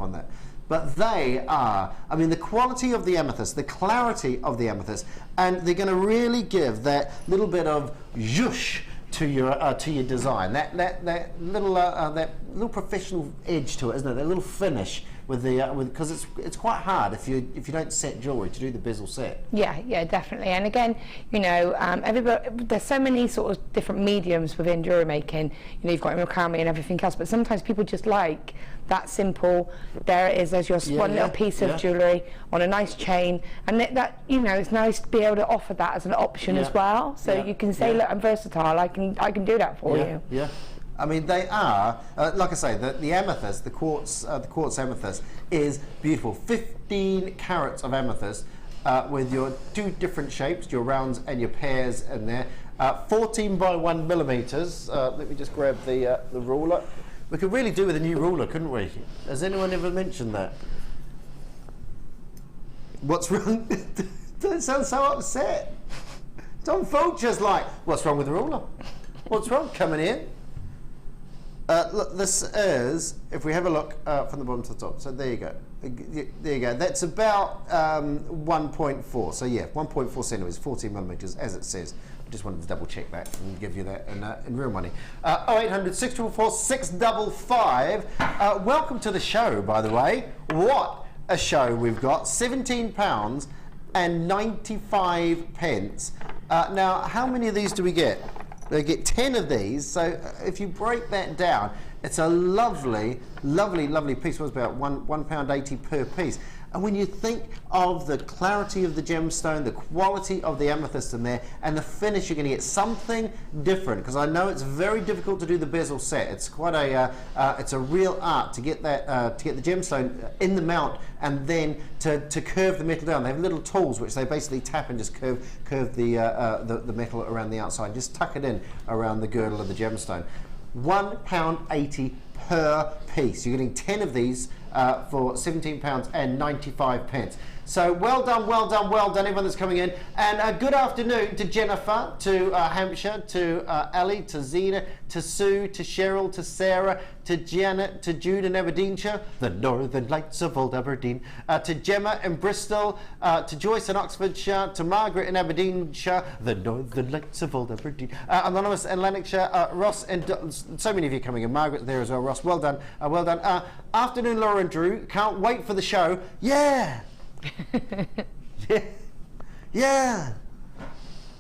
on that. But they are, I mean, the quality of the amethyst, the clarity of the amethyst, and they're going to really give that little bit of zhoosh to your design. That little professional edge to it, isn't it? That little finish with the because it's quite hard if you don't set jewellery to do the bezel set. Yeah, definitely. And again, you know, there's so many sort of different mediums within jewellery making. You know, you've got macrame and everything else, but sometimes people just like that simple. There it is. There's your one little piece of jewellery on a nice chain, and that you know, it's nice to be able to offer that as an option as well. So you can say, look, I'm versatile. I can do that for you. Yeah. I mean, they are, like I say, the amethyst, the quartz amethyst is beautiful. 15 carats of amethyst with your 2 different shapes, your rounds and your pairs in there. 14 by 1 millimeters. Let me just grab the ruler. We could really do with a new ruler, couldn't we? Has anyone ever mentioned that? What's wrong? Don't sound so upset. Tom Fulcher's like, what's wrong with the ruler? What's wrong? Coming in. Look, this is, if we have a look from the bottom to the top, so there you go. There you go. That's about 1.4. So yeah, 1.4 centimeters, 14 millimeters, as it says. I just wanted to double check that and give you that in real money. 0800 644 655. Welcome to the show, by the way. What a show we've got. £17 and 95 pence. Now, how many of these do we get? They get 10 of these, so if you break that down, it's a lovely, lovely, lovely piece. It was about £1.80 per piece. And when you think of the clarity of the gemstone, the quality of the amethyst in there, and the finish, you're going to get something different. Because I know it's very difficult to do the bezel set. It's quite it's a real art to get that, to get the gemstone in the mount, and then to curve the metal down. They have little tools which they basically tap and just curve the metal around the outside. Just tuck it in around the girdle of the gemstone. £1.80 per piece. You're getting 10 of these for £17 and 95 pence. So well done, well done, well done, everyone that's coming in. And good afternoon to Jennifer, to Hampshire, to Ali, to Zena, to Sue, to Cheryl, to Sarah, to Janet, to Jude in Aberdeenshire, the Northern Lights of Old Aberdeen, to Gemma in Bristol, to Joyce in Oxfordshire, to Margaret in Aberdeenshire, the Northern Lights of Old Aberdeen, Anonymous in Lanarkshire, Ross, and so many of you coming in. Margaret there as well, Ross, well done, well done. Afternoon, Laura and Drew, can't wait for the show. Yeah! yeah.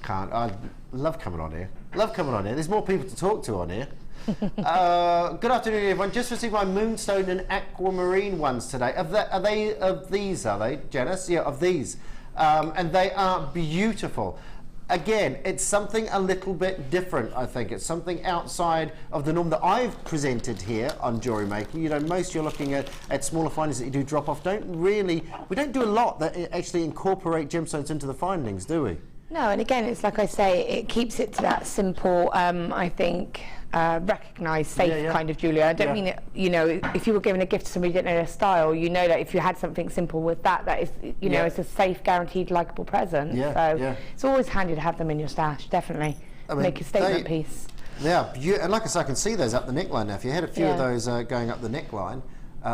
Can't. I love coming on here. Love coming on here. There's more people to talk to on here. Good afternoon, everyone. Just received my moonstone and aquamarine ones today. Are they of these? Are they, Janice? Yeah, of these. And they are beautiful. Again, it's something a little bit different, I think. It's something outside of the norm that I've presented here on JewelleryMaker. You know, most you're looking at smaller findings that you do drop off. We don't do a lot that actually incorporate gemstones into the findings, do we? No, and again, it's like I say, it keeps it to that simple, I think, recognised, safe kind of jewellery. I don't mean it, you know, if you were giving a gift to somebody who didn't know their style, you know that if you had something simple with that is, you know, it's a safe, guaranteed, likeable present. So it's always handy to have them in your stash, definitely. I mean, make a statement piece. Yeah, and like I said, I can see those up the neckline now. If you had a few of those going up the neckline,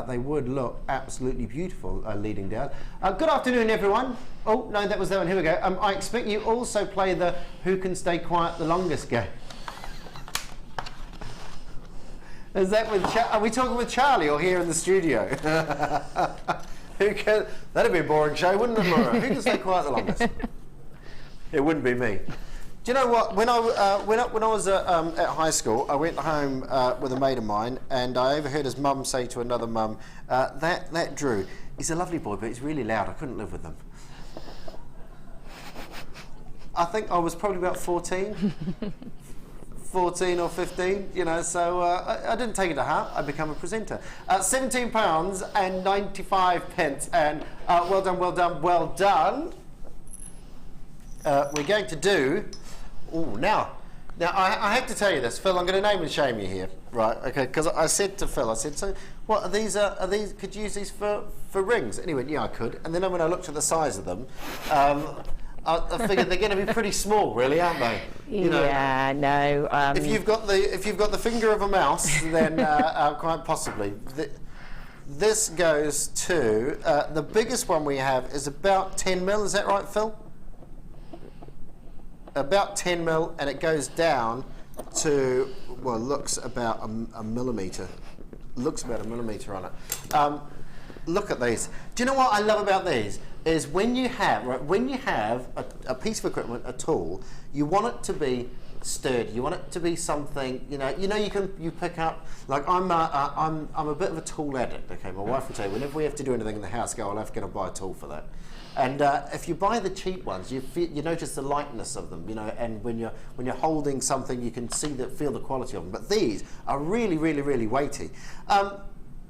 they would look absolutely beautiful leading down. Good afternoon, everyone. Oh, no, that was that one. Here we go. I expect you also play the Who Can Stay Quiet the Longest game. Is that with are we talking with Charlie or here in the studio? That'd be a boring show, wouldn't it, Laura? Who can stay quiet the longest? It wouldn't be me. Do you know what? When I was at high school, I went home with a mate of mine, and I overheard his mum say to another mum, "That Drew, he's a lovely boy, but he's really loud. I couldn't live with him." I think I was probably about 14. 14 or 15, you know, so I didn't take it to heart. I became a presenter. £17 and 95 pence, and well done, well done, well done. We're going to do. Oh, now I have to tell you this, Phil. I'm going to name and shame you here, right? Okay, because I said to Phil, I said, so what are these? Are these? Could you use these for rings? And he went, yeah, I could. And then when I looked at the size of them. I figured they're going to be pretty small, really, aren't they? You know, yeah, no. If you've got the finger of a mouse, then quite possibly. This goes to, the biggest one we have is about 10 mil, is that right, Phil? About 10 mil, and it goes down to, well, looks about a millimetre. Looks about a millimetre on it. Look at these. Do you know what I love about these? Is when you have a piece of equipment, a tool, you want it to be sturdy. You want it to be something, you pick up. Like I'm a bit of a tool addict. Okay, my wife will tell you whenever we have to do anything in the house, I'll have to go and buy a tool for that. And if you buy the cheap ones, you notice the lightness of them, and when you're holding something, you can feel the quality of them. But these are really, really, really weighty.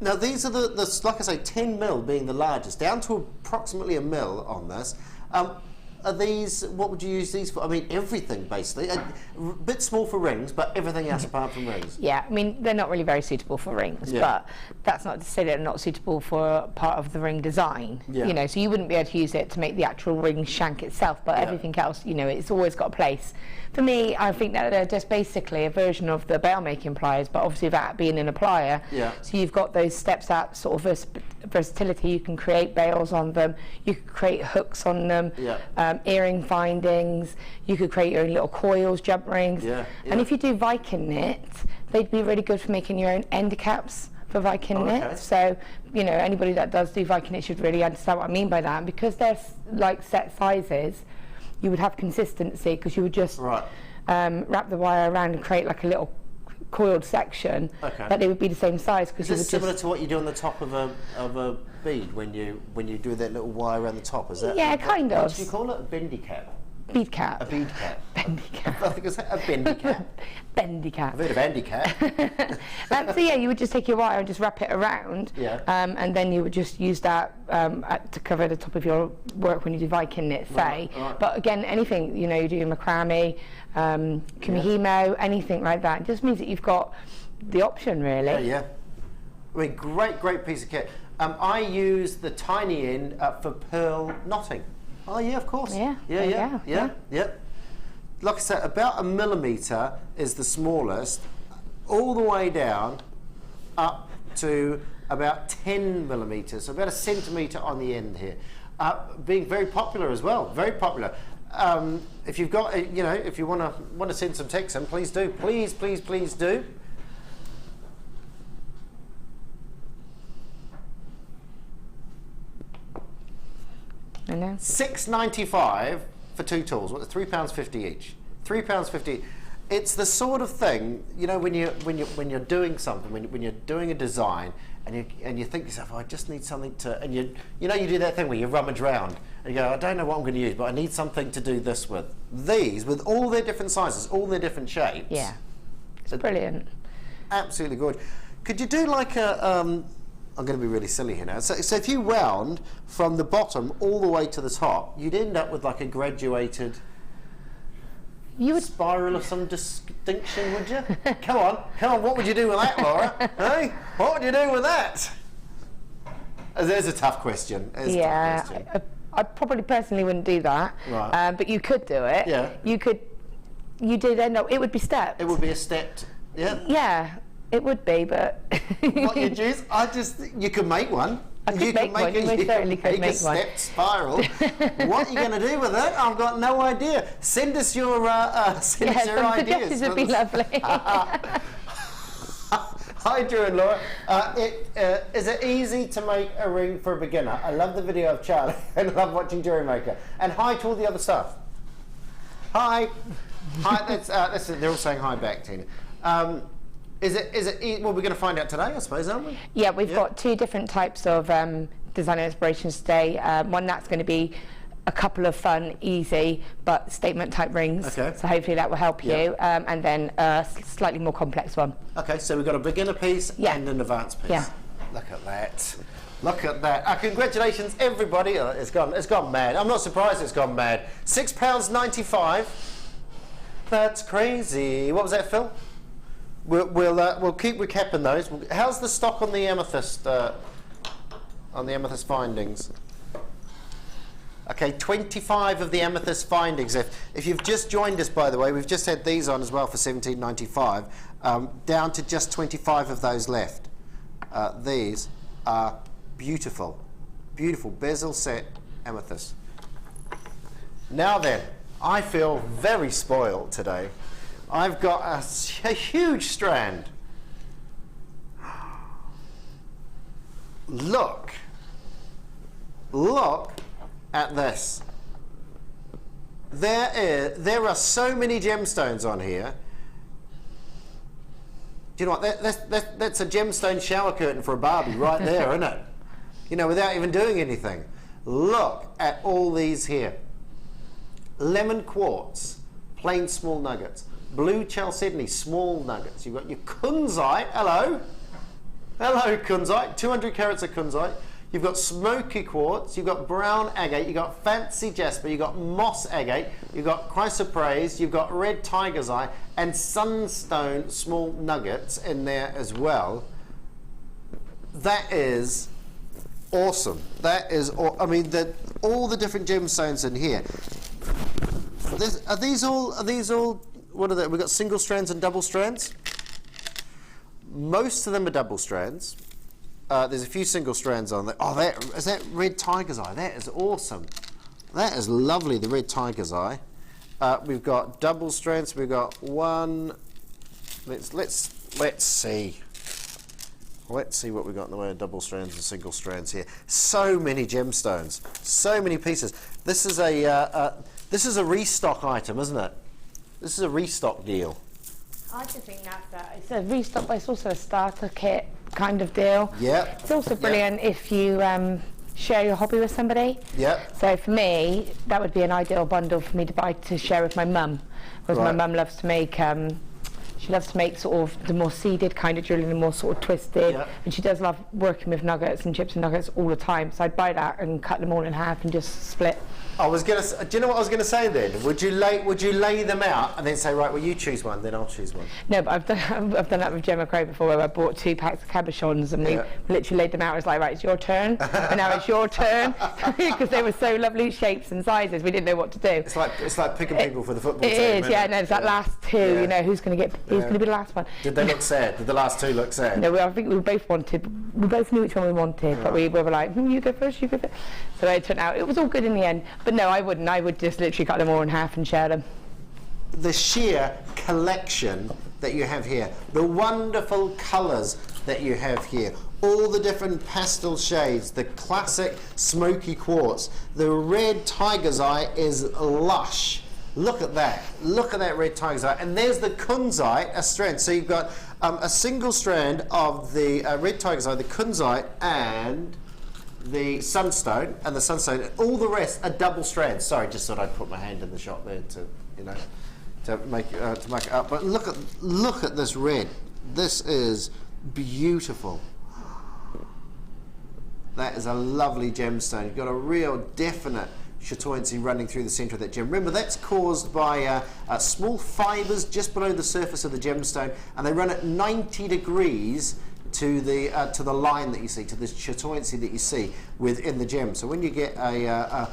Now these are the like I say, 10 mil being the largest, down to approximately a mil on this. Are these, what would you use these for? I mean, everything basically. A bit small for rings, but everything else apart from rings. Yeah, I mean, they're not really very suitable for rings, but that's not to say they're not suitable for part of the ring design. Yeah. So you wouldn't be able to use it to make the actual ring shank itself, but everything else, it's always got a place. For me, I think that they're just basically a version of the bail making pliers, but obviously that being an applier. Yeah. So you've got those steps out, sort of versatility. You can create bails on them. You can create hooks on them. Yeah. Earring findings. You could create your own little coils, jump rings. Yeah. And if you do Viking knit, they'd be really good for making your own end caps for Viking knit. So anybody that does do Viking knit should really understand what I mean by that. And because they're like set sizes, you would have consistency, because you would just wrap the wire around and create like a little coiled section that they would be the same size. Is this similar to what you do on the top of a bead when you do that little wire around the top? Is that kind of? What do you call it? A bendy cap. Bead cap. A bead cap. Bendy cap. I think it's a bendy cap. Bendy cap. I've heard of Andy cap. So you would just take your wire and just wrap it around, and then you would just use that to cover the top of your work when you do Viking knit, say. Right. But again, anything, you do macrame, kumihimo, anything like that. It just means that you've got the option, really. Yeah. I mean, great piece of kit. I use the tiny end for pearl knotting. Oh yeah, of course. Yeah. Like I said, about a millimetre is the smallest, all the way down up to about 10 millimetres, so about a centimetre on the end here. Being very popular as well, very popular. If you've got, if you want to send some text in, please do. Please do. I know. $6.95 for two tools. What, £3.50 each? £3.50. It's the sort of thing, when you're doing something, when you're doing a design, and you think to yourself, I just need something to, and you do that thing where you rummage around and you go, I don't know what I'm going to use, but I need something to do this with. These, with all their different sizes, all their different shapes. Yeah, it's brilliant. Absolutely good. Could you do like a I'm going to be really silly here now. So if you wound from the bottom all the way to the top, you'd end up with like a graduated spiral of some distinction, would you? Come on, what would you do with that, Laura? Hey, what would you do with that? There's a tough question. I probably personally wouldn't do that. Right. But you could do it. Yeah. You did end up, it would be stepped. It would be a stepped, Yeah. It would be, but what you choose? You could make one. You could make one. You certainly could make one. Stepped spiral. What are you going to do with it? I've got no idea. Send us your ideas. Suggestions would be lovely. Hi, Drew and Laura. Is it easy to make a ring for a beginner? I love the video of Charlie and I love watching JewelleryMaker. And hi to all the other stuff. Hi. They're all saying hi back, Tina. Is it? Well, we're going to find out today, I suppose, aren't we? Yeah, we've got two different types of design inspirations today. One that's going to be a couple of fun, easy, but statement type rings. Okay. So hopefully that will help you. And then a slightly more complex one. Okay, so we've got a beginner piece and an advanced piece. Yeah. Look at that. Look at that. Congratulations, everybody. It's gone mad. I'm not surprised it's gone mad. £6.95. That's crazy. What was that, Phil? We'll keep recapping those. How's the stock on the amethyst findings? Okay, 25 of the amethyst findings. If you've just joined us, by the way, we've just had these on as well for $17.95. Down to just 25 of those left. These. Beautiful, beautiful bezel set amethyst. Now then, I feel very spoiled today. I've got a huge strand. Look at this. There are so many gemstones on here. Do you know what? That's a gemstone shower curtain for a Barbie right there, isn't it? You know, without even doing anything. Look at all these here. Lemon quartz, plain small nuggets. Blue chalcedony, small nuggets. You've got your kunzite. Hello. Hello, kunzite. 200 carats of kunzite. You've got smoky quartz, you've got brown agate, you've got fancy jasper, you've got moss agate, you've got chrysoprase, you've got red tiger's eye, and sunstone small nuggets in there as well. That is awesome. That is, I mean, all the different gemstones in here. Are these all, what are they? We've got single strands and double strands. Most of them are double strands. There's a few single strands on there. Oh, is that red tiger's eye? That is awesome. That is lovely, the red tiger's eye. We've got double strands. We've got one. Let's see. Let's see what we've got in the way of double strands and single strands here. So many gemstones, so many pieces. This is a restock item, isn't it? This is a restock deal. I just think it's a restock, but it's also a starter kit kind of deal. Yeah. It's also brilliant if you share your hobby with somebody. Yeah. So for me, that would be an ideal bundle for me to buy to share with my mum, because my mum loves to make. She loves to make sort of the more seeded kind of jewellery, the more sort of twisted, and she does love working with nuggets and chips and nuggets all the time. So I'd buy that and cut them all in half and just split. I was gonna. Do you know what I was gonna say then? Would you lay them out and then say, right, well, you choose one, then I'll choose one? No, but I've done that with Gemma Crow before, where I bought 2 packs of cabochons and we literally laid them out. I was like, right, it's your turn, and now it's your turn, because they were so lovely shapes and sizes. We didn't know what to do. It's like picking people for the football team. It is, yeah. No, it's that last two. Yeah. You know, who's going to be the last one? Did they look sad? Did the last two look sad? No, I think we both knew which one we wanted, but we were like, you go first, you go first. So it turned out it was all good in the end. But no, I wouldn't. I would just literally cut them all in half and share them. The sheer collection that you have here, the wonderful colours that you have here, all the different pastel shades, the classic smoky quartz, the red tiger's eye is lush. Look at that. Look at that red tiger's eye. And there's the kunzite, a strand. So you've got a single strand of the red tiger's eye, the kunzite, and the sunstone, and all the rest are double strands. Sorry, just thought I'd put my hand in the shop there to, you know, to make it up. But look at this red. This is beautiful. That is a lovely gemstone. You've got a real definite chatoyancy running through the centre of that gem. Remember, that's caused by small fibres just below the surface of the gemstone, and they run at 90 degrees to the line that you see, to the chatoyancy that you see within the gem. So when you get an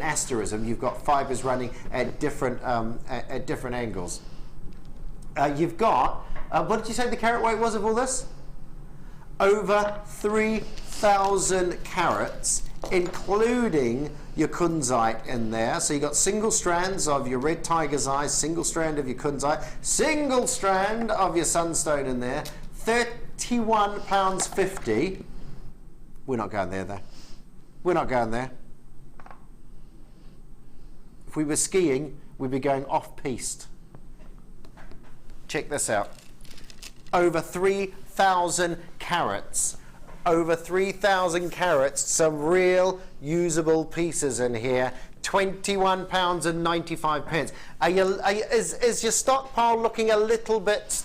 asterism, you've got fibres running at different angles. You've got what did you say the carat weight was of all this? Over 3,000 carats, including your kunzite in there. So you've got single strands of your red tiger's eye, single strand of your kunzite, single strand of your sunstone in there. £31.50. We're not going there though. We're not going there. If we were skiing, we'd be going off-piste. Check this out. Over 3,000 carats. Over 3,000 carats. Some real usable pieces in here. £21.95. Is your stockpile looking a little bit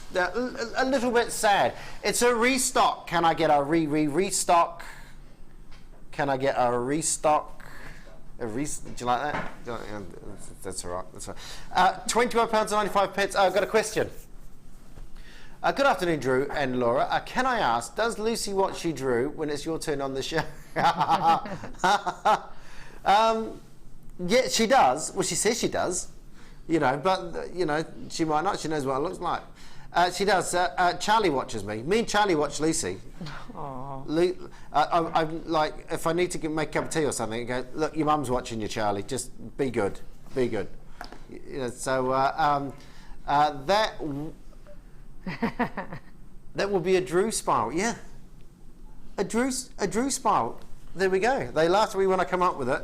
sad? It's a restock. Can I get a restock? Can I get a restock? Do you like that? That's all right. That's all right. £21.95. I've got a question. Good afternoon, Drew and Laura. Can I ask, does Lucy watch you, Drew, when it's your turn on the show? Yeah, she does. Well, she says she does, you know, but, you know, she might not. She knows what it looks like. She does. Charlie watches me. Me and Charlie watch Lucy. I'm like, if I need to make a cup of tea or something, I go, look, your mum's watching you, Charlie. Just be good. Be good. You know, so that will be a Drew spiral. Yeah. A Drew spiral. There we go. They laughed at me when I come up with it.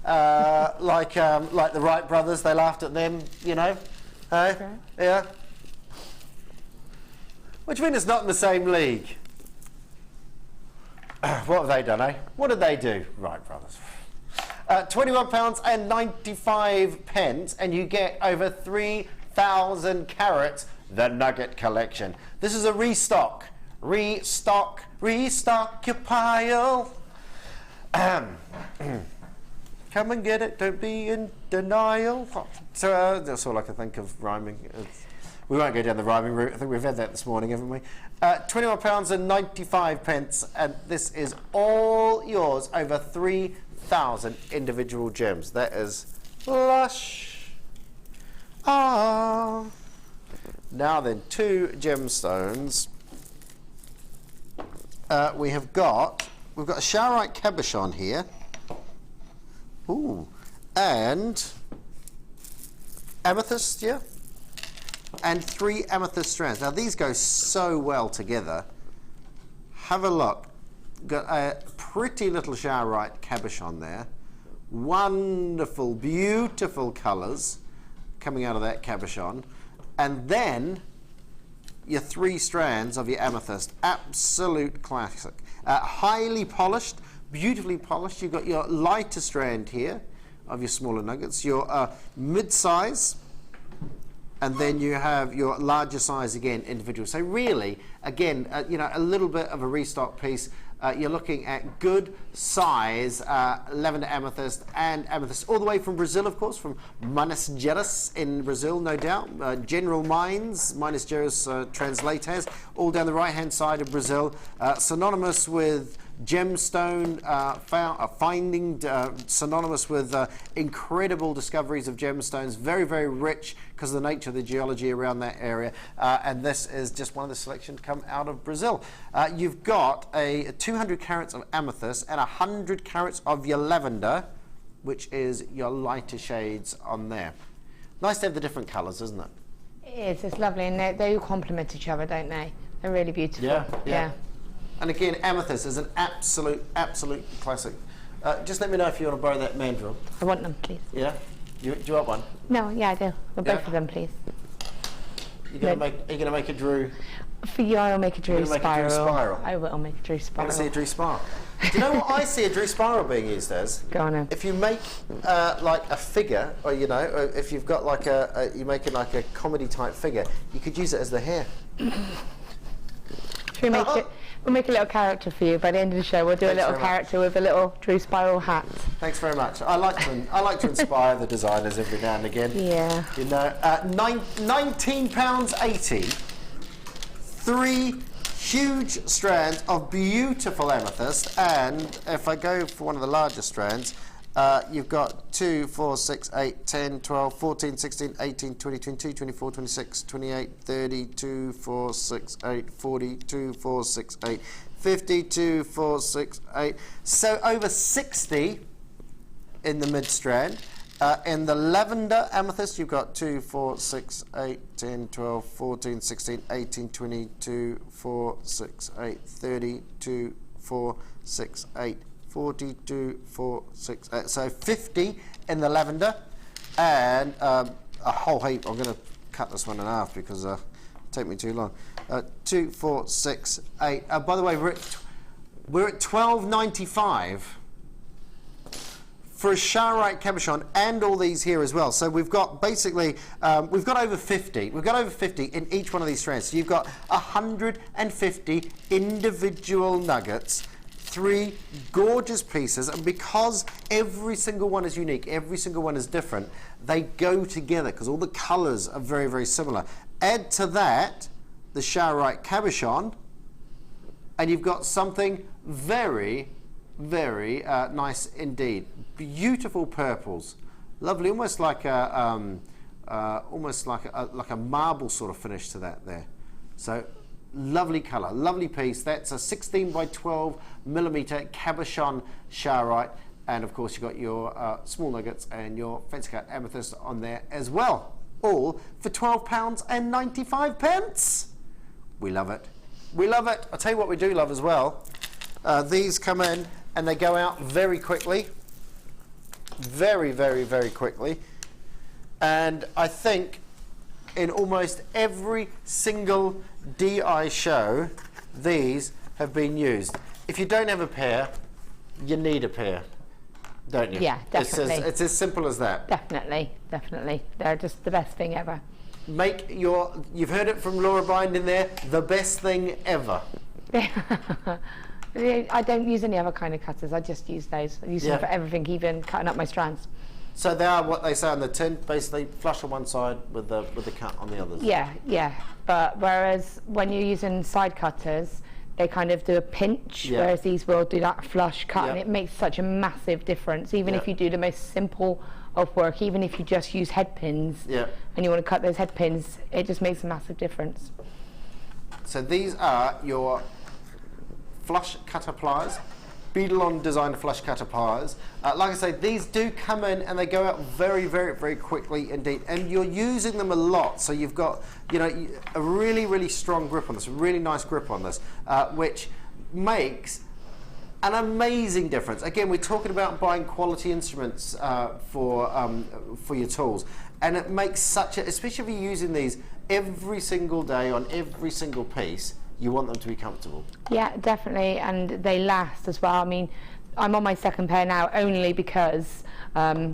Like the Wright brothers, they laughed at them, you know. Okay. Yeah. Which means it's not in the same league. What have they done, eh? What did they do? Wright brothers. £21.95, and you get over 3,000 carats. The Nugget Collection. This is a restock. Restock your pile. Come and get it, don't be in denial. So that's all I can think of rhyming. We won't go down the rhyming route. I think we've had that this morning, haven't we? £21.95, and this is all yours. Over 3,000 individual gems. That is lush. Ah. Now then, 2 gemstones. We've got a Showerite cabochon here. Ooh, and amethyst, yeah, and 3 amethyst strands. Now these go so well together. Have a look. Got a pretty little Showerite cabochon there. Wonderful, beautiful colours coming out of that cabochon, and then your 3 strands of your amethyst. Absolute classic. Highly polished. Beautifully polished. You've got your lighter strand here of your smaller nuggets, your mid-size, and then you have your larger size again, individual. So really, again, you know, a little bit of a restock piece. You're looking at good size lavender amethyst and amethyst, all the way from Brazil, of course, from Minas Gerais in Brazil, no doubt. General Mines, Minas Gerais translators, all down the right-hand side of Brazil, synonymous with gemstone finding, synonymous with incredible discoveries of gemstones, very, very rich because of the nature of the geology around that area, and this is just one of the selection to come out of Brazil. You've got a 200 carats of amethyst and 100 carats of your lavender, which is your lighter shades on there. Nice to have the different colours, isn't it? It is, it's lovely, and they all complement each other, don't they? They're really beautiful. Yeah. And again, amethyst is an absolute classic. Just let me know if you want to borrow that mandrel. I want them, please. Yeah? Do you want one? No, yeah, I do. Well, both of them, please. Are you going to make a Drew? For you, I'll make a Drew spiral. I will make a Drew spiral. I want to see a Drew spiral. Do you know what I see a Drew spiral being used as? Go on then. If you make like a figure, or you know, or if you've got like you're making like a comedy type figure, you could use it as the hair. Should we make it? We'll make a little character for you by the end of the show. We'll do a little character with a little Drew spiral hat. Thanks very much. I like to inspire the designers every now and again. Yeah. You know, £19.80. 3 huge strands of beautiful amethyst, and if I go for one of the larger strands, you've got 2, 4, 6, 8, 10, 12, 14, 16, 18, 20, 22, 24, 26, 28, 30, 2, 4, 6, 8, 40, 2, 4, 6, 8, 50, 2, 4, 6, 8. So over 60 in the mid strand. In the lavender amethyst, you've got 2, 4, 6, 8, 10, 12, 14, 16, 18, 22, 4, 6, 8, 30, 2, 4, 6, 8, 42, 4, 6, 8. So 50 in the lavender, and a whole heap. I'm going to cut this one in half because it'll take me too long. 2, 4, 6, 8. By the way, we're at $12.95 for a Showerite cabochon, and all these here as well. So we've got basically we've got over 50. We've got over 50 in each one of these strands. So you've got 150 individual nuggets. 3 gorgeous pieces, and because every single one is unique, every single one is different, they go together because all the colours are very, very similar. Add to that the Showerite cabochon, and you've got something very, very nice indeed. Beautiful purples, lovely, almost like a marble sort of finish to that there. So lovely colour, lovely piece. That's a 16 by 12 millimetre cabochon charoite, and of course you've got your small nuggets and your fancy cut amethyst on there as well. All for £12.95. We love it. We love it. I'll tell you what we do love as well. These come in and they go out very quickly. Very, very, very quickly. And I think in almost every single DI show, these have been used. If you don't have a pair, you need a pair, don't you? Yeah, definitely. It's as simple as that. Definitely, definitely. They're just the best thing ever. Make your, you've heard it from Laura Bind in there, the best thing ever. I don't use any other kind of cutters. I just use those. I use them for everything, even cutting up my strands. So they are what they say on the tin, basically flush on one side with the cut on the others. Yeah, yeah. But whereas when you're using side cutters, they kind of do a pinch, whereas these will do that flush cut, and it makes such a massive difference. Even if you do the most simple of work, even if you just use head pins, and you want to cut those head pins, it just makes a massive difference. So these are your flush cutter pliers, Beadle-on designer flush cutter pliers. Like I say, these do come in and they go out very, very, very quickly indeed. And you're using them a lot, so you've got, you know, a really, really strong grip on this, a really nice grip on this, which makes an amazing difference. Again, we're talking about buying quality instruments for your tools, and it makes such a, especially if you're using these every single day on every single piece, you want them to be comfortable. Yeah, definitely, and they last as well. I mean, I'm on my second pair now only because I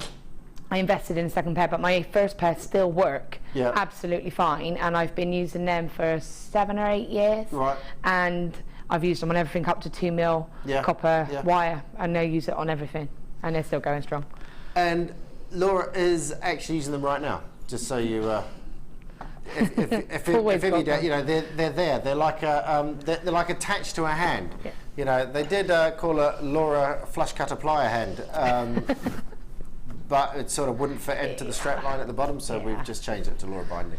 invested in a second pair, but my first pair still work absolutely fine, and I've been using them for 7 or 8 years. Right. And I've used them on everything up to 2 mil copper wire, and they use it on everything, and they're still going strong. And Laura is actually using them right now, just so you. If you don't, you know, they're there. They're like they're like attached to a hand. Yeah. You know, they did call her Laura flush cutter plier hand, but it sort of wouldn't fit into the strap line at the bottom, so we've just changed it to Laura Binding.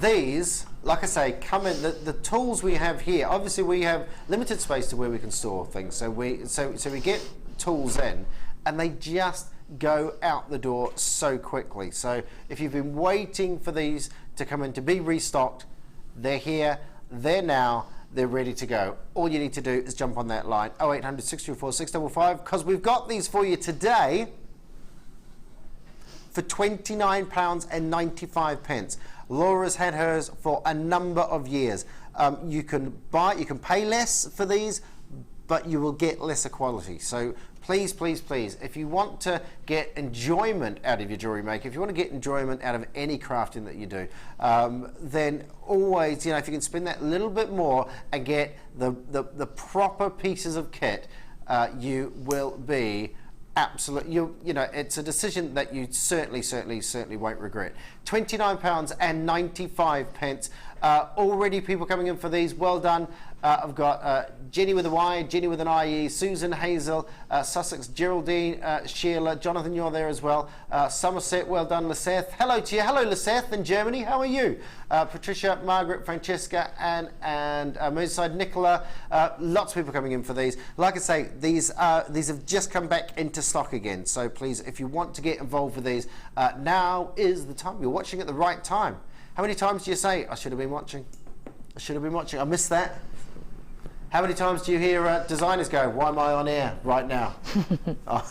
These, like I say, come in. The tools we have here. Obviously, we have limited space to where we can store things, so we get tools in, and they just go out the door so quickly. So if you've been waiting for these to come in to be restocked, they're here, they're now, they're ready to go. All you need to do is jump on that line 0800 624 655, because we've got these for you today for £29.95. Laura's had hers for a number of years. You can pay less for these, but you will get lesser quality. So please, please, please, if you want to get enjoyment out of your jewellery maker, if you want to get enjoyment out of any crafting that you do, then always, you know, if you can spend that little bit more and get the proper pieces of kit, you will be absolutely, you know, it's a decision that you certainly won't regret. £29.95. Already people coming in for these. Well done. I've got Jenny with a Y, Jenny with an IE, Susan, Hazel, Sussex, Geraldine, Sheila, Jonathan, you're there as well. Somerset, well done. Liseth, hello to you. Hello Liseth in Germany, how are you? Patricia, Margaret, Francesca, and Merseyside, Nicola. Lots of people coming in for these. Like I say, these have just come back into stock again, so please, if you want to get involved with these, now is the time. You're watching at the right time. How many times do you say, I should have been watching? I should have been watching. I missed that. How many times do you hear designers go, why am I on air right now? I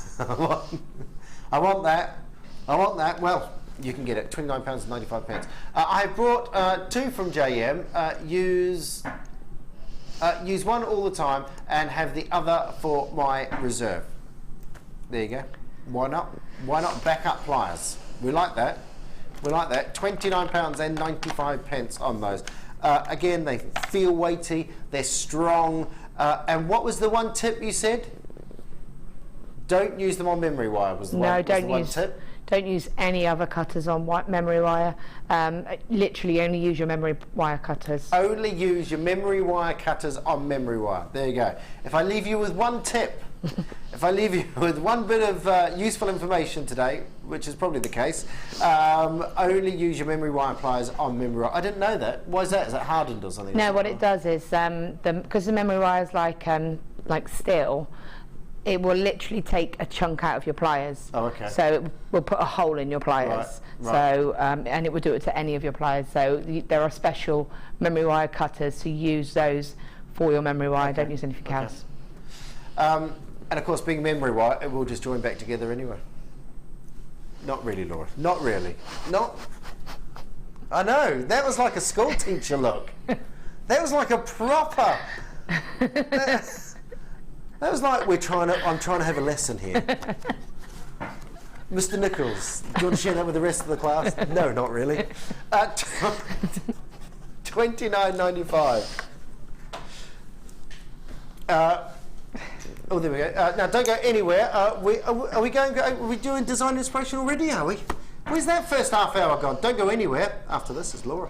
want that. I want that. Well, you can get it. £29.95. I have brought 2 from JM. Use one all the time and have the other for my reserve. There you go. Why not? Why not backup pliers? We like that. We like that. £29.95 on those. Again, they feel weighty, they're strong. And what was the one tip you said? Don't use them on memory wire, was the one tip? Don't use any other cutters on memory wire. Literally only use your memory wire cutters. Only use your memory wire cutters on memory wire. There you go. If I leave you with one tip if I leave you with one bit of useful information today, which is probably the case, only use your memory wire pliers on memory wire. I didn't know that. Why is that? Is that hardened or something? No, what it does is, because the memory wire is like steel, it will literally take a chunk out of your pliers. Oh, okay. So it will put a hole in your pliers. Right. So, and it will do it to any of your pliers. So there are special memory wire cutters to use those for your memory wire. Okay. Don't use anything else. And of course, being memory wire, it will just join back together anyway. Not really, Laura. Not really. Not. I know. That was like a school teacher look. That was like a proper. That was like I'm trying to have a lesson here. Mr. Nichols, do you want to share that with the rest of the class? No, not really. $29.95. Oh, there we go. Now, don't go anywhere. Are we doing design inspiration already? Are we? Where's that first half hour gone? Don't go anywhere. After this is Laura.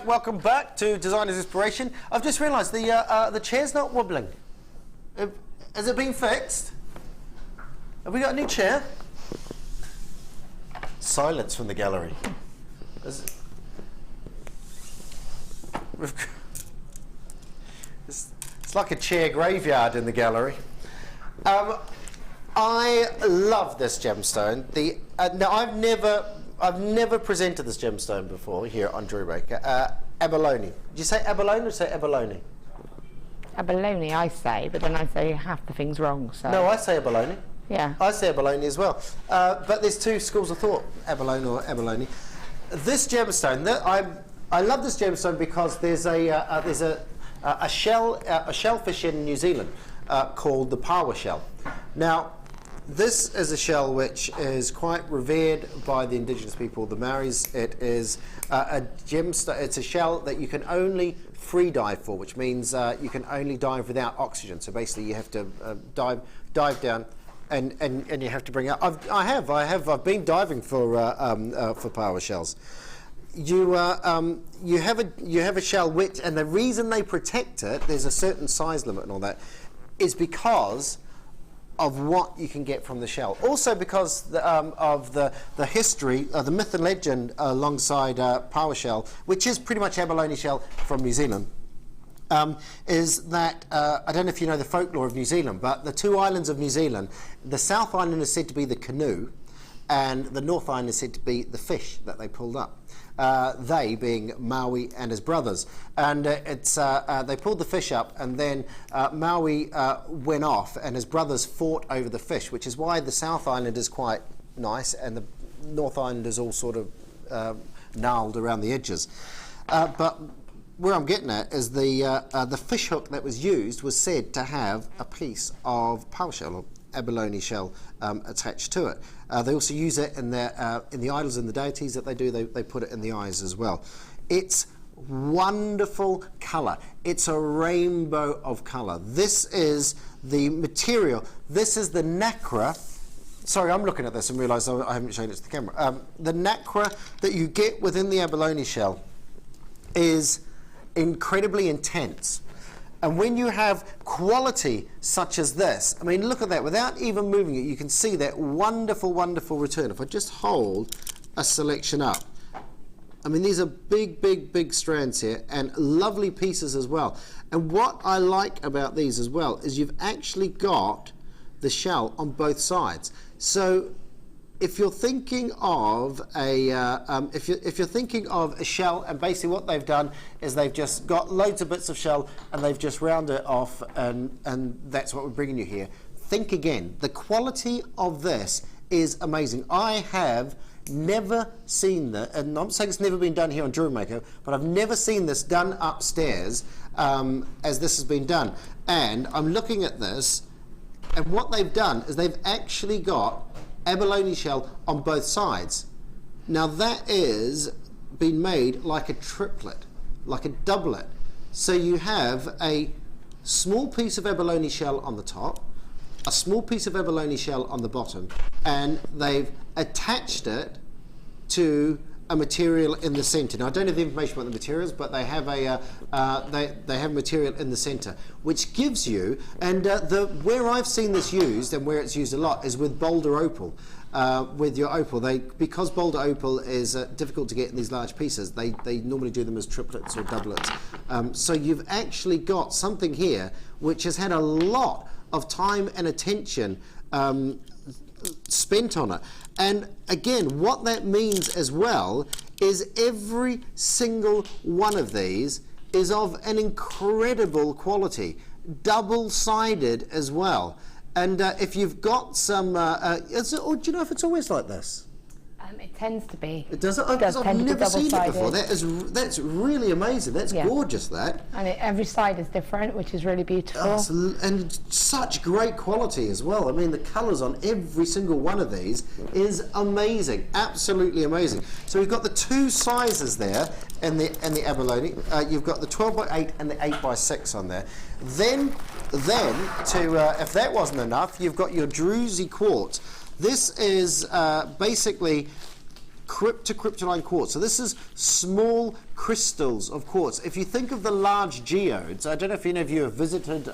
Welcome back to Designer's Inspiration. I've just realised the chair's not wobbling. Has it been fixed? Have we got a new chair? Silence from the gallery. It's like a chair graveyard in the gallery. I love this gemstone. Now I've never presented this gemstone before here on JewelleryMaker. Abalone. Did you say abalone or say abalone? Abalone, I say, but then I say half the things wrong. So. No, I say abalone. Yeah. I say abalone as well. But there's two schools of thought, abalone or abalone. This gemstone, I love this gemstone because there's a shellfish in New Zealand called the pawa shell. Now, this is a shell which is quite revered by the indigenous people, the Maoris. It is a gemstone. It's a shell that you can only free dive for, which means you can only dive without oxygen. So basically, you have to dive down, and you have to bring out. I've been diving for pawa shells. You have a shell which, and the reason they protect it, there's a certain size limit and all that, is because of what you can get from the shell. Also because of the history, the myth and legend alongside pawa shell, which is pretty much abalone shell from New Zealand, is that, I don't know if you know the folklore of New Zealand, but the two islands of New Zealand, the South Island is said to be the canoe, and the North Island is said to be the fish that they pulled up. They being Maui and his brothers, and they pulled the fish up, and then Maui went off, and his brothers fought over the fish, which is why the South Island is quite nice, and the North Island is all sort of gnarled around the edges. But where I'm getting at is the fish hook that was used was said to have a piece of pawa shell or abalone shell attached to it. They also use it in the idols and the deities that they do. They put it in the eyes as well. It's wonderful colour. It's a rainbow of colour. This is the material. This is the nacre. Sorry, I'm looking at this and realise I haven't shown it to the camera. The nacre that you get within the abalone shell is incredibly intense. And when you have quality such as this, I mean, look at that. Without even moving it, you can see that wonderful, wonderful return. If I just hold a selection up, I mean, these are big, big, big strands here and lovely pieces as well. And what I like about these as well is you've actually got the shell on both sides. So if you're thinking of if you're thinking of a shell, and basically what they've done is they've just got loads of bits of shell and they've just rounded it off, and that's what we're bringing you here. Think again. The quality of this is amazing. I have never seen that, and I'm saying it's never been done here on JewelleryMaker, but I've never seen this done upstairs as this has been done. And I'm looking at this, and what they've done is they've actually got abalone shell on both sides. Now that is been made like a triplet, like a doublet. So you have a small piece of abalone shell on the top, a small piece of abalone shell on the bottom, and they've attached it to a material in the center. Now I don't have the information about the materials, but they have a they have material in the center, which gives you, and where I've seen this used and where it's used a lot is with boulder opal. With your opal, because boulder opal is difficult to get in these large pieces, they normally do them as triplets or doublets. So you've actually got something here which has had a lot of time and attention spent on it. And again, what that means as well is every single one of these is of an incredible quality, double-sided as well. And if you've got some, do you know if it's always like this? It tends to be. It does. It does I've tend to be never seen it before. double-sided. That's really amazing. That's gorgeous. That. And every side is different, which is really beautiful. And such great quality as well. I mean, the colours on every single one of these is amazing. Absolutely amazing. So we've got the two sizes there in the abalone. You've got the 12x8 and the 8x6 on there. Then if that wasn't enough, you've got your druzy quartz. This is basically kryptoline quartz. So this is small crystals of quartz. If you think of the large geodes, I don't know if any of you have visited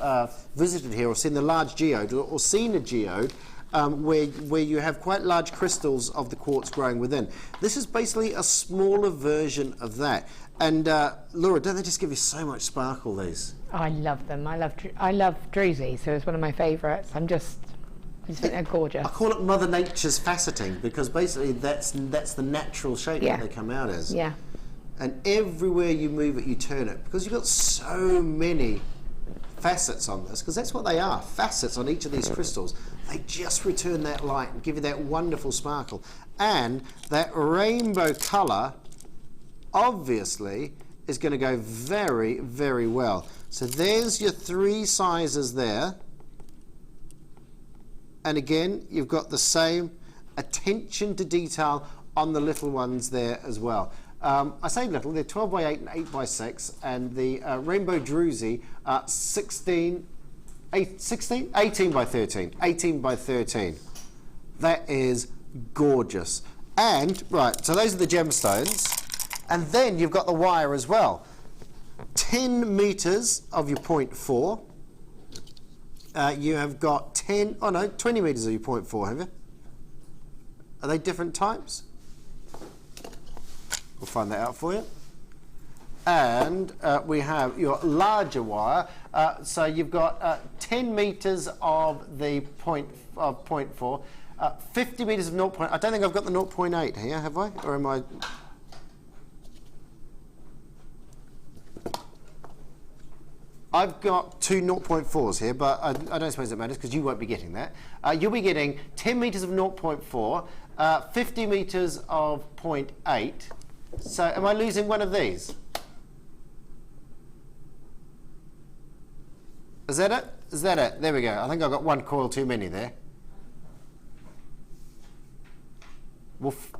here or seen the large geode or seen a geode where you have quite large crystals of the quartz growing within. This is basically a smaller version of that. And Laura, don't they just give you so much sparkle, these? Oh, I love them. I love druzy, so it's one of my favourites. I just think they're gorgeous. I call it Mother Nature's faceting because basically that's the natural shape that they come out as. Yeah. And everywhere you move it, you turn it, because you've got so many facets on this, because that's what they are, facets on each of these crystals. They just return that light and give you that wonderful sparkle. And that rainbow colour, obviously, is going to go very, very well. So there's your three sizes there. And again, you've got the same attention to detail on the little ones there as well. I say little, they're 12x8 and 8x6, and the rainbow druzy 18 by 13. 18 by 13. That is gorgeous. And, right, so those are the gemstones. And then you've got the wire as well. 10 metres of your 0.4. You have got 20 metres of your 0.4, have you? Are they different types? We'll find that out for you. And we have your larger wire. So you've got 10 metres of the 0.4, 50 metres of 0. I don't think I've got the 0.8 here, have I? Or am I? I've got two 0.4s here, but I don't suppose it matters because you won't be getting that. You'll be getting 10 metres of 0.4, 50 metres of 0.8. So am I losing one of these? Is that it? Is that it? There we go. I think I've got one coil too many there. Woof.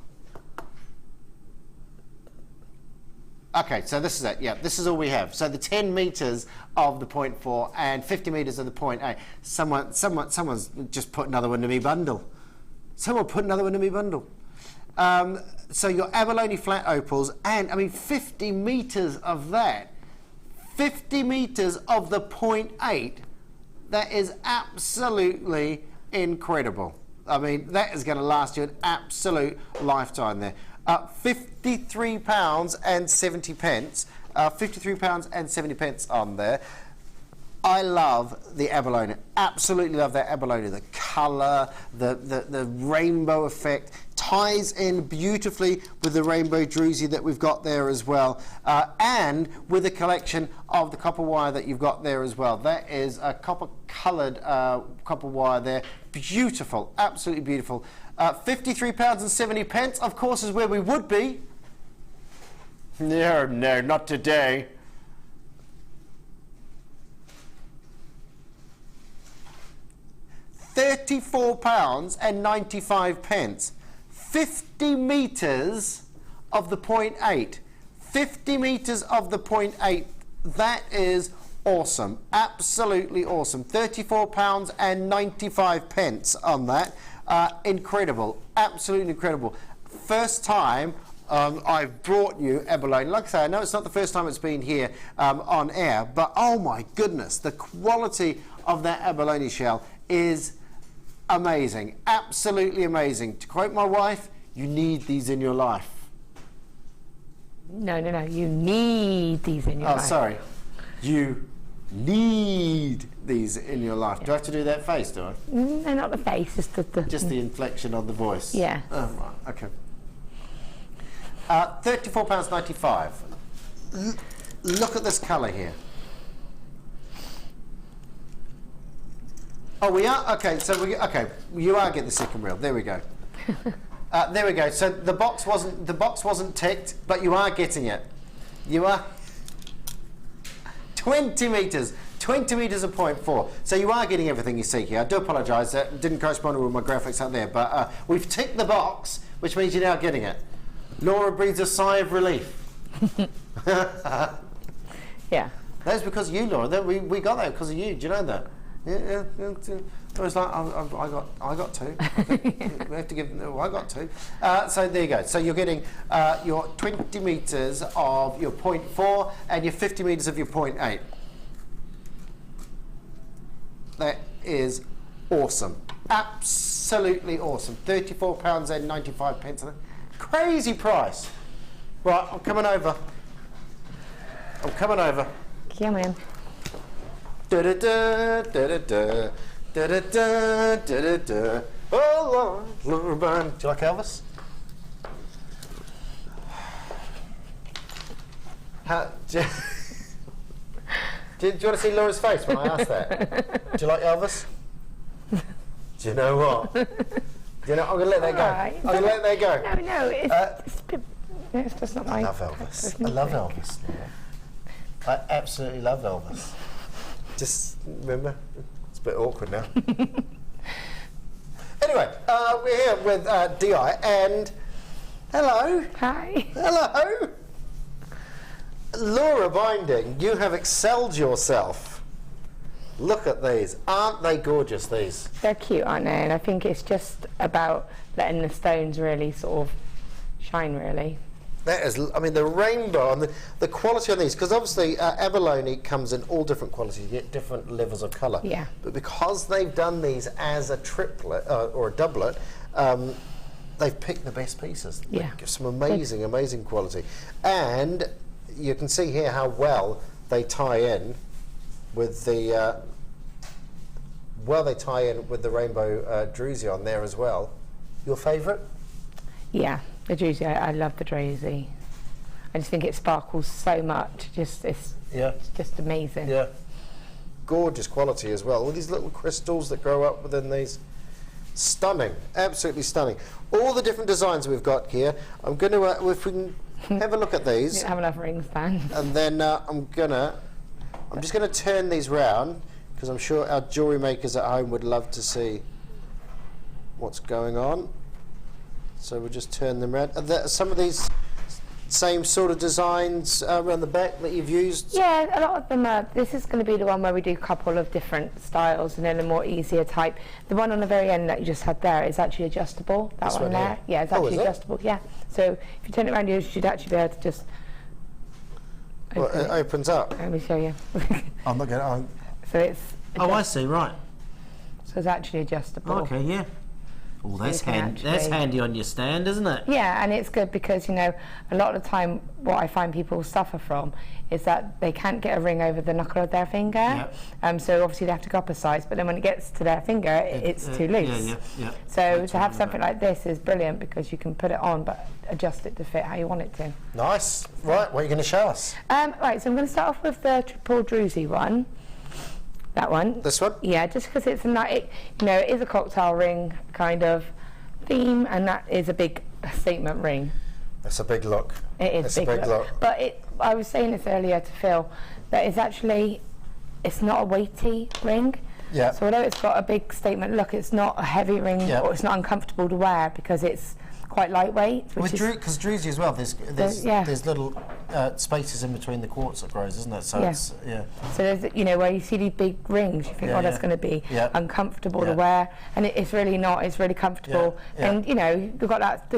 Okay, so this is it. Yeah, this is all we have. So the 10 metres of the 0.4 and 50 metres of the 0.8. Someone's just put another one in me bundle. Someone put another one in me bundle. So your abalone flat opals, and I mean 50 metres of that. 50 metres of the 0.8. That is absolutely incredible. I mean, that is going to last you an absolute lifetime there. £53 and 70 pence. £53 and 70 pence on there. I love the abalone. Absolutely love that abalone. The colour, the rainbow effect ties in beautifully with the rainbow druzy that we've got there as well, and with the collection of the copper wire that you've got there as well. That is a copper-coloured copper wire there. Beautiful, absolutely beautiful. £53 and 70 pence, of course, is where we would be. No, not today. £34 and 95 pence. 50 metres of the 0.8. 50 metres of the 0.8. That is awesome, absolutely awesome. £34.95 on that. Incredible, absolutely incredible. First time I've brought you abalone. Like I say, I know it's not the first time it's been here on air, but oh my goodness, the quality of that abalone shell is amazing, absolutely amazing. To quote my wife, you need these in your life. No, you need these in your life. Oh, sorry. You need these in your life. Do I have to do that face, do I? No, not the face, just the... Just the inflection on the voice? Yeah. Oh, right, okay. £34.95. Look at this colour here. Oh, we are? Okay, so you are getting the second reel. There we go. There we go. So the box wasn't ticked, but you are getting it. You are 20 metres. 20 metres of 0.4. So you are getting everything you see here. I do apologise, that didn't correspond with my graphics up there, but we've ticked the box, which means you're now getting it. Laura breathes a sigh of relief. Yeah. That's because of you, Laura. We got that because of you. Do you know that? Yeah. It was like I got two. We have to give. Oh, I got two. So there you go. So you're getting your 20 metres of your 0.4 and your 50 metres of your 0.8. That is awesome. Absolutely awesome. £34.95. Crazy price. Right, I'm coming over. Come in. Da-da-da, da-da-da, da-da-da, da-da-da. Oh, Lord, do you like Elvis? Do you want to see Laura's face when I ask that? Do you like Elvis? Do you know what? Do you know, I'm going to let that go. Right. I'm going to let that go. No, it's just not my... I love Elvis. I love Elvis. I absolutely love Elvis. Just remember, it's a bit awkward now. Anyway, we're here with Di, and hello. Hi. Hello. Laura Binding, you have excelled yourself. Look at these. Aren't they gorgeous, these? They're cute, aren't they? And I think it's just about letting the stones really sort of shine, really. That is, I mean, the rainbow and the quality on these, because obviously abalone comes in all different qualities, you get different levels of colour. Yeah. But because they've done these as a triplet or a doublet, they've picked the best pieces. Yeah. They give some amazing quality. And you can see here how well they tie in with the rainbow druzy on there as well. Your favourite? Yeah. The druzy, I love the druzy. I just think it sparkles so much. It's just amazing. Yeah. Gorgeous quality as well. All these little crystals that grow up within these. Stunning. Absolutely stunning. All the different designs we've got here. I'm going to, if we can have a look at these. You don't have enough ring stands. And then I'm just going to turn these round because I'm sure our jewellery makers at home would love to see what's going on. So we'll just turn them around. Are there some of these same sort of designs around the back that you've used? Yeah, a lot of them are. This is going to be the one where we do a couple of different styles and then a more easier type. The one on the very end that you just had there is actually adjustable. That one there. Yeah, it's actually adjustable. Yeah. So if you turn it around, you should actually be able to just... Well, it opens up. Let me show you. I'm not going to... So it's... Oh, I see, right. So it's actually adjustable. Okay, yeah. Oh, that's handy on your stand, isn't it? Yeah, and it's good because, you know, a lot of the time what I find people suffer from is that they can't get a ring over the knuckle of their finger. Yep. So obviously they have to go up a size, but then when it gets to their finger, it's too loose. Yeah. So to have something like this is brilliant because you can put it on but adjust it to fit how you want it to. Nice. Right, what are you going to show us? Right, so I'm going to start off with the triple druzy one. That one. This one? Yeah, just because it's it is a cocktail ring kind of theme, and that is a big statement ring. It's a big look. It is a big look. But I was saying this earlier to Phil, that it's not a weighty ring. Yeah. So although it's got a big statement look, it's not a heavy ring or it's not uncomfortable to wear because it's quite lightweight. With because druzy as well, there's little spaces in between the quartz that grows, isn't it? So it's So there's, you know, where you see these big rings, you think, oh, that's going to be uncomfortable to wear, and it's really not. It's really comfortable, and you know, you've got that.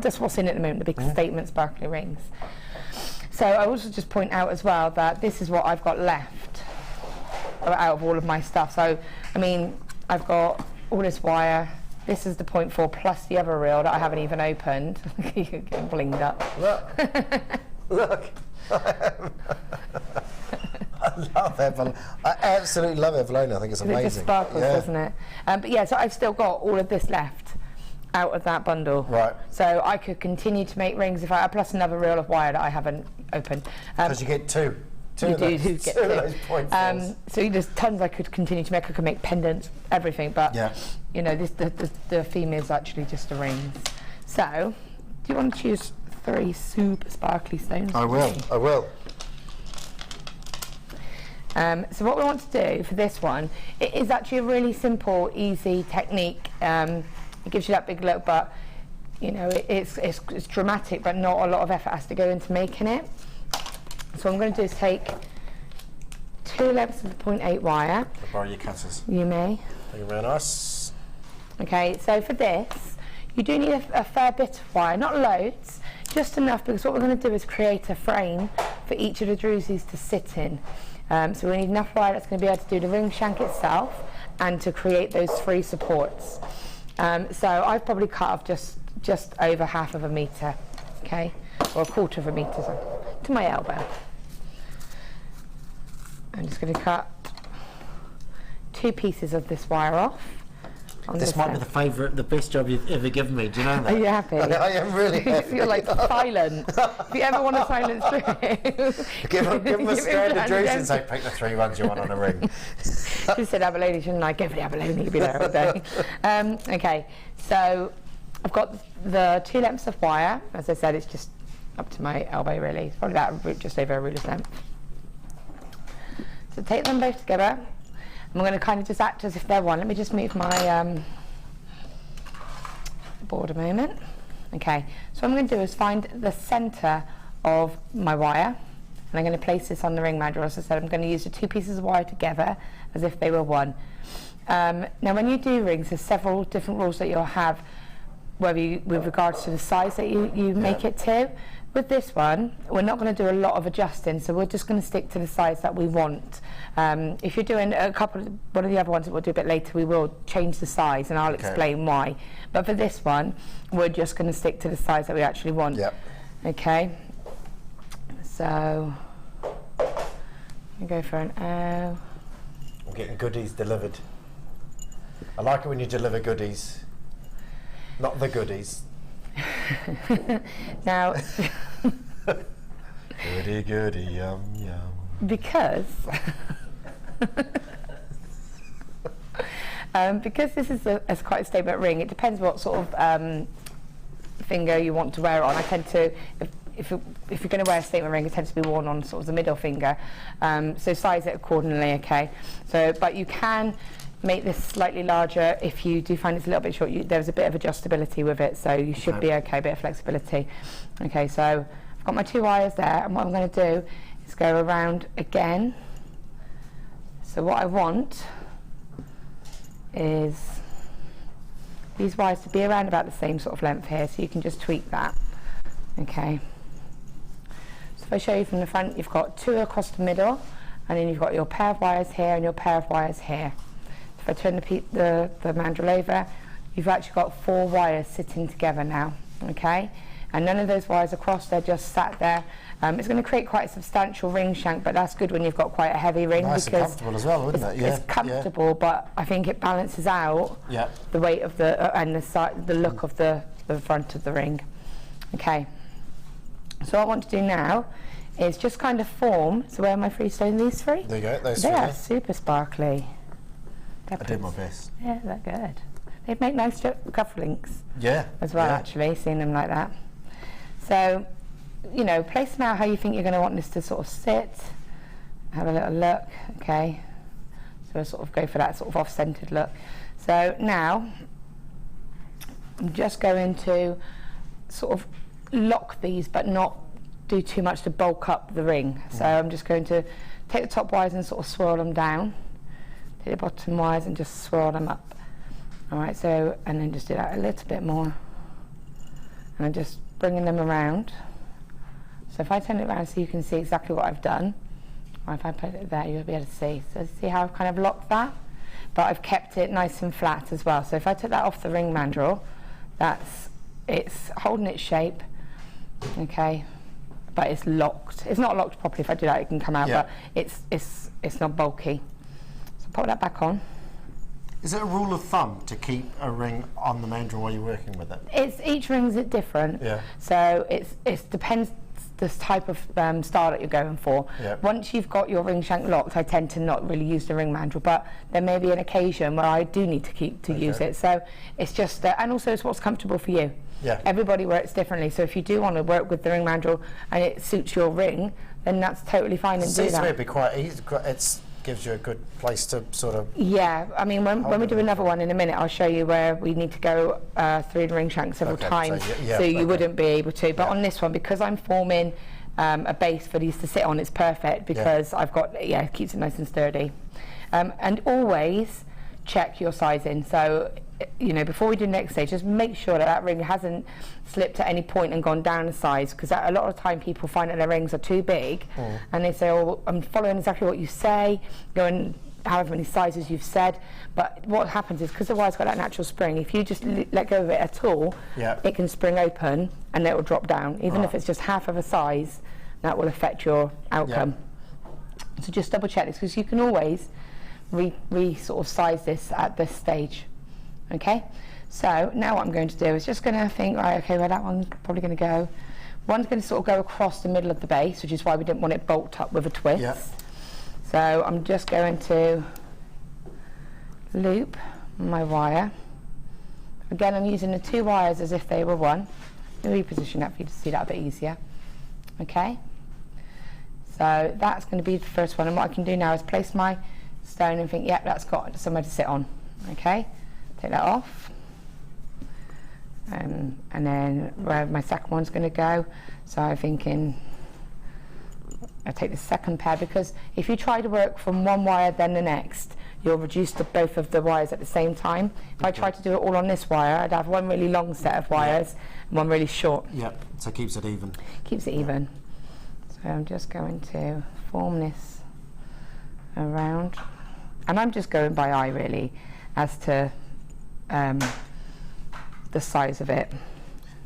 That's what's in at the moment, the big statement sparkly rings. So I also just point out as well that this is what I've got left out of all of my stuff. So I mean, I've got all this wire. This is the 0.4 plus the other reel that I haven't even opened. You're getting blinged up. Look, look. I love Evelyn. I absolutely love Evelyn. I think it's amazing. It just sparkles, doesn't it? But yeah, so I've still got all of this left out of that bundle. Right. So I could continue to make rings if I plus another reel of wire that I haven't opened. Because you get two. You do get two. Those 0.4s. So there's tons I could continue to make. I could make pendants, everything, but you know, the theme is actually just the rings. So, do you want to choose 3 super sparkly stones? I will. I will. So what we want to do for this one, it is actually a really simple, easy technique. It gives you that big look, but you know, it's dramatic, but not a lot of effort has to go into making it. So what I'm going to do is take 2 lengths of the 0.8 wire. I'll borrow your cutters. You may. Thank you very nice. Okay, so for this, you do need a fair bit of wire, not loads, just enough, because what we're going to do is create a frame for each of the druzies to sit in. So we need enough wire that's going to be able to do the ring shank itself and to create those 3 supports. So I've probably cut off just over half of a metre, okay, or a quarter of a metre, so to my elbow. I'm just going to cut 2 pieces of this wire off. This might be the best job you've ever given me. Do you know that? Are you happy? I am really happy. You're like silent. If you ever want a silent stream, give them a strand of druzy and say, pick the 3 ones you want on a ring. She said abalone, shouldn't I? Give me abalone, you'll be there all day. Okay, so I've got the 2 lengths of wire. As I said, it's just up to my elbow really. It's probably about just over a ruler's length. So take them both together. I'm going to kind of just act as if they're one. Let me just move my board a moment. Okay, so what I'm going to do is find the centre of my wire, and I'm going to place this on the ring mandrel. As I said, I'm going to use the 2 pieces of wire together as if they were one. Now when you do rings, there's several different rules that you'll have with regards to the size that you make it to. With this one, we're not going to do a lot of adjusting, so we're just going to stick to the size that we want. If you're doing one of the other ones that we'll do a bit later, we will change the size, and I'll explain why. But for this one, we're just going to stick to the size that we actually want. Yep. Okay. So, we go for an O. I'm getting goodies delivered. I like it when you deliver goodies, not the goodies. Now, goody, yum, yum. Because this is quite a statement ring, it depends what sort of finger you want to wear it on. I tend to, if you're going to wear a statement ring, it tends to be worn on sort of the middle finger. So size it accordingly, okay? So, but you can make this slightly larger if you do find it's a little bit short. There's a bit of adjustability with it, so you should be okay, a bit of flexibility. Okay, so I've got my 2 wires there, and what I'm going to do is go around again. So what I want is these wires to be around about the same sort of length here, so you can just tweak that. Okay. So if I show you from the front, you've got 2 across the middle, and then you've got your pair of wires here and your pair of wires here. If I turn the mandrel over, you've actually got 4 wires sitting together now, okay? And none of those wires are crossed, they're just sat there. It's going to create quite a substantial ring shank, but that's good when you've got quite a heavy ring. Nice and comfortable as well, wouldn't it? Yeah. It's comfortable, but I think it balances out the weight of and the look of the front of the ring. Okay. So what I want to do now is just kind of form. So where am I freestyling these 3? There you go, those 3. They are super sparkly. I did my best. Yeah, they're good. They make nice cufflinks. Yeah. As well, actually, seeing them like that. So, you know, place them out how you think you're going to want this to sort of sit. Have a little look, okay. So we'll sort of go for that sort of off-centered look. So now, I'm just going to sort of lock these but not do too much to bulk up the ring. So I'm just going to take the top wires and sort of swirl them down, take the bottom wires and just swirl them up. Alright, so, and then just do that a little bit more, and I'm just bringing them around. So if I turn it around so you can see exactly what I've done, or if I put it there you'll be able to see. So see how I've kind of locked that? But I've kept it nice and flat as well. So if I took that off the ring mandrel, it's holding its shape, okay, but it's locked. It's not locked properly. If I do that, it can come out, but it's not bulky. So put that back on. Is it a rule of thumb to keep a ring on the mandrel while you're working with it? Each ring's different. Yeah. So it depends the type of style that you're going for. Yeah. Once you've got your ring shank locked, I tend to not really use the ring mandrel, but there may be an occasion where I do need to use it. So it's just, and also it's what's comfortable for you. Yeah. Everybody works differently, so if you do want to work with the ring mandrel and it suits your ring, then that's totally fine and do that. It seems to me it'd be quite easy. It gives you a good place to sort of... Yeah, I mean, when we do another one in a minute, I'll show you where we need to go through the ring shank several times, so you wouldn't be able to. But on this one, because I'm forming a base for these to sit on, it's perfect because I've got, it keeps it nice and sturdy. And always check your sizing. So, you know, before we do the next stage, just make sure that that ring hasn't slipped at any point and gone down a size, because a lot of the time people find that their rings are too big and they say, oh, I'm following exactly what you say, going however many sizes you've said, but what happens is, because the wire's got that natural spring, if you just let go of it at all, it can spring open and it will drop down, even if it's just half of a size. That will affect your outcome. So just double check this, because you can always sort of size this at this stage. Okay, so now what I'm going to do is just going to think, right, okay, well, that one's probably going to go. One's going to sort of go across the middle of the base, which is why we didn't want it bulked up with a twist. So I'm just going to loop my wire. Again, I'm using the two wires as if they were one. Let me reposition that for you to see that a bit easier. Okay, so that's going to be the first one, and what I can do now is place my stone and think, yep, that's got somewhere to sit on. Okay, take that off, and then where my second one's going to go, so I'm thinking I take the second pair, because if you try to work from one wire then the next, you'll reduce both of the wires at the same time. If I tried to do it all on this wire, I'd have one really long set of wires and one really short. Yep, so it keeps it even. Keeps it even. So I'm just going to form this around, and I'm just going by eye really as to the size of it.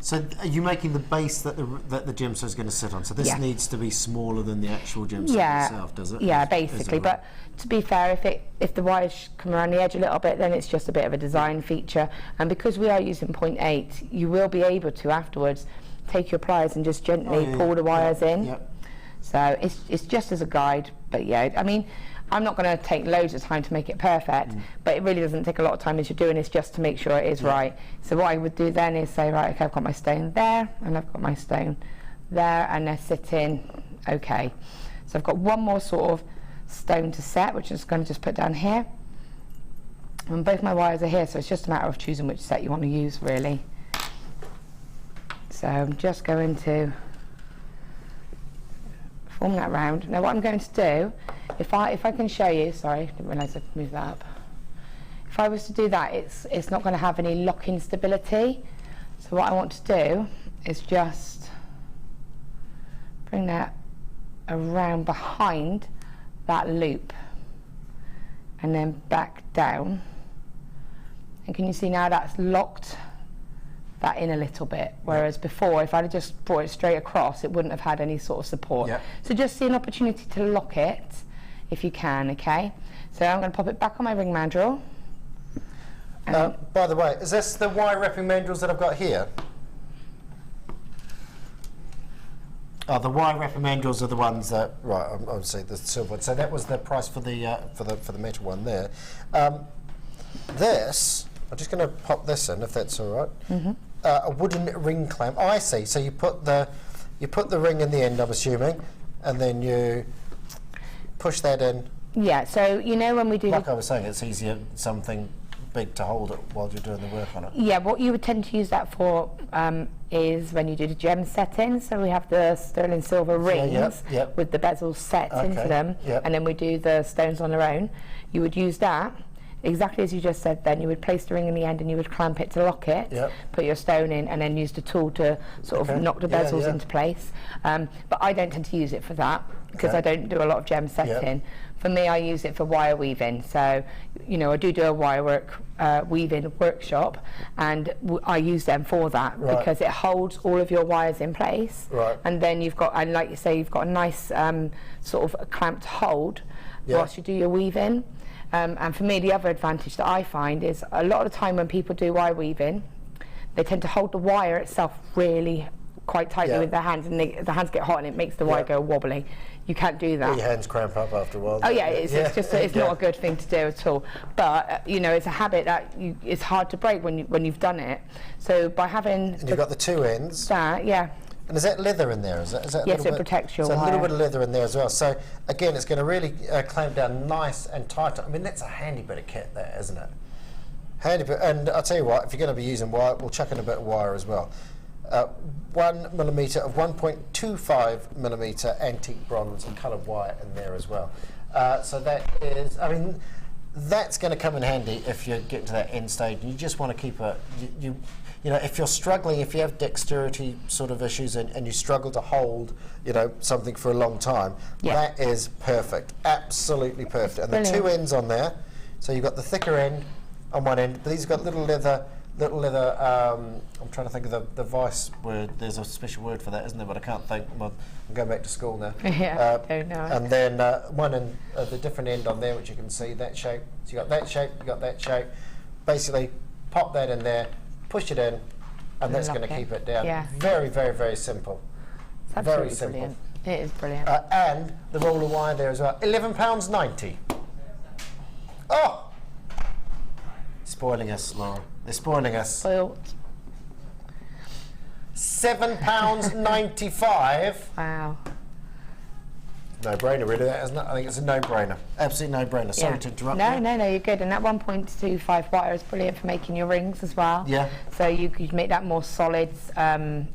So are you making the base that the gemstone is going to sit on? So this needs to be smaller than the actual gemstone itself, does it? Yeah, basically. But to be fair, if the wires come around the edge a little bit, then it's just a bit of a design feature. And because we are using 0.8, you will be able to afterwards take your pliers and just gently pull the wires in. Yep. So it's just as a guide. But yeah, I mean, I'm not going to take loads of time to make it perfect, but it really doesn't take a lot of time as you're doing this just to make sure it is right. So what I would do then is say, right, okay, I've got my stone there, and I've got my stone there, and they're sitting okay. So I've got one more sort of stone to set, which I'm going to just put down here. And both my wires are here, so it's just a matter of choosing which set you want to use, really. So I'm just going to form that round. Now what I'm going to do, if I can show you, sorry, didn't realise I'd moved that up. If I was to do that, it's not going to have any lock-in stability. So what I want to do is just bring that around behind that loop and then back down. And can you see now that's locked that in a little bit, whereas before, if I'd have just brought it straight across, it wouldn't have had any sort of support. So just see an opportunity to lock it if you can. Okay, so I'm going to pop it back on my ring mandrel. By the way, is this the wire wrapping mandrels that I've got here? Oh, the wire wrapping mandrels are the ones that, right, obviously the silver one. So that was the price for the metal one there. This, I'm just going to pop this in if that's all right. A wooden ring clamp. Oh, I see. So you put the ring in the end, I'm assuming, and then you push that in. Yeah. So you know when we do, like I was saying, it's easier something big to hold it while you're doing the work on it. Yeah, what you would tend to use that for is when you do the gem setting. So we have the sterling silver rings with the bezels set into them, and then we do the stones on their own. You would use that exactly as you just said. Then you would place the ring in the end and you would clamp it to lock it, put your stone in, and then use the tool to sort of knock the bezels into place. But I don't tend to use it for that because I don't do a lot of gem setting. For me, I use it for wire weaving. So, you know, I do a wire work weaving workshop, and I use them for that because it holds all of your wires in place. And then you've got, and like you say, you've got a nice sort of a clamped hold whilst you do your weaving. And for me, the other advantage that I find is a lot of the time when people do wire weaving, they tend to hold the wire itself really quite tightly with their hands, and the hands get hot and it makes the wire go wobbly. You can't do that. Your hands cramp up after a while. Oh yeah, it's just it's not a good thing to do at all. But you know, it's a habit that it's hard to break when you've done it. So by having and you've got the two ends. And is that leather in there? Is that yes, it protects your wire. So a little bit of leather in there as well. So again, it's going to really clamp down nice and tight. I mean, that's a handy bit of kit there, isn't it? Handy bit. And I'll tell you what, if you're going to be using wire, we'll chuck in a bit of wire as well. 1 millimetre of 1.25 millimetre antique bronze and coloured wire in there as well. So that is, I mean, that's going to come in handy if you get to that end stage and you just want to keep a, you know, if you're struggling, if you have dexterity sort of issues and you struggle to hold, you know, something for a long time, that is perfect, absolutely perfect. And the two ends on there, so you've got the thicker end on one end, but these have got little leather, I'm trying to think of the vice word. There's a special word for that, isn't there? But I can't think. I'm going back to school now. Don't know. And then one in the different end on there, which you can see, that shape. So you got that shape, you got that shape. Basically, pop that in there, push it in, and that's going to keep it down. Very, very, very simple. It's very simple. Brilliant. It is brilliant. And the roll of wire there as well. £11.90. Oh! Spoiling us, Laura. They're spoiling us. Spoiled. £7.95. Wow. No-brainer, really, that isn't it? I think it's a no-brainer. Absolute no-brainer. Sorry to interrupt you. No, you're good. And that 1.25 wire is brilliant for making your rings as well. Yeah. So you could make that more solid,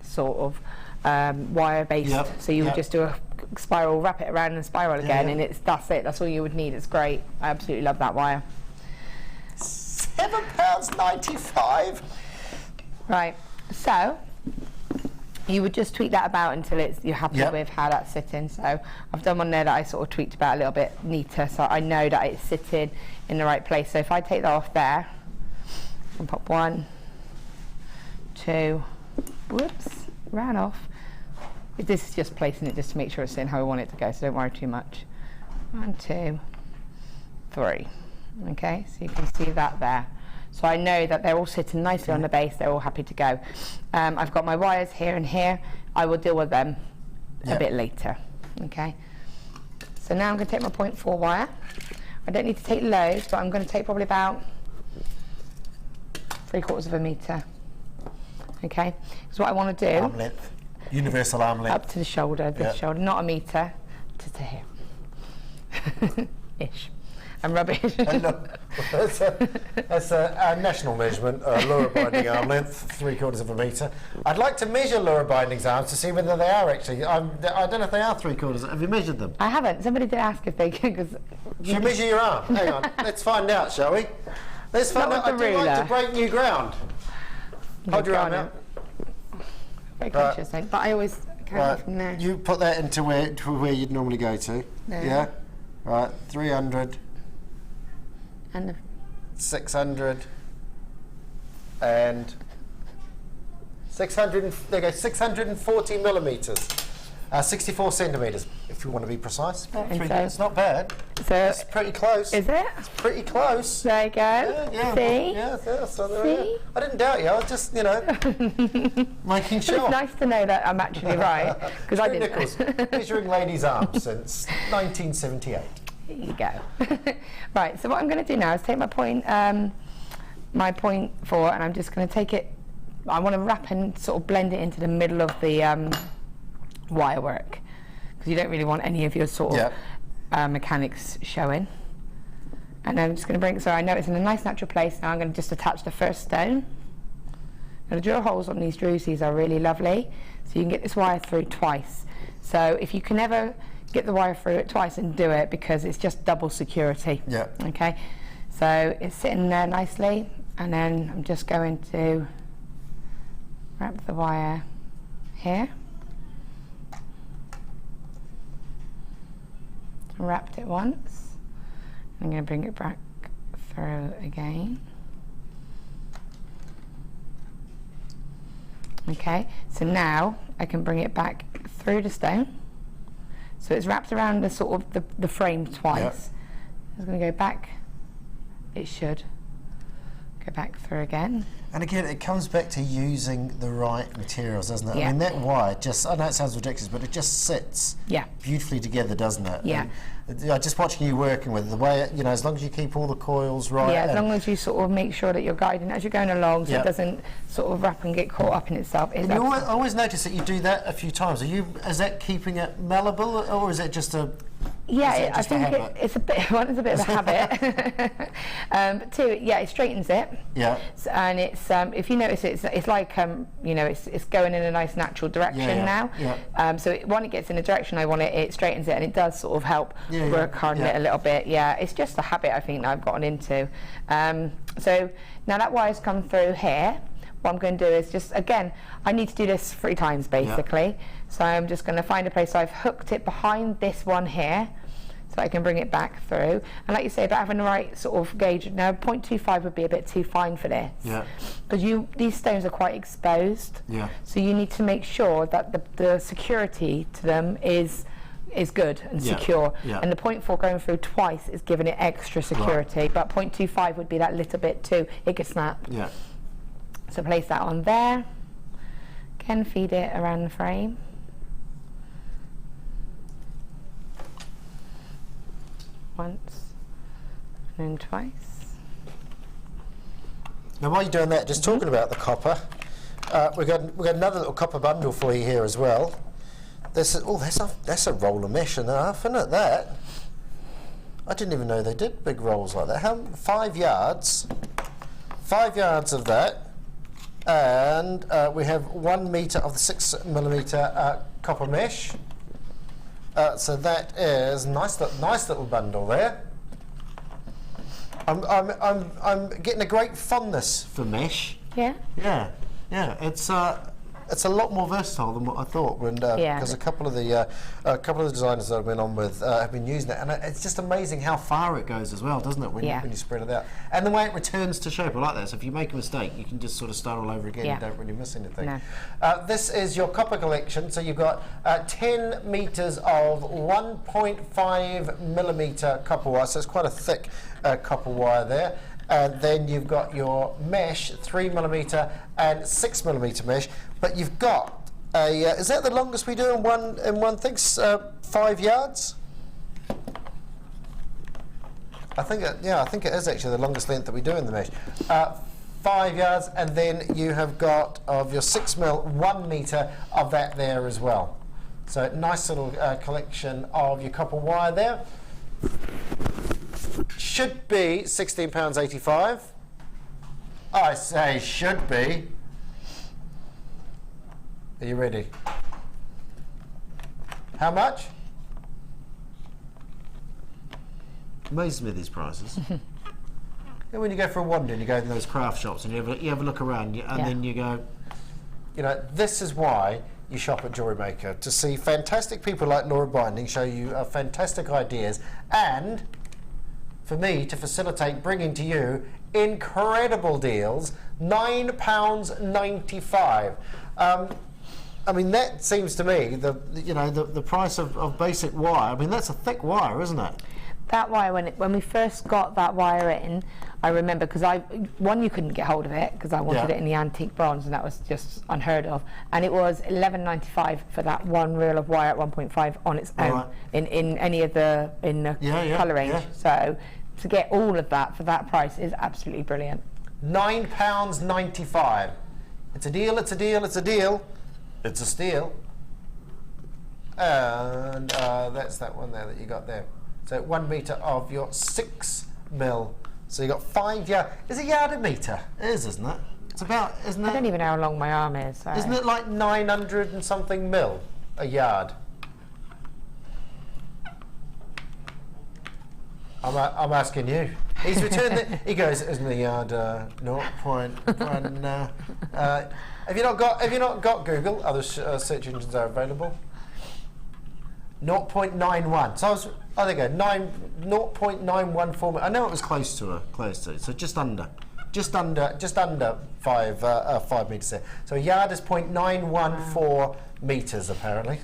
sort of wire-based. So you would just do a spiral, wrap it around and spiral again, and that's it. That's all you would need. It's great. I absolutely love that wire. £7.95. Right, so you would just tweak that about until you're happy with how that's sitting. So I've done one there that I sort of tweaked about a little bit neater, so I know that it's sitting in the right place. So if I take that off there and pop 1, 2, whoops, ran off. This is just placing it just to make sure it's in how I want it to go, so don't worry too much. 1, 2, 3. Okay, so you can see that there. So I know that they're all sitting nicely on the base, they're all happy to go. I've got my wires here and here. I will deal with them a bit later. Okay, so now I'm going to take my 0.4 wire. I don't need to take loads, but I'm going to take probably about 3/4 of a metre. Okay, so what I want to do, arm length, universal arm length, up to the shoulder, this shoulder, not a metre, to here. Ish. I'm rubbish. That's our national measurement, Laura binding arm length, 3/4 of a metre. I'd like to measure Laura binding's arms to see whether they are actually. I don't know if they are 3/4. Have you measured them? I haven't. Somebody did ask if they could. Should you measure your arm? Hang on. Let's find out, shall we? Let's find out. I do like to break new ground. Hold your arm out. Very conscious, but I always count from there. You put that into where you'd normally go to. There. Yeah. Right. 300. And 600 and 600. There you go. 640 millimetres. 64 centimetres, if you want to be precise. It's not bad. So it's pretty close. Is it? It's pretty close. There you go. See? So there I didn't doubt you. I was just, making sure. It's nice to know that I'm actually right, because I didn't. Nichols, measuring ladies' arms since 1978. There you go. Right, so what I'm going to do now is take my point 4, and I'm just going to take it, I want to wrap and sort of blend it into the middle of the wire work, because you don't really want any of your sort of mechanics showing. And I'm just going to bring, so I know it's in a nice natural place. Now I'm going to just attach the first stone. Now the drill holes on these drusies are really lovely, so you can get this wire through twice. So if you can ever get the wire through it twice, and do it, because it's just double security. Yeah. Okay, so it's sitting there nicely, and then I'm just going to wrap the wire here. Wrapped it once. I'm going to bring it back through again. Okay, so now I can bring it back through the stone. So it's wrapped around the sort of the frame twice. Yep. It's going to go back. It should go back through again. And again, it comes back to using the right materials, doesn't it? Yeah. I mean, that wire just, I know it sounds ridiculous, but it just sits beautifully together, doesn't it? Yeah. And, just watching you working with it, the way, you know, as long as you keep all the coils right. Yeah, as long as you sort of make sure that you're guiding as you're going along, so it doesn't sort of wrap and get caught up in itself. And you always notice that you do that a few times. Is that keeping it malleable, or is it just a... Yeah, I think it's a bit. One, it's a bit of a habit, but two, yeah, it straightens it. Yeah. And it's if you notice, it's like you know, it's going in a nice natural direction now. Yeah. So one, it gets in the direction I want it. It straightens it, and it does sort of help work on it a little bit. Yeah, it's just a habit I think that I've gotten into. So now that wire's come through here. What I'm going to do is just, again, I need to do this 3 times basically. Yeah. So I'm just going to find a place. So I've hooked it behind this one here, so I can bring it back through. And like you say, about having the right sort of gauge. Now 0.25 would be a bit too fine for this. Yeah. Because these stones are quite exposed. Yeah. So you need to make sure that the security to them is good and secure. Yeah. And the 0.4 going through twice is giving it extra security. Right. But 0.25 would be that little bit too, it could snap. Yeah. So place that on there. Again, feed it around the frame. Once and then twice. Now while you're doing that, just talking about the copper, we've got another little copper bundle for you here as well. That's a roll of mesh and a half, isn't it? That. I didn't even know they did big rolls like that. 5 yards. 5 yards of that. And we have 1 metre of the 6mm copper mesh. So that is nice little bundle there. I'm getting a great fondness for mesh. Yeah. Yeah. Yeah. It's a lot more versatile than what I thought, because a couple of the designers that I've been on with have been using it, and it's just amazing how far it goes as well, doesn't it? When you spread it out, and the way it returns to shape. I like that. So if you make a mistake, you can just sort of start all over again. You don't really miss anything. No. This is your copper collection. So you've got 10 meters of 1.5mm copper wire. So it's quite a thick copper wire there. And then you've got your mesh, 3mm and 6mm mesh. But you've got is that the longest we do in one thing? 5 yards? I think it is actually the longest length that we do in the mesh. 5 yards, and then you have got of your 6mm 1 metre of that there as well. So nice little collection of your copper wire there. Should be £16.85. I say should be. Are you ready? How much? Amazes me, these prices. And when you go for a wander and you go in those craft shops and you have a look around and then you go, you know, this is why you shop at JewelleryMaker, to see fantastic people like Laura Binding show you fantastic ideas, and for me to facilitate bringing to you incredible deals. £9.95. I mean, that seems to me the price of basic wire. I mean, that's a thick wire, isn't it? That wire, when we first got that wire in, I remember, because you couldn't get hold of it because I wanted it in the antique bronze, and that was just unheard of. And it was £11.95 for that one reel of wire at 1.5 on its own in any of the colour range. Yeah. So to get all of that for that price is absolutely brilliant. £9.95. It's a deal. It's a deal. It's a deal. It's a steal. And that's that one there that you got there. So 1 metre of your 6mm mil. So you got 5 yard. Is a yard a metre? It is, isn't it? It's about, isn't it? I don't even know how long my arm is. So. Isn't it like 900 and something mil a yard? I'm asking you. He's returned it. He goes, isn't the yard 0.1? Have you not got Google? Other search engines are available. 0.91. So there you go. 0.914. I know it was close to. So just under 5 meters there. So a yard is 0.914 meters apparently.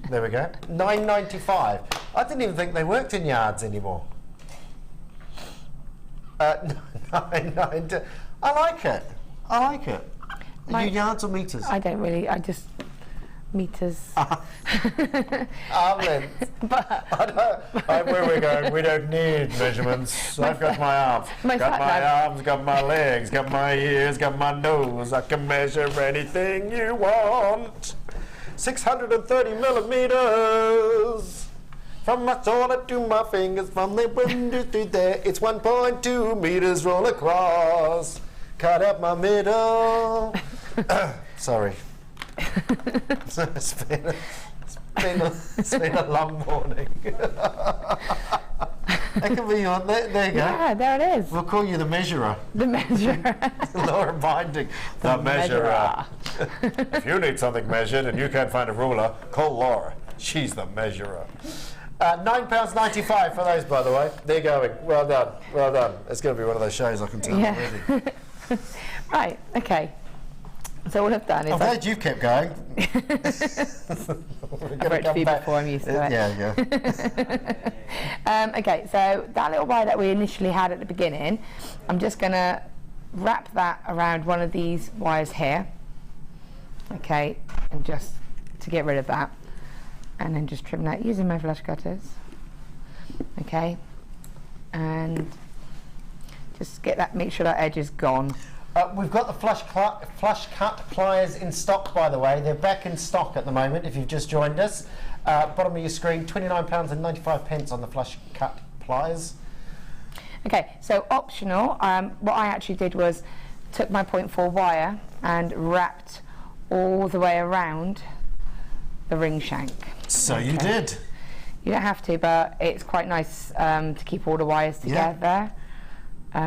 There we go. 995. I didn't even think they worked in yards anymore. 990. I like it. Are you yards or meters? I don't really. I just meters. Arm length. Where we're going, we don't need measurements. I've got my arms, got my arms, got my legs, got my ears, got my nose. I can measure anything you want. 630 millimeters. From my shoulder to my fingers, from the window to there, it's 1.2 meters roll across. Cut up my middle. Sorry. It's been a long morning. That can be on. There you go. Yeah, there it is. We'll call you the measurer. The measurer. Laura Binding. The measurer. If you need something measured and you can't find a ruler, call Laura. She's the measurer. £9.95 for those, by the way. They're going. Well done. Well done. It's going to be one of those shows, I can tell already. Right. Okay. So what I've done is. I'm glad you've kept going. I've worked for you before, I'm used to it. Yeah. Okay, so that little wire that we initially had at the beginning, I'm just going to wrap that around one of these wires here. Okay, and just to get rid of that. And then just trim that using my flush cutters. Okay, and just get that, make sure that edge is gone. We've got the flush cut pliers in stock, by the way. They're back in stock at the moment, if you've just joined us. Bottom of your screen, £29.95 on the flush cut pliers. Okay, so optional, what I actually did was took my 0.4 wire and wrapped all the way around the ring shank. So you did. You don't have to, but it's quite nice to keep all the wires together.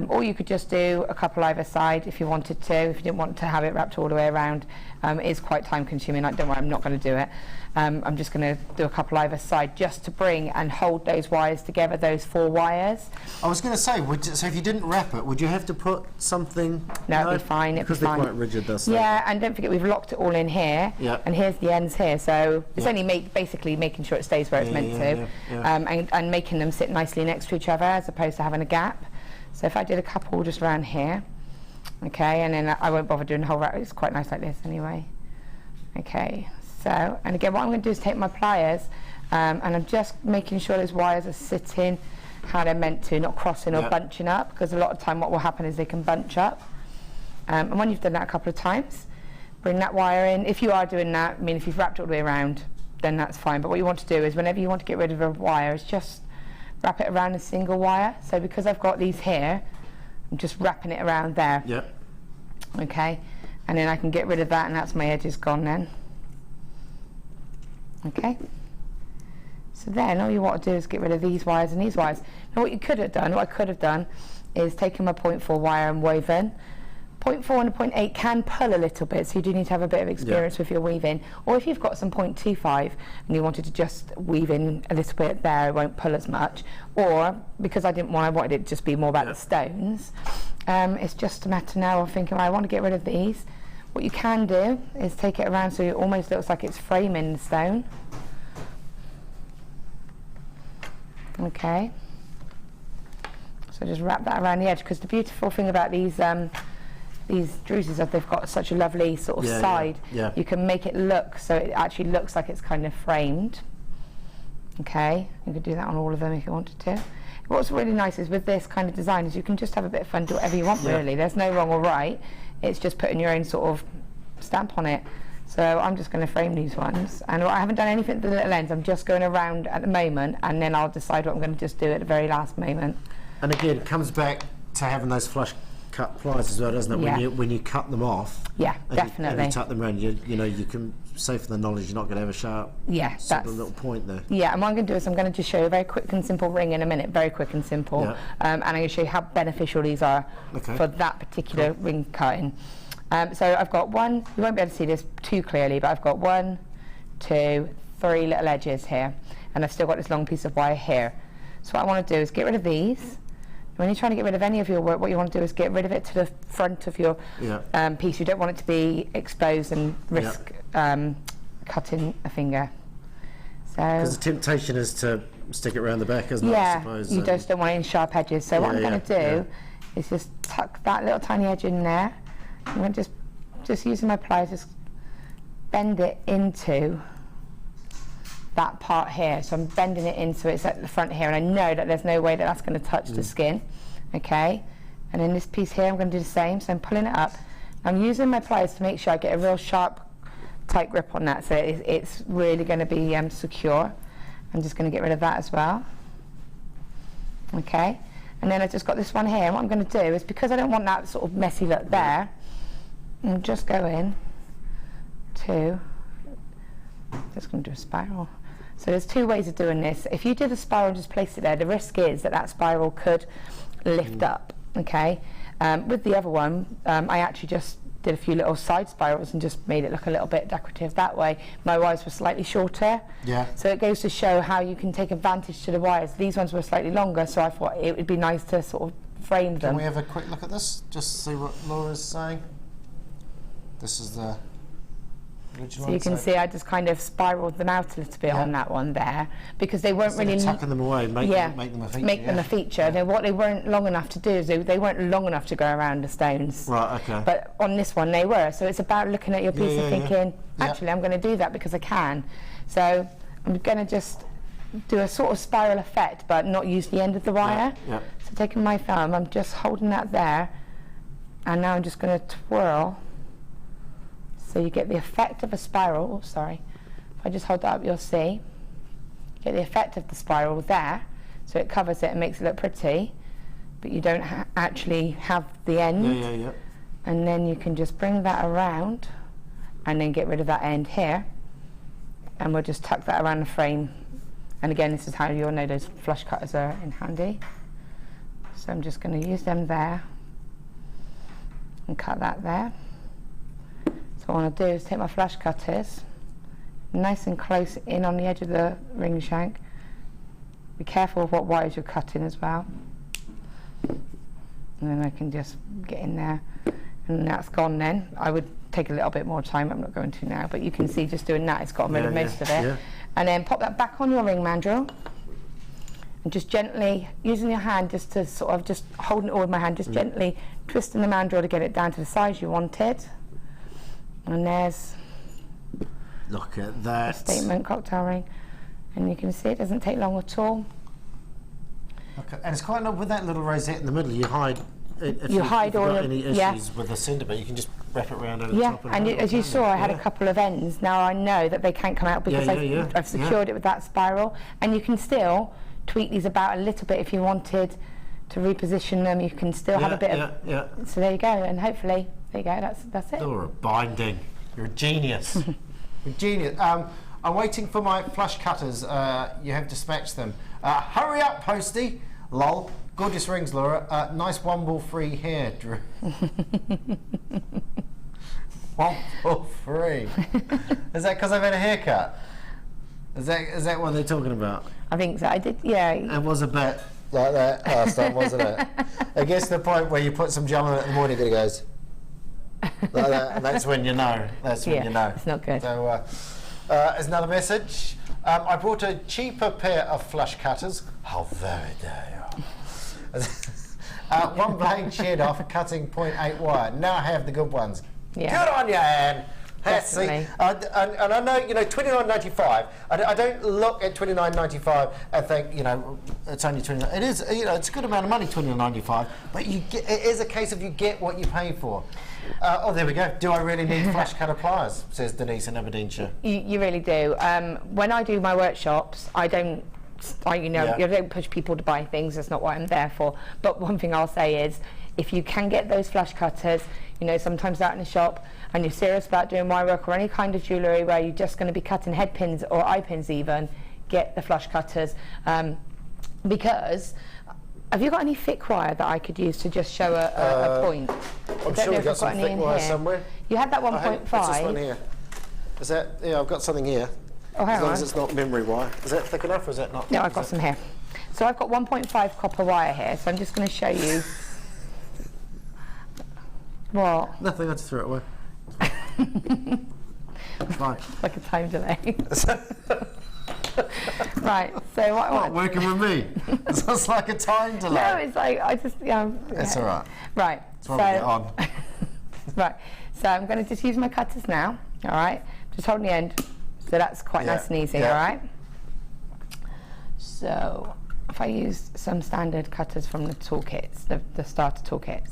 Or you could just do a couple either side if you wanted to, if you didn't want to have it wrapped all the way around. It is quite time consuming, don't worry, I'm not going to do it. I'm just going to do a couple either side just to bring and hold those wires together, those 4 wires. I was going to say, so if you didn't wrap it, would you have to put something? No, it'd be fine. Because they're quite rigid, that's Yeah, and don't forget we've locked it all in here, and here's the ends here, so it's only basically making sure it stays where it's meant to, and making them sit nicely next to each other as opposed to having a gap. So if I did a couple just around here, okay, and then I won't bother doing the whole wrap, it's quite nice like this anyway. Okay, so, and again what I'm going to do is take my pliers and I'm just making sure those wires are sitting how they're meant to, not crossing or bunching up, because a lot of time what will happen is they can bunch up. And when you've done that a couple of times, bring that wire in. If you are doing that, I mean if you've wrapped it all the way around, then that's fine, but what you want to do is whenever you want to get rid of a wire, is just wrap it around a single wire. So because I've got these here, I'm just wrapping it around there. Yep. Okay, and then I can get rid of that, and that's my edges gone then. Okay. So then all you want to do is get rid of these wires and these wires. Now what I could have done is taken my 0.4 wire and woven. 0.4 and a 0.8 can pull a little bit, so you do need to have a bit of experience with your weaving. Or if you've got some 0.25 and you wanted to just weave in a little bit there, it won't pull as much. Or, because I wanted it to just be more about the stones, it's just a matter now of thinking, I want to get rid of these. What you can do is take it around so it almost looks like it's framing the stone. Okay. So just wrap that around the edge, because the beautiful thing about these druses is that they've got such a lovely sort of side. You can make it look so it actually looks like it's kind of framed. Okay, you could do that on all of them if you wanted to. What's really nice is with this kind of design is you can just have a bit of fun, do whatever you want really. There's no wrong or right, it's just putting your own sort of stamp on it. So I'm just going to frame these ones, and I haven't done anything to the little ends, I'm just going around at the moment, and then I'll decide what I'm going to just do at the very last moment. And again, it comes back to having those flush cut pliers as well, doesn't it? Yeah. When you cut them off. Yeah, and definitely. You tuck them around. You know, you can say for the knowledge you're not going to have a sharp. Yeah, sort that's of little point there. Yeah, and what I'm going to do is I'm going to just show you a very quick and simple ring in a minute, very quick and simple, Yeah. and I'm going to show you how beneficial these are Okay. for that particular ring cutting. So I've got one. You won't be able to see this too clearly, but I've got 1, 2, 3 little edges here, and I've still got this long piece of wire here. So what I want to do is get rid of these. When you're trying to get rid of any of your work, what you want to do is get rid of it to the front of your piece. You don't want it to be exposed and risk cutting a finger. Because the temptation is to stick it around the back, isn't it? I suppose. You just don't want any sharp edges. So what I'm going to do is just tuck that little tiny edge in there. I'm going to just using my pliers, just bend it into that part here. So I'm bending it in so it's at the front here, and I know that there's no way that that's going to touch the skin. Okay, and then this piece here I'm going to do the same. So I'm pulling it up. I'm using my pliers to make sure I get a real sharp, tight grip on that, so it's really going to be secure. I'm just going to get rid of that as well. Okay, and then I've just got this one here, and what I'm going to do is, because I don't want that sort of messy look there, I'm just going to just going to do a spiral. So there's 2 ways of doing this. If you do the spiral and just place it there, the risk is that that spiral could lift up. Okay, with the other one, I actually just did a few little side spirals and just made it look a little bit decorative that way. My wires were slightly shorter, so it goes to show how you can take advantage to the wires. These ones were slightly longer, so I thought it would be nice to sort of frame them. Can we have a quick look at this, just to see what Laura's saying? This is the original. So you can see I just kind of spiraled them out a little bit on that one there, because they weren't really tucking them away, make them a feature. Make them a feature. Now, what they weren't long enough to do is they weren't long enough to go around the stones. Right. Okay. But on this one they were. So it's about looking at your piece and thinking, actually, I'm going to do that because I can. So I'm going to just do a sort of spiral effect, but not use the end of the wire. So taking my thumb, I'm just holding that there, and now I'm just going to twirl. So you get the effect of a spiral. Oh, sorry. If I just hold that up, you'll see. Get the effect of the spiral there. So it covers it and makes it look pretty, but you don't actually have the end. And then you can just bring that around and then get rid of that end here. And we'll just tuck that around the frame. And again, this is how you'll know those flush cutters are in handy. So I'm just going to use them there and cut that there. What I want to do is take my flush cutters nice and close in on the edge of the ring shank. Be careful of what wires you're cutting as well. And then I can just get in there, and that's gone then. I would take a little bit more time, I'm not going to now, but you can see just doing that, it's got rid of most of it. And then pop that back on your ring mandrel, and just gently, using your hand just to sort of, just holding it all with my hand, just gently twisting the mandrel to get it down to the size you wanted. And there's, look at that, a statement cocktail ring, and you can see it doesn't take long at all. Okay. And it's quite nice with that little rosette in the middle. You hide if you hide all got your any issues with the cinder, but you can just wrap it around over the top. And as you saw, I had a couple of ends. Now I know that they can't come out because I've secured it with that spiral, and you can still tweak these about a little bit if you wanted to reposition them. You can still have a bit of. So there you go, and hopefully. There you go, that's it. You're a binding. You're a genius. You're a genius. I'm waiting for my flush cutters. You have dispatched them. Hurry up, Posty. Lol. Gorgeous rings, Laura. Nice womble free hair, Drew. Womble free. Is that because I've had a haircut? Is that what they're talking about? I think so. I did, It was a bit like that last time, wasn't it? I guess the point where you put some gel on it in the morning and it goes like that, and that's when you know. That's when you know. It's not good. So, there's another message. I bought a cheaper pair of flush cutters. How very dare you. One blade shed off, cutting 0.8 wire. Now I have the good ones. Good on you, Anne. And I know, you know, $29.95. I don't look at $29.95 and think, you know, it's only $29. It is, you know, it's a good amount of money, $29.95. But you get, it is a case of you get what you pay for. Oh, there we go. Do I really need flush cutter pliers? Says Denise in Aberdeenshire. You really do. When I do my workshops, I don't you don't push people to buy things. That's not what I'm there for. But one thing I'll say is, if you can get those flush cutters, sometimes out in the shop, and you're serious about doing wire work or any kind of jewellery where you're just going to be cutting head pins or eye pins even, get the flush cutters. Because, have you got any thick wire that I could use to just show a point? I'm sure we've got some thick wire somewhere. You had that 1.5. What's this one here? Is that, yeah, I've got something here. Oh, hang as long on. as it's not memory wire. Is that thick enough or is that not? No, I've got some here. So I've got 1.5 copper wire here, so I'm just going to show you. What? Nothing, I just threw it away. Right. Like a time delay. Right, so what? Not working with me. It's just like a time delay. No, it's like, I just, It's all right. Right. That's what we get on. Right, so I'm going to just use my cutters now, all right? Just holding the end, so that's quite nice and easy, all right? So, if I use some standard cutters from the toolkits, the starter toolkits.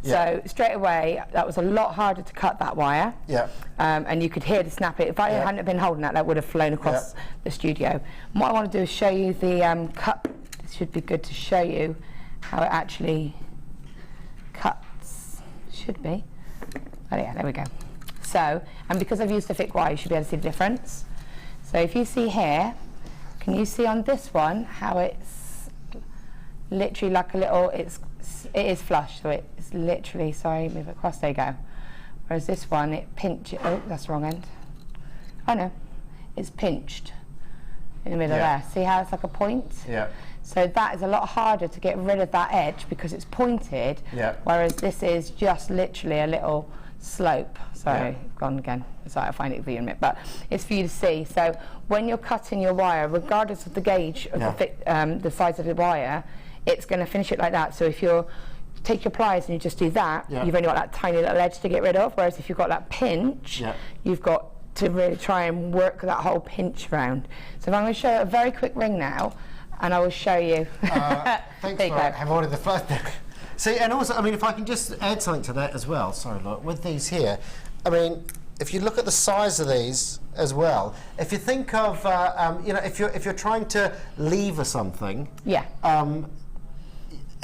So straight away, that was a lot harder to cut that wire. Yeah. And you could hear the snap. If I hadn't been holding that, that would have flown across the studio. And what I want to do is show you the cut. This should be good to show you how it actually cuts. Should be. Oh yeah, there we go. So, and because I've used a thick wire, you should be able to see the difference. So if you see here, can you see on this one how it's literally like a little, it is flush, so it's literally, sorry, move it across, there you go. Whereas this one, it pinches, oh, that's the wrong end. Oh no, it's pinched in the middle there. See how it's like a point? Yeah. So that is a lot harder to get rid of that edge because it's pointed, whereas this is just literally a little slope. Sorry, gone again. Sorry, I find it for you in a minute, but it's for you to see. So when you're cutting your wire, regardless of the gauge of the size of the wire, it's going to finish it like that. So if you take your pliers and you just do that, you've only got that tiny little edge to get rid of, whereas if you've got that pinch, you've got to really try and work that whole pinch around. So if I'm going to show a very quick ring now, and I will show you. Thanks for having ordered the flight there. See, and also, I mean, if I can just add something to that as well, sorry, look, with these here, I mean, if you look at the size of these as well, if you think of, if you're trying to lever something,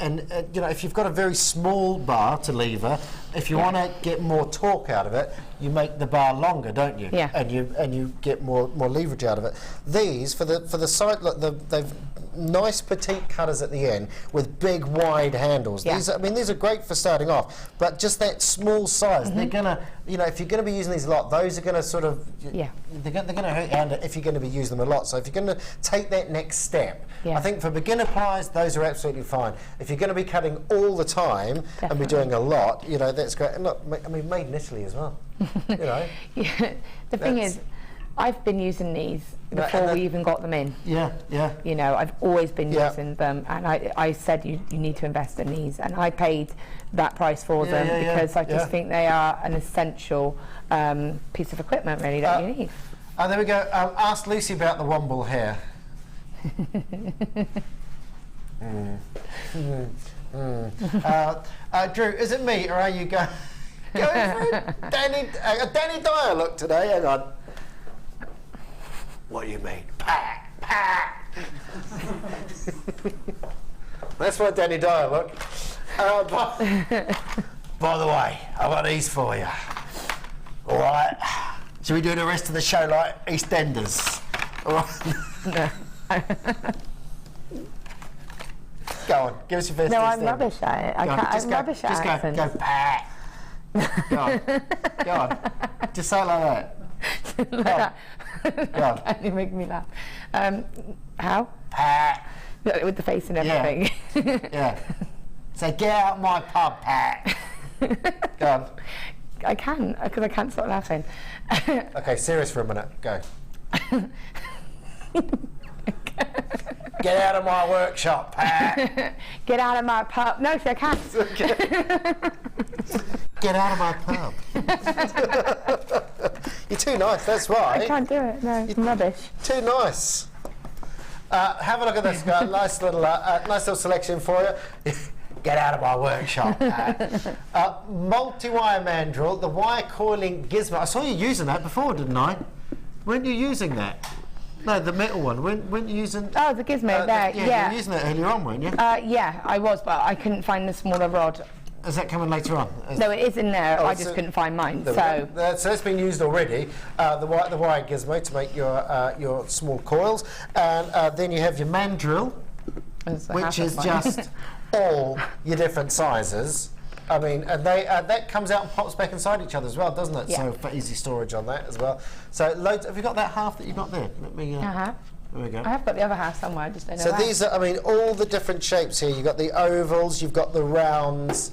and if you've got a very small bar to lever, if you want to get more torque out of it, you make the bar longer, don't you? Yeah. And you get more leverage out of it. These for the side, look, they've nice petite cutters at the end with big wide handles. These are great for starting off, but just that small size, they're gonna, if you're gonna be using these a lot, those are gonna sort of, they're gonna hurt your hand if you're gonna be using them a lot. So if you're gonna take that next step, I think for beginner pliers, those are absolutely fine. If you're gonna be cutting all the time and be doing a lot, that's great. And look, I mean, made in Italy as well. The thing is, I've been using these before we even got them in. I've always been using them, and I said you need to invest in these, and I paid that price for them because I just think they are an essential piece of equipment really that you need. Oh, there we go. Ask Lucy about the Womble hair. Drew, is it me or are you going for Danny Dyer look today? Hang on. What do you mean? That's what Danny Dyer look. By the way, I've got these for you. All right. Should we do the rest of the show like EastEnders? All right. No. Go on, give us your best. No, I'm rubbish at it. I'm rubbish at accents. Go, go on. Go on. Just say it like that. Go on. Can you make me laugh? How? With the face and everything. Yeah. So get out my pub, Pat. Go on. I can, because I can't stop laughing. Okay, serious for a minute. Go. Get out of my workshop, Pat. Get out of my pub. No, I can't. Get out of my pub. You're too nice, that's why. I can't do it, no, it's rubbish. Too nice. Have a look at this guy. Nice little selection for you. Get out of my workshop. Multi-wire mandrel, the wire coiling gizmo. I saw you using that before, didn't I? Weren't you using that? No, the metal one. Weren't you using... Oh, the gizmo there, yeah. You were using it earlier on, weren't you? Yeah, I was, but I couldn't find the smaller rod. Is that coming later on? No, it is in there. I just couldn't find mine. So that's been used already. The wire gizmo to make your small coils, and then you have your mandrill, which is just all your different sizes. I mean, and that comes out and pops back inside each other as well, doesn't it? Yeah. So for easy storage on that as well. So loads. Have you got that half that you've got there? Let me. There we go. I have got the other half somewhere. I just don't know. So these are, I mean, all the different shapes here. You've got the ovals, you've got the rounds.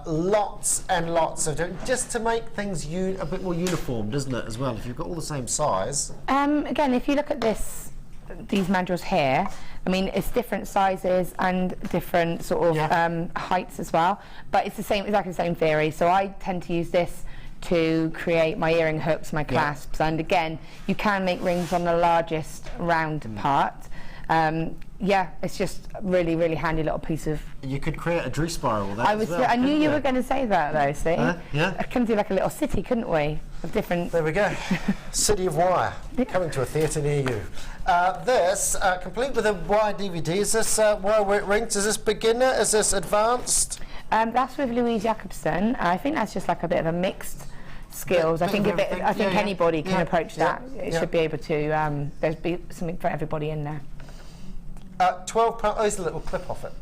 Lots and lots of different, just to make things a bit more uniform, doesn't it, as well, if you've got all the same size? Again, if you look at these mandrels here, I mean, it's different sizes and different sort of heights as well, but it's exactly the same theory. So I tend to use this to create my earring hooks, my clasps, and again, you can make rings on the largest round part. Yeah, it's just a really, really handy little piece of... You could create a Drew spiral there as well. I knew you were going to say that, though, see? Yeah. I can do like a little city, couldn't we? Of different... There we go. City of Wire, coming to a theatre near you. This, complete with a wire DVD, is this Wirework rings? Is this beginner? Is this advanced? That's with Louise Jacobson. I think that's just like a bit of a mixed skills. I think anybody can approach that. It should be able to... there's be something for everybody in there. £12. Oh, there's a little clip off it.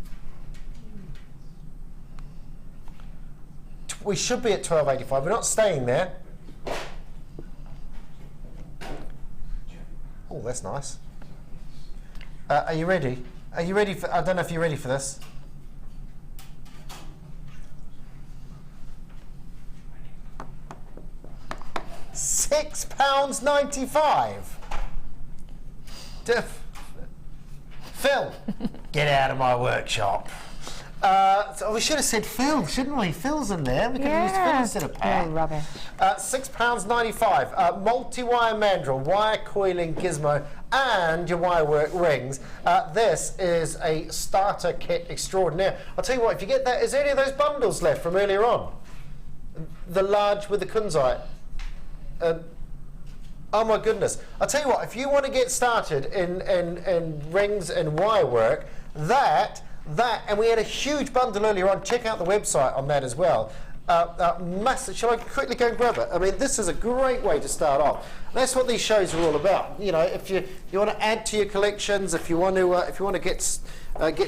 We should be at £12.85. We're not staying there. Oh, that's nice. Are you ready? Are you ready for? I don't know if you're ready for this. £6.95. Phil, get out of my workshop. So we should have said Phil, shouldn't we? Phil's in there. We could have used Phil instead of Pat. Oh, rubbish. £6.95. Multi-wire mandrel, wire coiling gizmo, and your Wirework rings. This is a starter kit extraordinaire. I'll tell you what, if you get that, is there any of those bundles left from earlier on? The large with the kunzite. Oh my goodness. I'll tell you what, if you want to get started in rings and Wirework, that, and we had a huge bundle earlier on, check out the website on that as well. Massive, shall I quickly go and grab it? I mean, this is a great way to start off. That's what these shows are all about. You know, if you want to add to your collections, if you want to get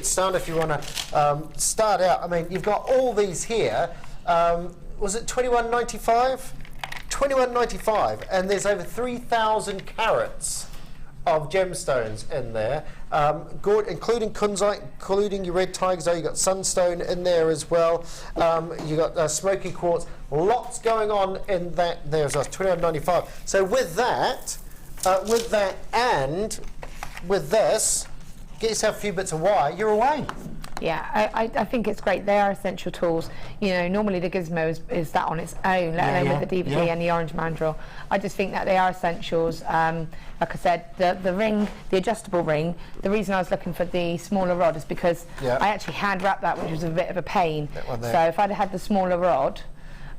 started, if you want to start out, I mean, you've got all these here. Was it $21.95? $21.95, and there's over 3,000 carats of gemstones in there, good, including kunzite, including your red tigers. You got sunstone in there as well. You got smoky quartz. Lots going on in that. There's $21.95. So with that, and with this, get yourself a few bits of wire. You're away. Yeah, I think it's great. They are essential tools. You know, normally the gizmo is that on its own, let alone with the DVD and the orange mandrel. I just think that they are essentials. Like I said, the ring, the adjustable ring, the reason I was looking for the smaller rod is because I actually hand wrapped that, which was a bit of a pain. So if I'd had the smaller rod,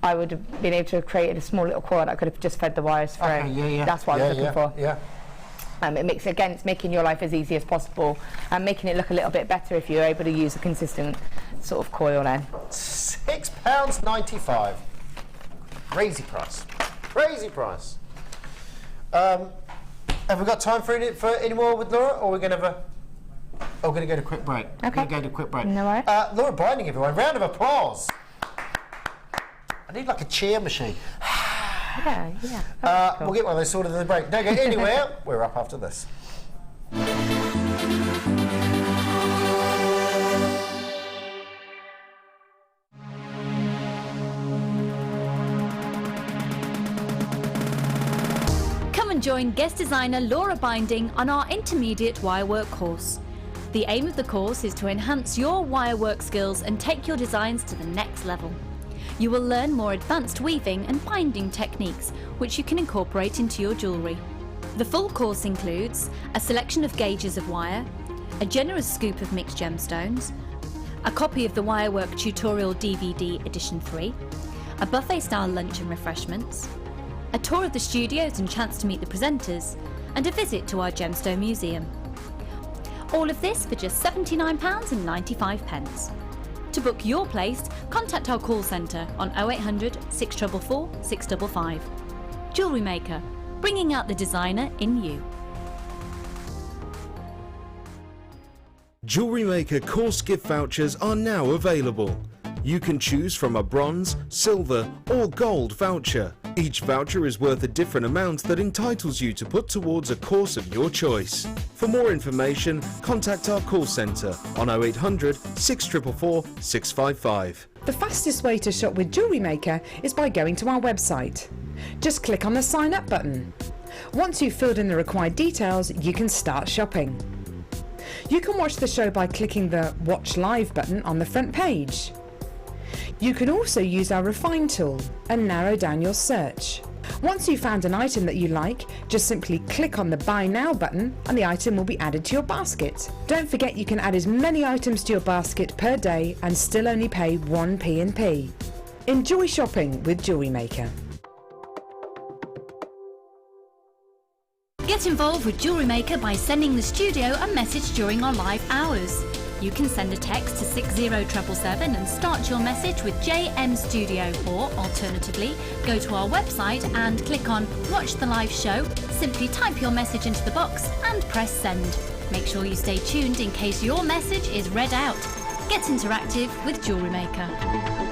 I would have been able to have created a small little coil that I could have just fed the wires through. Okay, That's what I was looking for. It makes, again, it's making your life as easy as possible and making it look a little bit better if you're able to use a consistent sort of coil then. £6.95. Crazy price. Crazy price. Have we got time for any more with Laura, or we're going to have a... Oh, we're going to go to a quick break. Okay. We're going to go to a quick break. No worries. Laura Binding, everyone. Round of applause. I need like a cheer machine. Yeah. We'll get one of those sorted in the break. Don't go anywhere. We're up after this. Come and join guest designer Laura Binding on our intermediate Wirework course. The aim of the course is to enhance your Wirework skills and take your designs to the next level. You will learn more advanced weaving and binding techniques, which you can incorporate into your jewellery. The full course includes a selection of gauges of wire, a generous scoop of mixed gemstones, a copy of the Wirework Tutorial DVD Edition 3, a buffet-style lunch and refreshments, a tour of the studios and chance to meet the presenters, and a visit to our Gemstone Museum. All of this for just £79.95. To book your place, contact our call centre on 0800 644 655. JewelleryMaker, bringing out the designer in you. JewelleryMaker course gift vouchers are now available. You can choose from a bronze, silver or gold voucher. Each voucher is worth a different amount that entitles you to put towards a course of your choice. For more information, contact our call centre on 0800 644 655. The fastest way to shop with JewelleryMaker is by going to our website. Just click on the sign up button. Once you've filled in the required details, you can start shopping. You can watch the show by clicking the Watch Live button on the front page. You can also use our Refine tool and narrow down your search. Once you've found an item that you like, just simply click on the Buy Now button and the item will be added to your basket. Don't forget you can add as many items to your basket per day and still only pay 1 P&P. Enjoy shopping with JewelleryMaker. Get involved with JewelleryMaker by sending the studio a message during our live hours. You can send a text to 60777 and start your message with JM Studio, or alternatively, go to our website and click on Watch the Live Show, simply type your message into the box and press send. Make sure you stay tuned in case your message is read out. Get interactive with JewelleryMaker.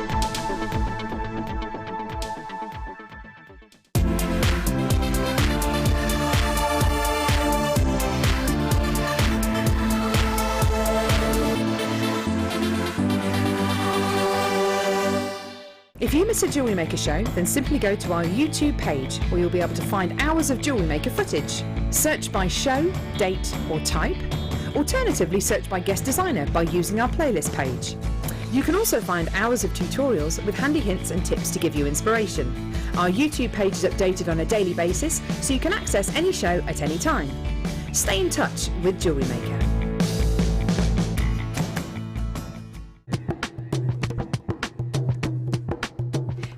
If you miss a JewelleryMaker show, then simply go to our YouTube page where you'll be able to find hours of JewelleryMaker footage. Search by show, date or type. Alternatively, search by guest designer by using our playlist page. You can also find hours of tutorials with handy hints and tips to give you inspiration. Our YouTube page is updated on a daily basis, so you can access any show at any time. Stay in touch with JewelleryMaker.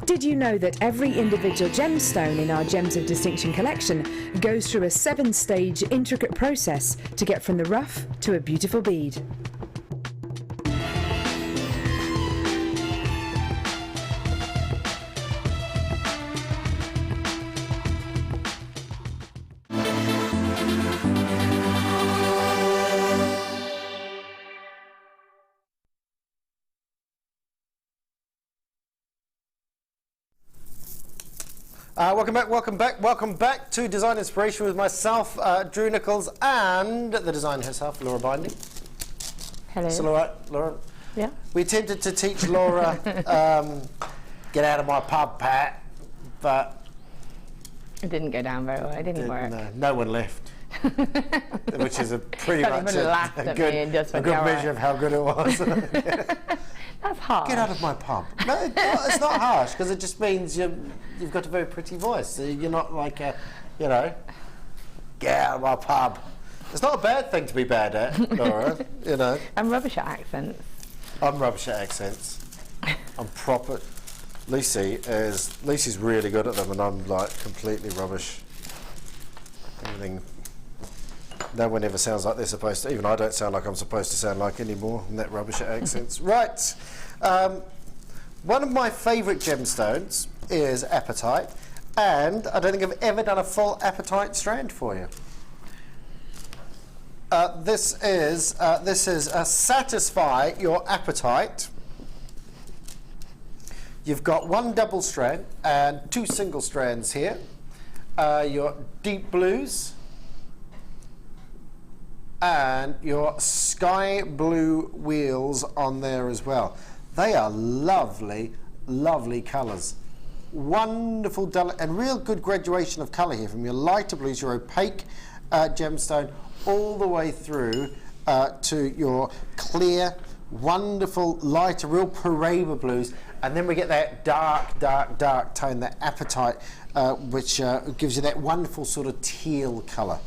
Did you know that every individual gemstone in our Gems of Distinction collection goes through a 7-stage intricate process to get from the rough to a beautiful bead? Welcome back to Design Inspiration with myself, Drew Nichols, and the designer herself, Laura Binding. Hello. Still all right, Laura? Yeah. We attempted to teach Laura, get out of my pub, Pat, but It didn't go down very well. It didn't work. no one left, which is a pretty much a good measure of how good it was. That's harsh. Get out of my pub. No, it's not harsh, because it just means you've got a very pretty voice. So you're not like a, you know, get out of my pub. It's not a bad thing to be bad at, Laura, you know. I'm rubbish at accents. I'm rubbish at accents. I'm proper. Lucy's really good at them, and I'm like completely rubbish. Everything. No one ever sounds like they're supposed to. Even I don't sound like I'm supposed to sound like anymore. I'm that rubbish at accents. Right. One of my favourite gemstones is apatite, and I don't think I've ever done a full apatite strand for you. This is Satisfy Your Apatite. You've got one double strand and two single strands here. Your deep blues and your sky blue wheels on there as well. They are lovely, lovely colours. Wonderful and real good graduation of colour here from your lighter blues, your opaque gemstone, all the way through to your clear, wonderful, lighter, real Paraiba blues, and then we get that dark, dark, dark tone, that apatite, which gives you that wonderful sort of teal colour.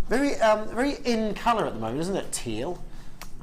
Very in colour at the moment, isn't it? Teal.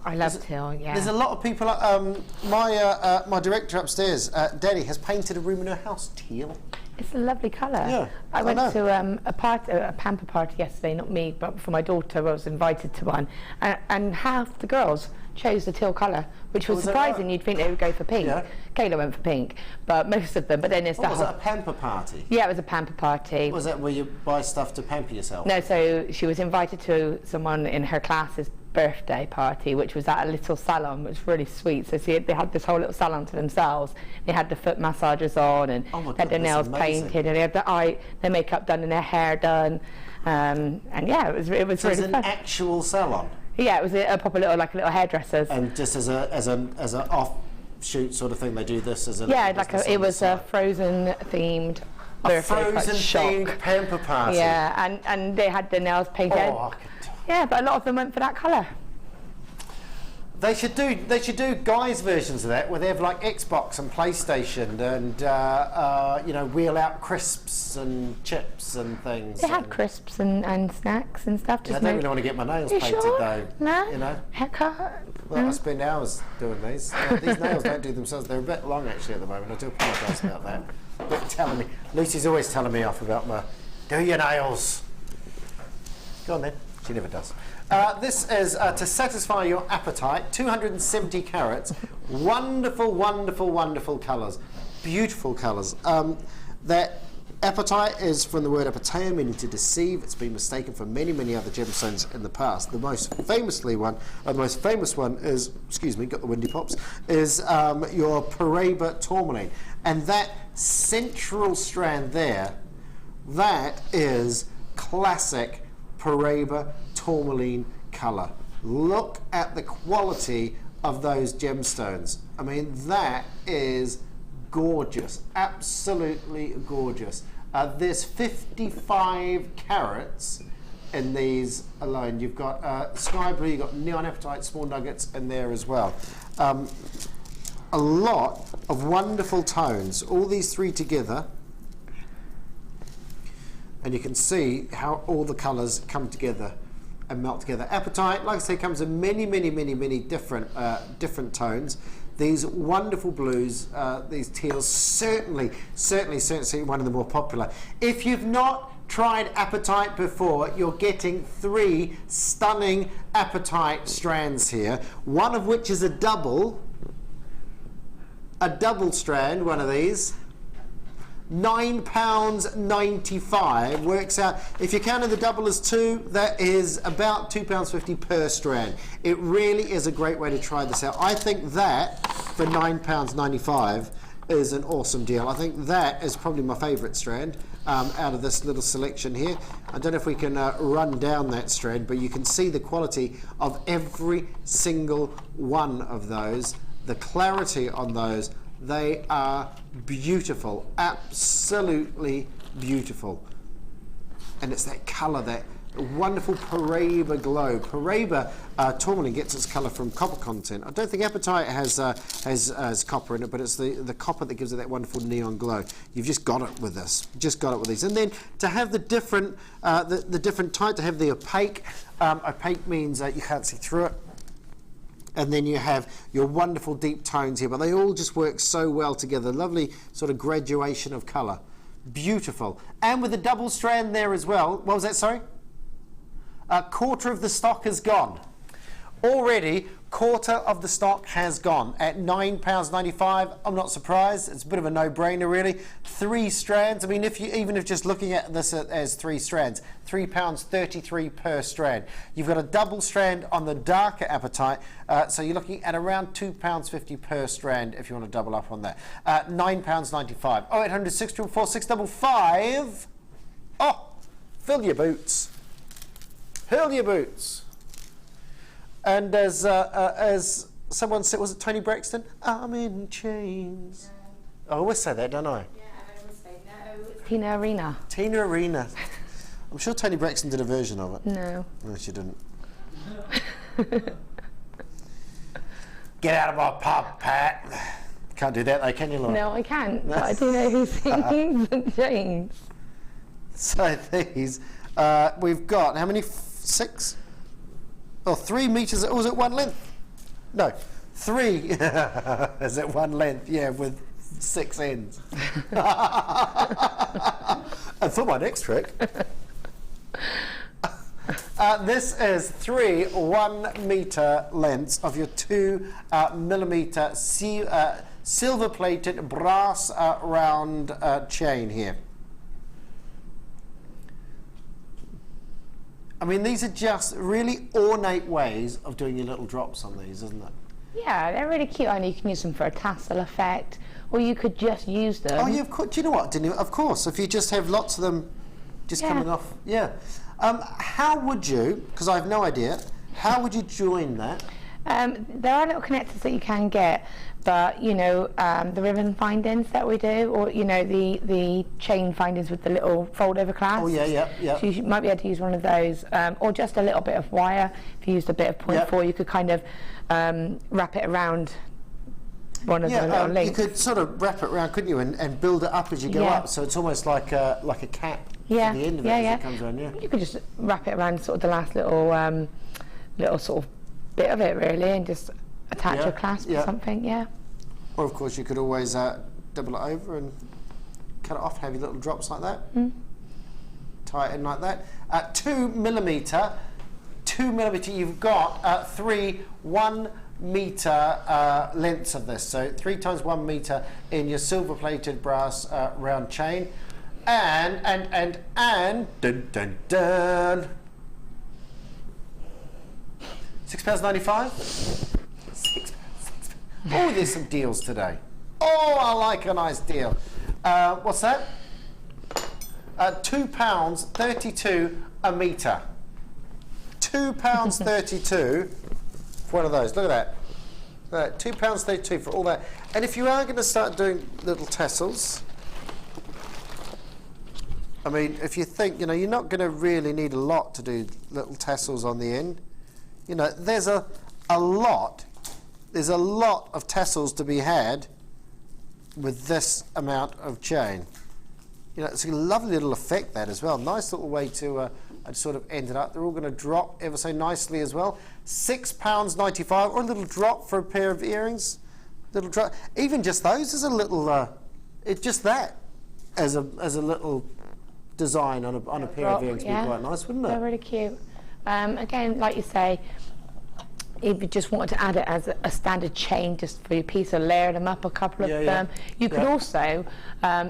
I love teal. Yeah. There's a lot of people. My director upstairs, Danny, has painted a room in her house teal. It's a lovely colour. Yeah, I went know. to a pamper party yesterday, not me, but for my daughter. I was invited to one, and half the girls chose the teal colour, which was Was that surprising. right? You'd think they would go for pink. Yeah. Kayla went for pink, but most of them. But then it's Was it a pamper party? Yeah, it was a pamper party. Was that where you buy stuff to pamper yourself? No, so she was invited to someone in her class's birthday party, which was at a little salon, which was really sweet. So they had this whole little salon to themselves. They had the foot massages on, and Oh my they had their God, nails that's amazing. painted, and they had their makeup done and their hair done. And yeah, it was So really it's an fun. actual salon, Yeah, it was a proper little hairdressers. and just as an offshoot sort of thing, they do this as a Yeah, little like business it on the was a side. Frozen themed A birthday party. Frozen themed Shock. pamper party. Yeah, and they had their nails painted. Oh, I could Yeah, but a lot of them went for that colour. They should do guys' versions of that where they have like Xbox and PlayStation and wheel out crisps and chips and things. They had and- crisps and snacks and stuff. I Just don't really want to get my nails You painted sure? though. No? You know. Haircut? Well, I spend hours doing these. These nails don't do themselves. They're a bit long actually at the moment. I do apologise about that. But telling me, Lucy's always telling me off about my do your nails. Go on then. She never does. This is to satisfy your appetite. 270 carats. Wonderful, wonderful, wonderful colours. Beautiful colours. That appetite is from the word apateia, meaning to deceive. It's been mistaken for many, many other gemstones in the past. The most famous one is, excuse me, got the windy pops, is your Paraiba tourmaline. And that central strand there, that is classic Paraiba tourmaline colour. Look at the quality of those gemstones. I mean, that is gorgeous, absolutely gorgeous. There's 55 carats in these alone. You've got sky blue, you've got neon apatite, small nuggets in there as well. A lot of wonderful tones, all these three together. And you can see how all the colours come together and melt together. Apatite, like I say, comes in many, many, many, many different tones. These wonderful blues, these teals, certainly one of the more popular. If you've not tried apatite before, you're getting 3 stunning apatite strands here, one of which is a double strand, one of these. £9.95 works out. If you're counting the double as 2, that is about £2.50 per strand. It really is a great way to try this out. I think that for £9.95 is an awesome deal. I think that is probably my favourite strand out of this little selection here. I don't know if we can run down that strand, but you can see the quality of every single one of those, the clarity on those. They are beautiful, absolutely beautiful. And it's that colour, that wonderful Paraiba glow. Paraiba tourmaline gets its colour from copper content. I don't think apatite has copper in it, but it's the copper that gives it that wonderful neon glow. You've just got it with this. Just got it with these. And then to have the different type, to have the opaque. Opaque means you can't see through it. And then you have your wonderful deep tones here, but they all just work so well together. Lovely sort of graduation of colour. Beautiful. And with a double strand there as well. What was that, sorry? A quarter of the stock has gone. Already, quarter of the stock has gone at £9.95. I'm not surprised. It's a bit of a no-brainer, really. 3 strands. I mean, even if just looking at this as 3 strands, £3.33 per strand. You've got a double strand on the darker apatite, so you're looking at around £2.50 per strand if you want to double up on that. £9.95. 0800 644 655. Oh, fill your boots. Fill your boots. And as someone said, was it Tony Braxton? I'm in chains. I always say that, don't I? Yeah, I always say no. Tina Arena. Tina Arena. I'm sure Tony Braxton did a version of it. No. No, she didn't. Get out of my pub, Pat. Can't do that though, can you, Laura? No, I can't. But I do know who sings the James. So these, we've got, how many? 6? Or 3 metres, was it 1 length? No, 3 is it 1 length, yeah, with 6 ends. And for my next trick, this is 3 1-meter lengths of your 2 millimeter silver-plated brass round chain here. I mean, these are just really ornate ways of doing your little drops on these, isn't it? Yeah, they're really cute, and you can use them for a tassel effect, or you could just use them. Oh, yeah, of course. Do you know what? Of course, if you just have lots of them just coming off. Yeah. How would you, because I have no idea, how would you join that? There are little connectors that you can get, but you know, the ribbon findings that we do, or you know, the chain findings with the little fold over clasps. Oh yeah. So you might be able to use one of those, or just a little bit of wire. If you used a bit of 0.4, you could kind of wrap it around one of the little links. You could sort of wrap it around, couldn't you, and build it up as you go up. So it's almost like a cap at the end of it as it comes around. Yeah. You could just wrap it around sort of the last little sort of bit of it really, and just attach a clasp or something. Yeah. Or of course you could always double it over and cut it off, have your little drops like that. Tie it in like that. 2 millimeter. You've got 3 1-meter lengths of this. So 3 times 1 meter in your silver-plated brass round chain, and dun dun dun. £6.95. £6. Oh, there's some deals today. Oh, I like a nice deal. What's that? £2.32 a metre. £2.32 for one of those. Look at that. £2.32 for all that. And if you are going to start doing little tassels, I mean, if you think, you know, you're not going to really need a lot to do little tassels on the end. You know, there's a lot of tassels to be had with this amount of chain. You know, it's a lovely little effect, that as well. Nice little way to sort of end it up. They're all going to drop ever so nicely as well. £6.95, or a little drop for a pair of earrings. Little drop. Even just those is a little. It's just that as a little design on a pair of earrings would be quite nice, wouldn't it? They're really cute. Again, like you say, if you just wanted to add it as a standard chain just for your piece, or layer them up, a couple of them. You could also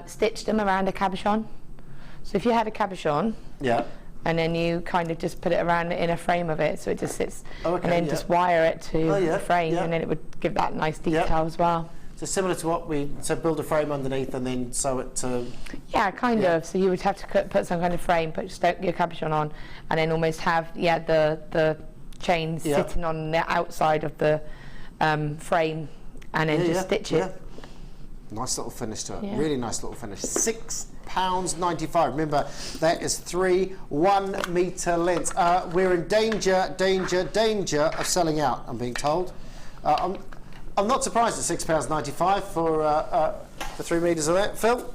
stitch them around a cabochon. So if you had a cabochon, and then you kind of just put it around in a frame of it, so it just sits, and then just wire it to the frame, and then it would give that nice detail as well. So similar to what we said, build a frame underneath and then sew it to... Yeah, kind of. So you would have to put some kind of frame, put your cabochon on, and then almost have the chain sitting on the outside of the frame, and then just stitch it. Nice little finish to it. Really nice little finish. £6.95. Remember, that is 3 1-meter lengths. We're in danger of selling out, I'm being told. I'm not surprised at £6.95 for 3 metres of that. Phil?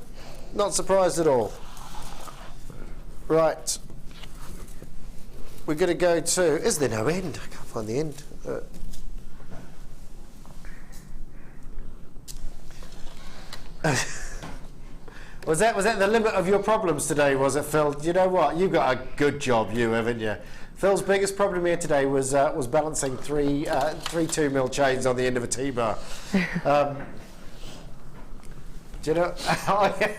Not surprised at all. Right. We're going to go to... Is there no end? I can't find the end. Was that the limit of your problems today, was it, Phil? You know what? You've got a good job, haven't you? Phil's biggest problem here today was balancing three 2mm chains on the end of a T-bar. Do you know?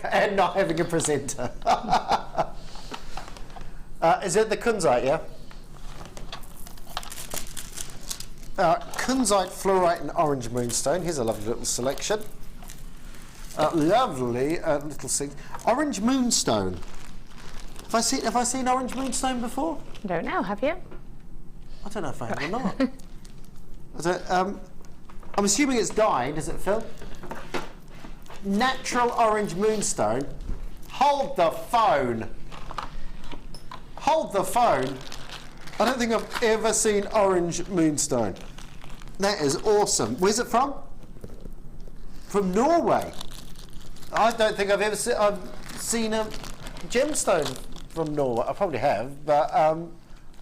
And not having a presenter. Is it the kunzite, yeah? Kunzite, fluorite and orange moonstone. Here's a lovely little selection. Lovely little thing. Orange moonstone. Have I seen orange moonstone before? I don't know, have you? I don't know if I have or not. I'm assuming it's dyed, is it, Phil? Natural orange moonstone. Hold the phone. Hold the phone. I don't think I've ever seen orange moonstone. That is awesome. Where's it from? From Norway. I don't think I've ever seen a gemstone from Norway. I probably have, but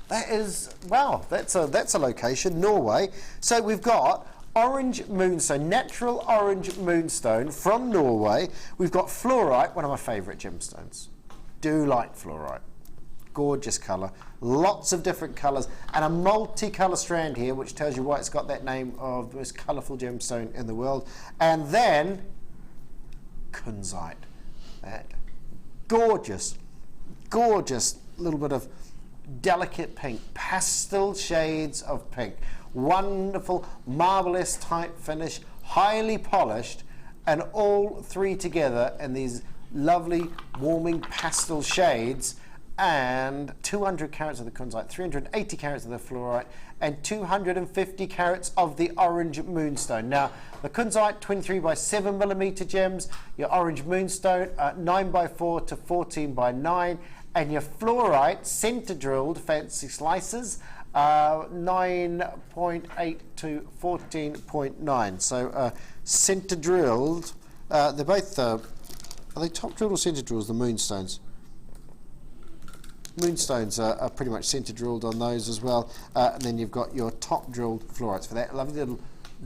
that is, wow, that's a location, Norway. So we've got orange moonstone, natural orange moonstone from Norway. We've got fluorite, one of my favourite gemstones. Do like fluorite. Gorgeous colour, lots of different colours, and a multicolour strand here, which tells you why it's got that name of the most colourful gemstone in the world. And then kunzite, that gorgeous, gorgeous little bit of delicate pink, pastel shades of pink, wonderful marvelous type finish, highly polished, and all three together in these lovely warming pastel shades. And 200 carats of the kunzite, 380 carats of the fluorite, and 250 carats of the orange moonstone. Now, the kunzite 23 by 7 millimeter gems, your orange moonstone 9 by 4 to 14 by 9, and your fluorite center drilled fancy slices 9.8 to 14.9. So center drilled. They're both. Are they top drilled or center drilled? The moonstones. Moonstones are pretty much centre drilled on those as well, and then you've got your top drilled fluorites for that lovely little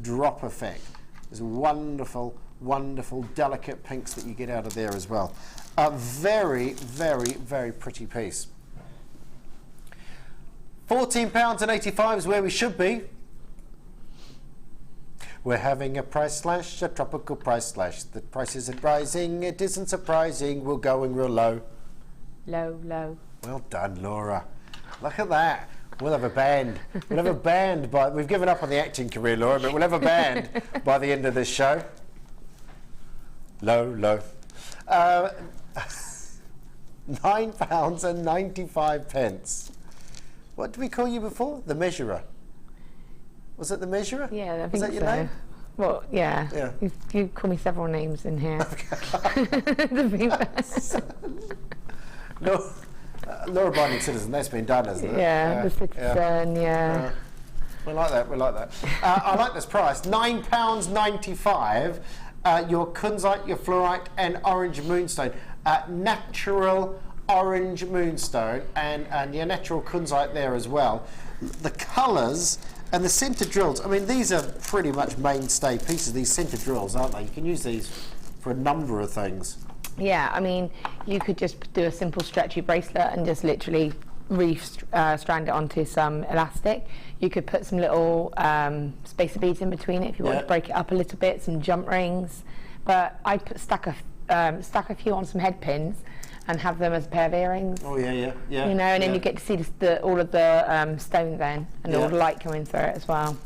drop effect. There's wonderful, wonderful delicate pinks that you get out of there as well. A very, very, very pretty piece. £14.85 is where we should be. We're having a price slash, a tropical price slash. The price isn't rising, it isn't surprising, we're going real low. Low, low. Well done, Laura. Look at that. We'll have a band. We'll have a band by... We've given up on the acting career, Laura, but we'll have a band by the end of this show. Low, low. £9.95. What did we call you before? The Measurer. Was it the Measurer? Yeah, I think was that your so. name? Well, yeah. Yeah. You call me several names in here. No. Law abiding citizen, that's been done, hasn't it? Yeah, the citizen, yeah. We like that, we like that. I like this price, £9.95, your kunzite, your fluorite and orange moonstone. Natural orange moonstone and your natural kunzite there as well. The colours and the centre drills, I mean these are pretty much mainstay pieces, these centre drills, aren't they? You can use these for a number of things. Yeah, I mean, you could just do a simple stretchy bracelet and just literally strand it onto some elastic. You could put some little spacer beads in between it if you want to break it up a little bit, some jump rings. But I stack a few on some head pins and have them as a pair of earrings. Oh yeah. You know, and then you get to see all of the stone then, and all the light coming through it as well.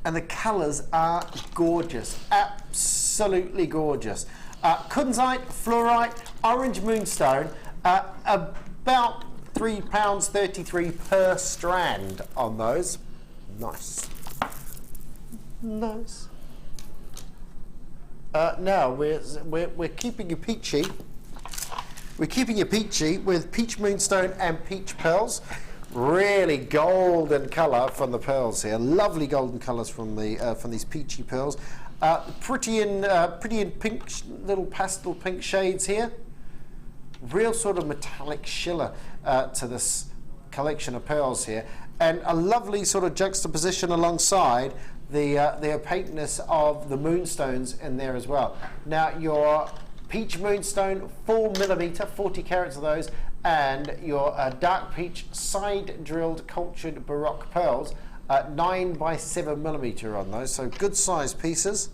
And the colours are gorgeous, absolutely gorgeous. Kunzite, fluorite, orange moonstone, about £3.33 per strand on those. Nice. Nice. Now we're keeping you peachy. We're keeping you peachy with peach moonstone and peach pearls. Really golden colour from the pearls here. Lovely golden colours from these peachy pearls. Pretty in pink, little pastel pink shades here. Real sort of metallic shimmer to this collection of pearls here, and a lovely sort of juxtaposition alongside the opaqueness of the moonstones in there as well. Now your peach moonstone, 4 millimeter, 40 carats of those, and your dark peach side drilled cultured baroque pearls. 9 by 7 millimeter on those, so good sized pieces.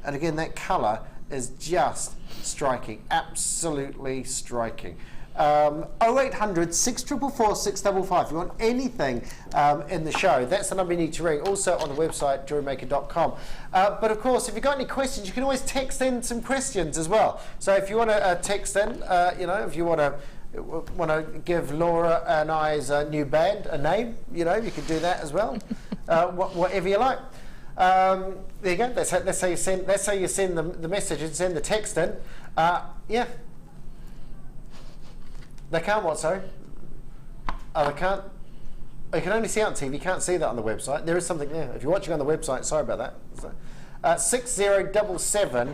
And again, that colour is just striking, absolutely striking. 0800 644 655. If you want anything in the show, that's the number you need to ring. Also on the website, JewelleryMaker.com. But of course, if you've got any questions, you can always text in some questions as well. So if you want to text in, you know, if you want to give Laura and I's new band a name, you know, you can do that as well. Whatever you like. There you go. That's how you send. That's how you send the message and send the text in. Yeah. They can't what? Sorry. Oh, they can't. Oh, you can only see it on TV. You can't see that on the website. There is something there. If you're watching on the website, sorry about that. So, 6077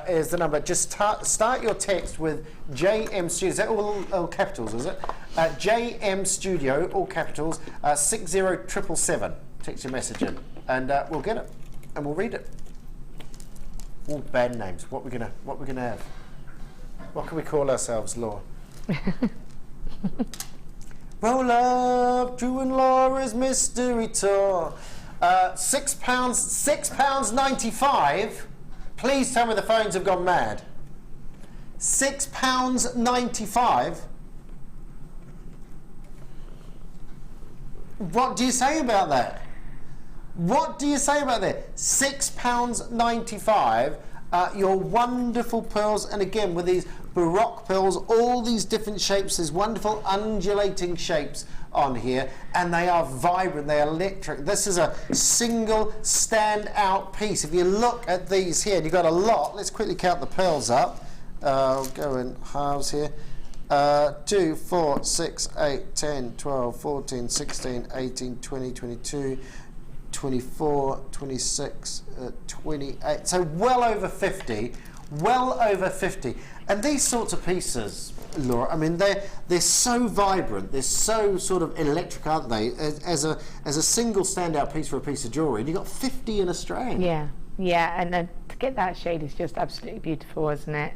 is the number. Just start your text with JM Studio. Is that all capitals, is it? JM Studio, all capitals, 60777. Text your message in, and we'll get it. and we'll read it. All band names. What we're gonna have? What can we call ourselves, Laura? Roll up, Drew and Laura's mystery tour. £6.95. Please tell me the phones have gone mad. £6.95. What do you say about that? What do you say about that? £6.95. Your wonderful pearls, and again with these Baroque pearls, all these different shapes, these wonderful undulating shapes on here, and they are vibrant, they are electric. This is a single stand-out piece. If you look at these here, and you've got a lot, let's quickly count the pearls up. I'll go in halves here. 2, 4, 6, 8, 10, 12, 14, 16, 18, 20, 22, 24, 26, 28, so well over 50, and these sorts of pieces, Laura, I mean they're so vibrant, they're so sort of electric, aren't they, as a single standout piece for a piece of jewellery, and you've got 50 in a strand. Yeah, and to get that shade is just absolutely beautiful, isn't it?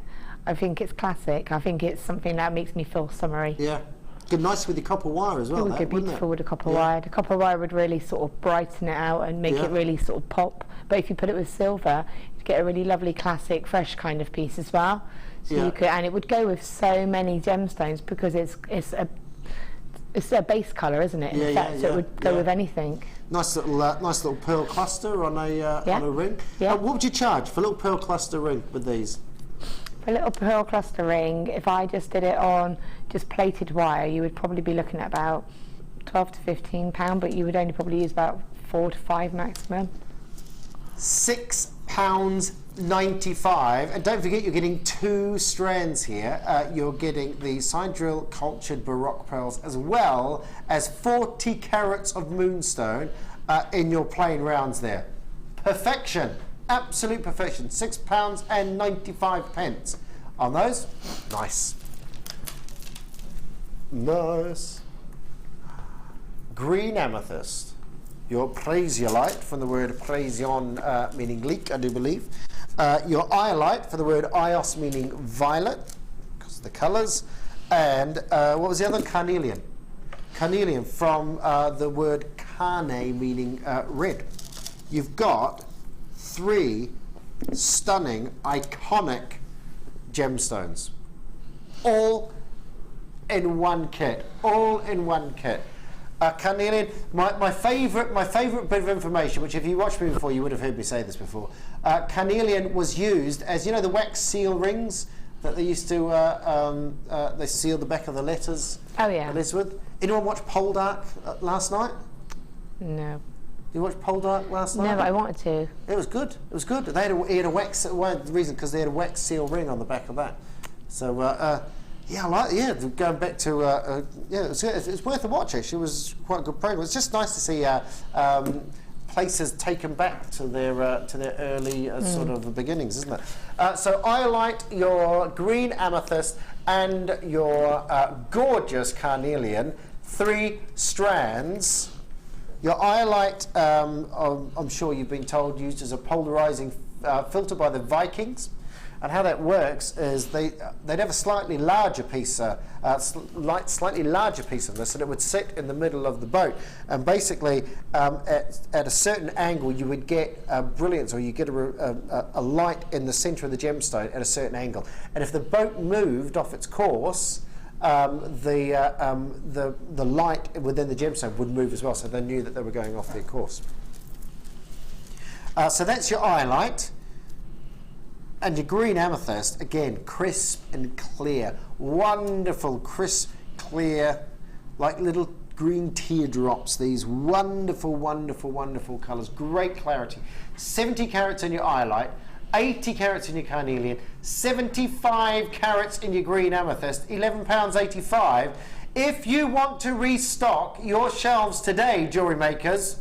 I think it's classic. I think it's something that makes me feel summery. Yeah. Good, nice with the copper wire as well. It would go beautiful with the copper wire. The copper wire would really sort of brighten it out and make it really sort of pop. But if you put it with silver, you'd get a really lovely, classic, fresh kind of piece as well. So you could, and it would go with so many gemstones because it's a base colour, isn't it? In fact, so it would go with anything. Nice little pearl cluster on a ring. Yeah. What would you charge for a little pearl cluster ring with these? For a little pearl cluster ring, if I just did it on just plated wire, you would probably be looking at about £12 to £15, but you would only probably use about 4 to 5 maximum. £6.95, and don't forget you're getting 2 strands here. You're getting the side drill cultured Baroque pearls as well as 40 carats of moonstone in your plain rounds there. Perfection. Absolute perfection. £6.95 on those. Nice. Green amethyst. Your prasiolite, from the word prasion, meaning leek, I do believe. Your iolite, for the word ios, meaning violet, because of the colours. And what was the other? Carnelian. Carnelian, from the word carne, meaning red. You've got 3 stunning, iconic gemstones, all in one kit. Carnelian, my favourite bit of information, which if you watched me before, you would have heard me say this before. Carnelian was used as, you know, the wax seal rings that they used to they seal the back of the letters. Oh yeah. Elizabeth, anyone watch Poldark last night? No. You watched Poldark last night? No, but I wanted to. It was good. It was good. They had a wax. Well, the reason because they had a wax seal ring on the back of that. So yeah, I like. Yeah, going back to yeah, it's worth a watch. Actually, it was quite a good program. It's just nice to see places taken back to their early sort of beginnings, isn't it? So iolite, your green amethyst, and your gorgeous carnelian, 3 strands. Your iolite, I'm sure you've been told, used as a polarizing filter by the Vikings. And how that works is they'd have a slightly larger piece, slightly larger piece of this, and it would sit in the middle of the boat. And basically, at a certain angle, you would get brilliance, or you get a light in the center of the gemstone at a certain angle. And if the boat moved off its course, the light within the gemstone would move as well, so they knew that they were going off their course. So that's your iolite. And your green amethyst, again, crisp and clear. Wonderful, crisp, clear, like little green teardrops. These wonderful, wonderful, wonderful colours. Great clarity. 70 carats in your iolite, 80 carats in your carnelian, 75 carats in your green amethyst, £11.85. If you want to restock your shelves today, jewellery makers,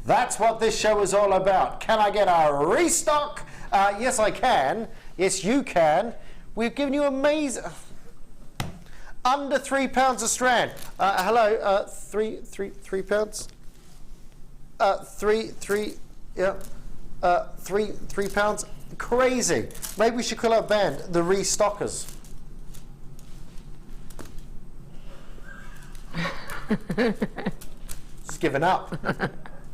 that's what this show is all about. Can I get a restock? Yes, I can. Yes, you can. We've given you amazing... under £3 a strand. Hello, £3. Yeah. £3. Crazy. Maybe we should call our band the Restockers. She's given up.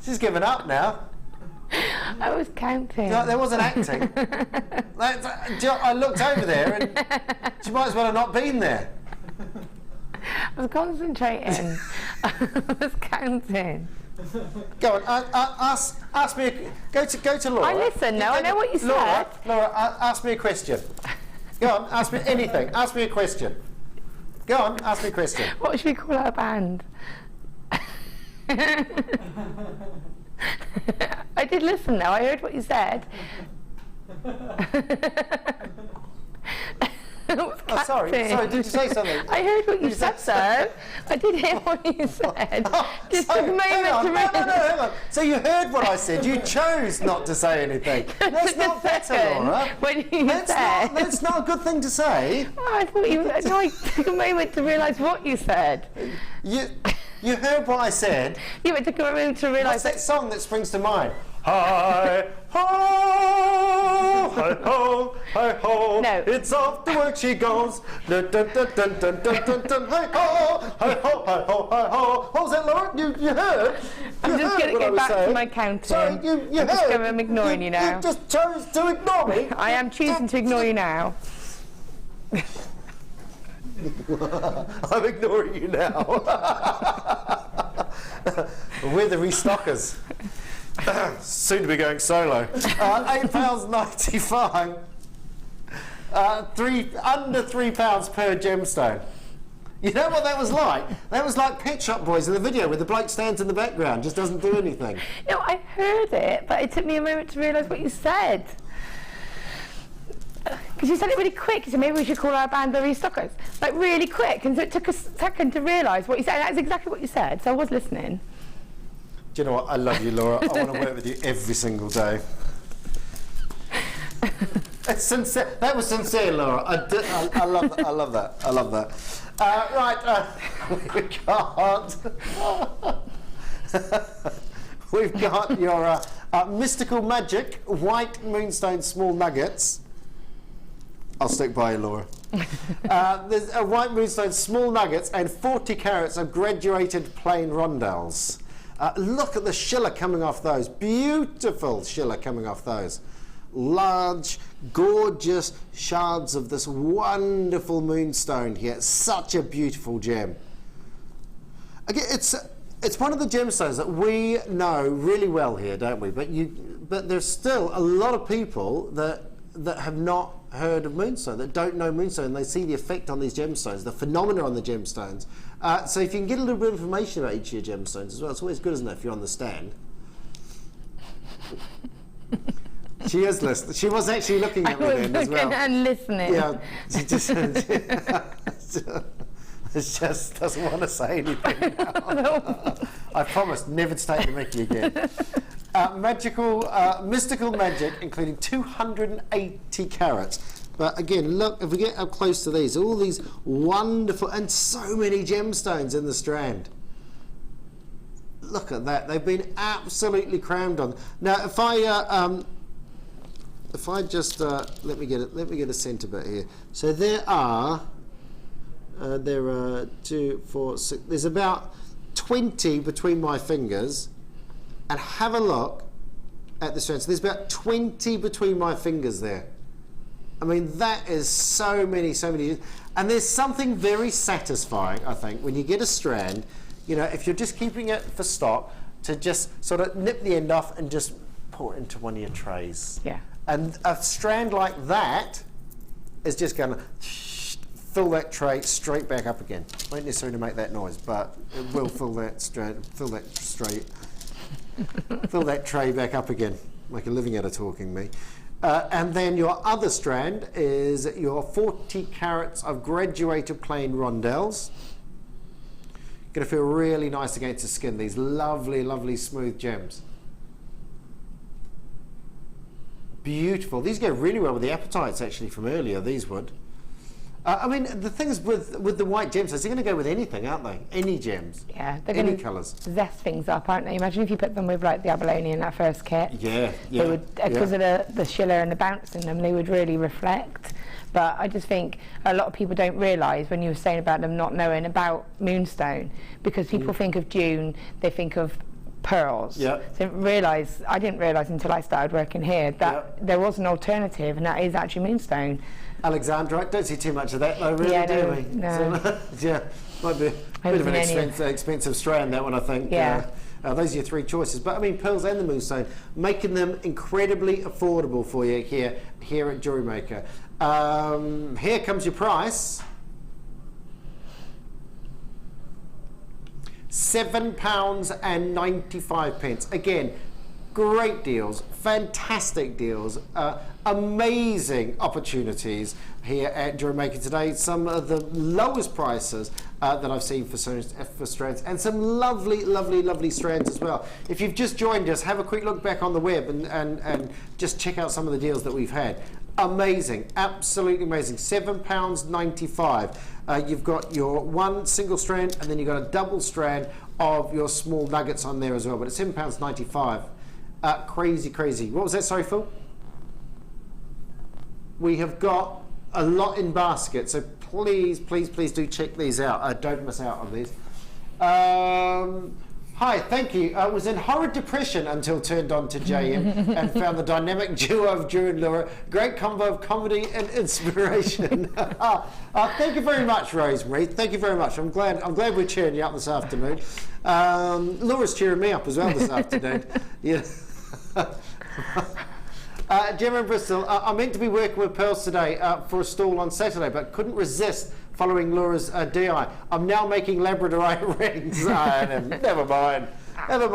She's given up now. I was counting. No, there wasn't acting. I looked over there and she might as well have not been there. I was concentrating. I was counting. Go on, ask me. Go to Laura. I listen now. I know what you Laura, said. Laura, ask me a question. Go on, ask me anything. Ask me a question. Go on, ask me a question. What should we call our band? I did listen now. I heard what you said. Oh, sorry, did you say something? I heard what you said, though. I did hear what you said. Just a moment hang on, to hang on. So you heard what I said. You chose not to say anything. That's not better, Laura. When you That's not a good thing to say. Oh, I thought you. No, I took a moment to realise what you said. You heard what I said. Yeah, it took a moment to realise. What's that song that springs to mind? Hi ho, hi ho, hi ho. No. It's off to work she goes. Dun dun dun dun dun dun dun dun. Hi ho, hi ho, hi ho, hi ho. What was that, Laura? You heard? I'm just going to get back to my counting. Sorry, you I'm heard. I'm ignoring you now. You just chose to ignore me. I am choosing to ignore you now. I'm ignoring you now. We're the Restockers. Soon to be going solo. £8.95. Under £3 per gemstone. You know what that was like? That was like Pet Shop Boys in the video where the bloke stands in the background, just doesn't do anything. No, I heard it, but it took me a moment to realise what you said. Because you said it really quick. You said maybe we should call our band the Restockers. Like really quick, and so it took a second to realise what you said. That's exactly what you said. So I was listening. Do you know what? I love you, Laura. I want to work with you every single day. It's sincere. That was sincere, Laura. I love that. I love that. I love that. We've got your Mystical Magic White Moonstone Small Nuggets. I'll stick by you, Laura. There's a White Moonstone Small Nuggets and 40 carats of graduated plain rondelles. Look at the schiller coming off those. Beautiful schiller coming off those. Large, gorgeous shards of this wonderful moonstone here. Such a beautiful gem. Again, it's one of the gemstones that we know really well here, don't we? But there's still a lot of people that have not heard of moonstone, that don't know moonstone. They see the effect on these gemstones, the phenomena on the gemstones. So if you can get a little bit of information about each of your gemstones as well, it's always good, isn't it, if you're on the stand? She is listening. She was actually looking at me then as well. And listening. Yeah, she just doesn't want to say anything now. I promised never to take the mickey again. Mystical Magic, including 280 carats. But again, look, if we get up close to these, all these wonderful, and so many gemstones in the strand. Look at that, they've been absolutely crammed on. Now, if I just, let me get a centre bit here. So there are 2, 4, 6, there's about 20 between my fingers, and have a look at the strand. So there's about 20 between my fingers there. I mean, that is so many. And there's something very satisfying, I think, when you get a strand, you know, if you're just keeping it for stock, to just sort of nip the end off and just pour it into one of your trays. Yeah. And a strand like that is just going to fill that tray straight back up again. Won't necessarily make that noise, but it will fill that strand, fill that tray back up again. Make a living out of talking me. And then your other strand is your 40 carats of graduated plain rondelles. Going to feel really nice against the skin. These lovely, lovely smooth gems. Beautiful. These go really well with the appetites actually from earlier, these would. I mean, the things with the white gems, they're going to go with anything, aren't they? Any gems. Yeah, they're any going to colours. zest things up, aren't they? Imagine if you put them with like the abalone in that first kit. Yeah, They would, because of the shiller and the bounce in them, they would really reflect. But I just think a lot of people don't realise, when you were saying about them not knowing about moonstone, because people think of June, they think of pearls. Yeah. So I didn't realise until I started working here that there was an alternative, and that is actually moonstone. Alexandrite, don't see too much of that though, really, Yeah, do we? no. So, yeah, might be a bit of an expensive strand, that one, I think. Yeah. Those are your three choices. But I mean, pearls and the moonstone, making them incredibly affordable for you here at JewelleryMaker. Here comes your price. £7.95. Again, great deals, fantastic deals, amazing opportunities here at JewelleryMaker today. Some of the lowest prices that I've seen for strands, and some lovely strands as well. If you've just joined us, have a quick look back on the web and just check out some of the deals that we've had. Amazing, absolutely amazing. £7.95. You've got your one single strand, and then you've got a double strand of your small nuggets on there as well, but it's £7.95. Crazy. What was that, sorry, Phil? We have got a lot in basket, so please do check these out. Don't miss out on these. Hi, thank you. I was in horrid depression until turned on to JM and found the dynamic duo of Drew and Laura. Great combo of comedy and inspiration. Thank you very much, Rosemary. Thank you very much. I'm glad we're cheering you up this afternoon. Laura's cheering me up as well this afternoon. Yeah. Gemma in Bristol, I meant to be working with pearls today for a stall on Saturday, but couldn't resist following Laura's DI. I'm now making labradorite rings. Never mind. They'll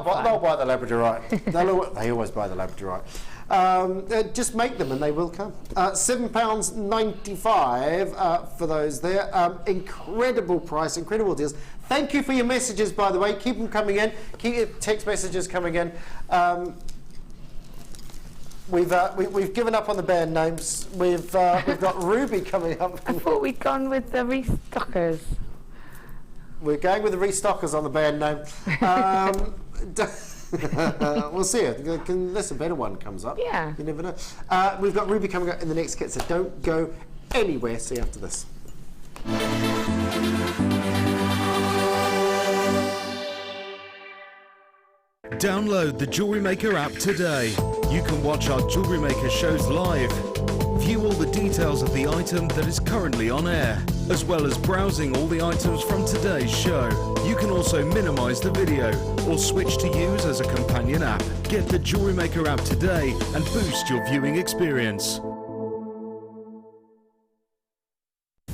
buy the labradorite. They always buy the labradorite. Just make them and they will come. £7.95 for those there. Incredible price, incredible deals. Thank you for your messages, by the way. Keep them coming in. Keep your text messages coming in. We've given up on the band names. We've got Ruby coming up. I thought we'd gone with the restockers. We're going with the restockers on the band name. We'll see unless a better one comes up. Yeah. You never know. We've got Ruby coming up in the next kit, so don't go anywhere. See you after this. Download the JewelleryMaker app today. You can watch our JewelleryMaker shows live, view all the details of the item that is currently on air, as well as browsing all the items from today's show. You can also minimize the video or switch to use as a companion app. Get the JewelleryMaker app today and boost your viewing experience.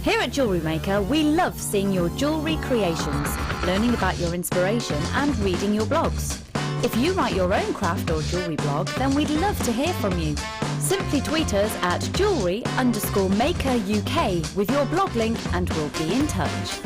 Here at JewelleryMaker, we love seeing your jewellery creations, learning about your inspiration and reading your blogs. If you write your own craft or jewellery blog, then we'd love to hear from you. Simply tweet us at jewellery_maker UK with your blog link and we'll be in touch.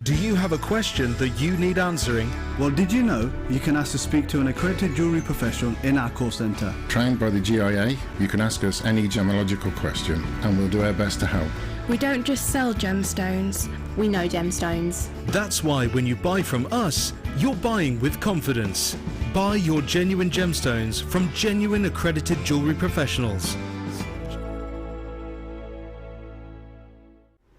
Do you have a question that you need answering? Well, did you know you can ask to speak to an accredited jewellery professional in our call centre? Trained by the GIA, you can ask us any gemological question and we'll do our best to help. We don't just sell gemstones, we know gemstones. That's why when you buy from us, you're buying with confidence. Buy your genuine gemstones from genuine accredited jewellery professionals.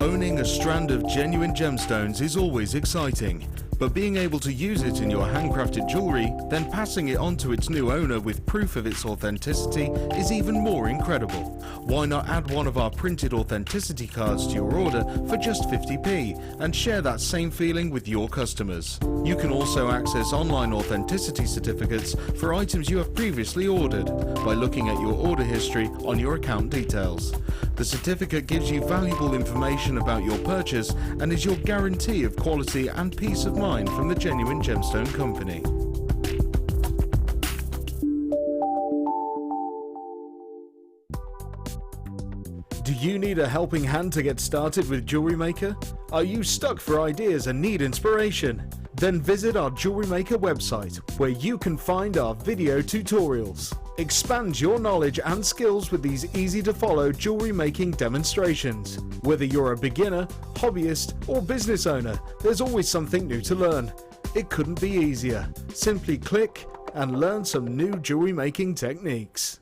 Owning a strand of genuine gemstones is always exciting, but being able to use it in your handcrafted jewellery, then passing it on to its new owner with proof of its authenticity is even more incredible. Why not add one of our printed authenticity cards to your order for just 50p and share that same feeling with your customers? You can also access online authenticity certificates for items you have previously ordered by looking at your order history on your account details. The certificate gives you valuable information about your purchase and is your guarantee of quality and peace of mind from the Genuine Gemstone Company. Do you need a helping hand to get started with JewelleryMaker? Are you stuck for ideas and need inspiration? Then visit our JewelleryMaker website, where you can find our video tutorials. Expand your knowledge and skills with these easy-to-follow jewellery making demonstrations. Whether you're a beginner, hobbyist, or business owner, there's always something new to learn. It couldn't be easier. Simply click and learn some new jewellery making techniques.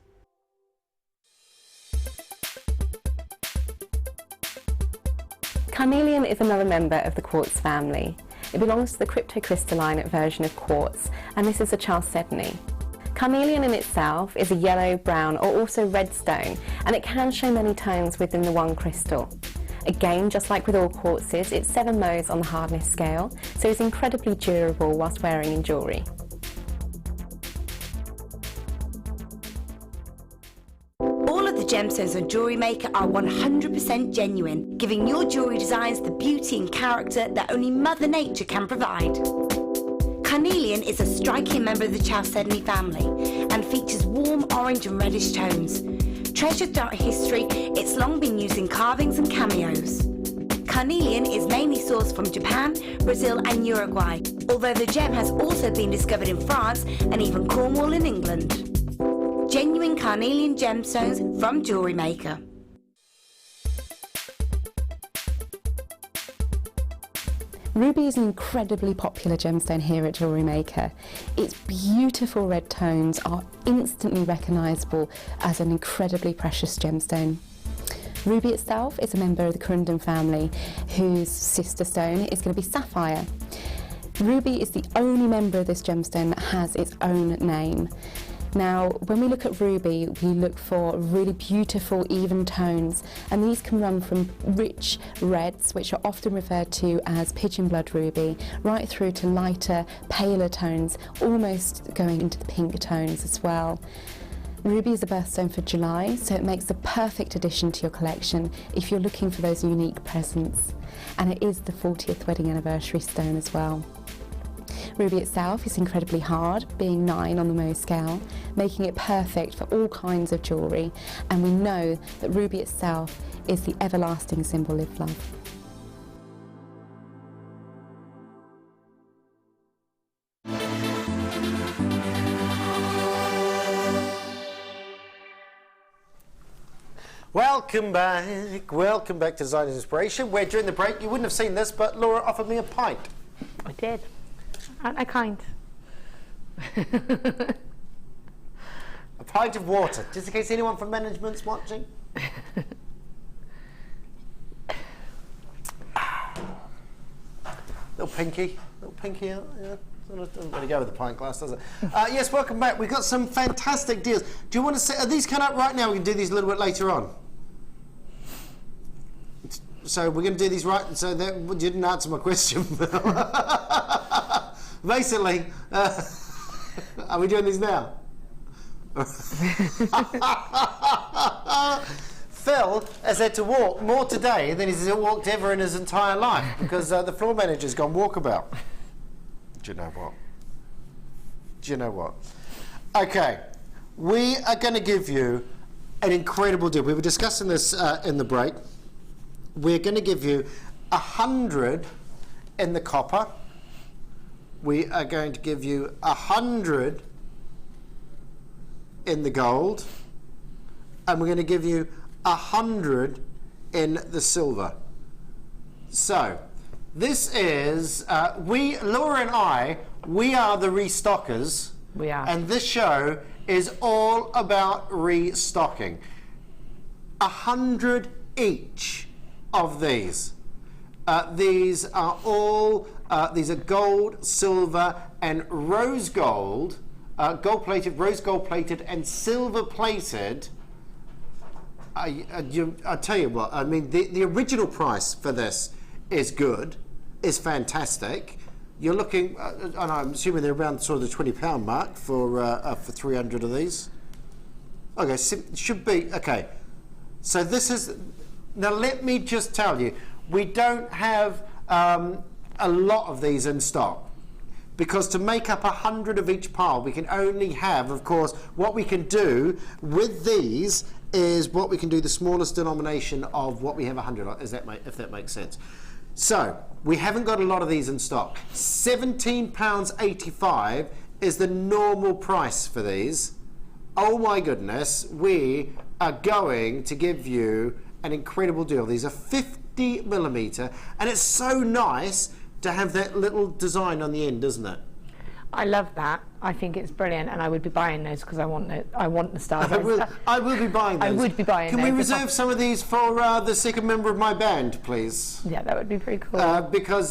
Carnelian is another member of the quartz family. It belongs to the cryptocrystalline version of quartz, and this is a chalcedony. Carnelian in itself is a yellow, brown, or also red stone, and it can show many tones within the one crystal. Again, just like with all quartzes, it's 7 Mohs on the hardness scale, so it's incredibly durable whilst wearing in jewellery. All of the gemstones on JewelleryMaker are 100% genuine, giving your jewellery designs the beauty and character that only Mother Nature can provide. Carnelian is a striking member of the chalcedony family and features warm orange and reddish tones. Treasured throughout history, it's long been used in carvings and cameos. Carnelian is mainly sourced from Japan, Brazil and Uruguay, although the gem has also been discovered in France and even Cornwall in England. Genuine carnelian gemstones from JewelleryMaker. Ruby is an incredibly popular gemstone here at JewelleryMaker. Its beautiful red tones are instantly recognisable as an incredibly precious gemstone. Ruby itself is a member of the Corundum family, whose sister stone is going to be sapphire. Ruby is the only member of this gemstone that has its own name. Now, when we look at ruby, we look for really beautiful, even tones, and these can run from rich reds, which are often referred to as pigeon blood ruby, right through to lighter, paler tones, almost going into the pink tones as well. Ruby is a birthstone for July, so it makes the perfect addition to your collection if you're looking for those unique presents. And it is the 40th wedding anniversary stone as well. Ruby itself is incredibly hard, being 9 on the Mohs scale, making it perfect for all kinds of jewellery, and we know that ruby itself is the everlasting symbol of love. Welcome back to Designer's Inspiration, where during the break, you wouldn't have seen this, but Laura offered me a pint. I did. Aren't I kind? A pint of water, just in case anyone from management's watching. Little pinky, yeah. Doesn't really go with the pint glass, does it? Yes, welcome back. We've got some fantastic deals. Do you want to see, are these coming up right now? We can do these a little bit later on. So we're going to do these right, so that you didn't answer my question. Basically, are we doing these now? Phil has had to walk more today than he's walked ever in his entire life because the floor manager's gone walkabout. Do you know what? Okay, we are going to give you an incredible deal. We were discussing this in the break. We're going to give you 100 in the copper. We are going to give you 100 in the gold, and we're going to give you 100 in the silver. So this is Laura and I, we are the restockers. We are. And this show is all about restocking. 100 each of these. These are all these are gold, silver, and rose gold, gold-plated, rose gold-plated, and silver-plated. I tell you what, I mean, the original price for this is good, is fantastic. You're looking, and I'm assuming they're around sort of the £20 mark for 300 of these. Okay, should be, okay. So this is, now let me just tell you, we don't have a lot of these in stock, because to make up 100 of each pile, we can only have, of course, what we can do with these is what we can do the smallest denomination of what we have 100 of, if that makes sense. So we haven't got a lot of these in stock. £17.85 is the normal price for these. Oh my goodness, we are going to give you an incredible deal. These are 50mm, and it's so nice to have that little design on the end, isn't it? I love that. I think it's brilliant, and I would be buying those because I want the stars. I will be buying those. I would be buying Can those. we reserve some of these for the second member of my band, please? Yeah, that would be pretty cool. Because,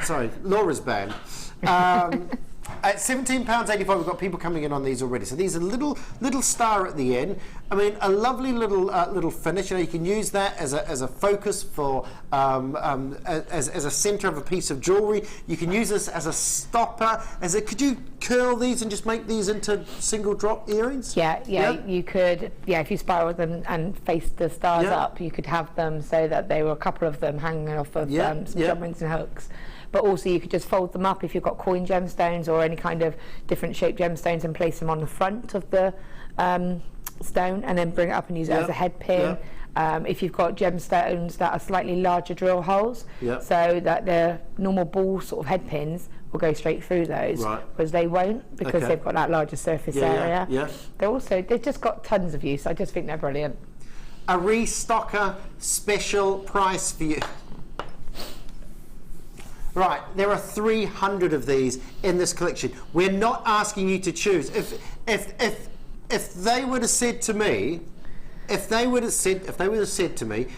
sorry, Laura's band. At £17.85, we've got people coming in on these already. So these are little star at the end. I mean, a lovely little finish. You know, you can use that as a focus for as a centre of a piece of jewellery. You can use this as a stopper. Could you curl these and just make these into single drop earrings? Yeah, you could. Yeah, if you spiral them and face the stars up, you could have them so that they were a couple of them hanging off of some jump rings and hooks. But also you could just fold them up if you've got coin gemstones or any kind of different shaped gemstones and place them on the front of the stone and then bring it up and use it as a head pin. If you've got gemstones that are slightly larger drill holes, so that the normal ball sort of head pins will go straight through those, whereas they won't because they've got that larger surface area. They've just got tons of use. I just think they're brilliant. A restocker special price for you. Right, there are 300 of these in this collection. We're not asking you to choose. If they would have said to me, if they would have said to me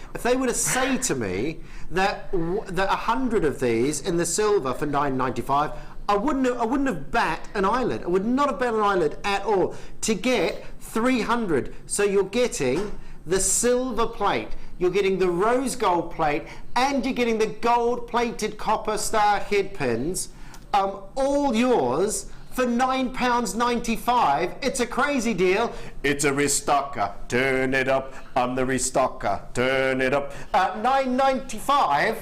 that 100 of these in the silver for $9.95, I wouldn't have bat an eyelid. I would not have bat an eyelid at all. To get 300, so you're getting the silver plate, you're getting the rose gold plate, and you're getting the gold plated copper star head pins, all yours for £9.95. It's a crazy deal. It's a restocker. Turn it up. I'm the restocker. Turn it up. $9.95.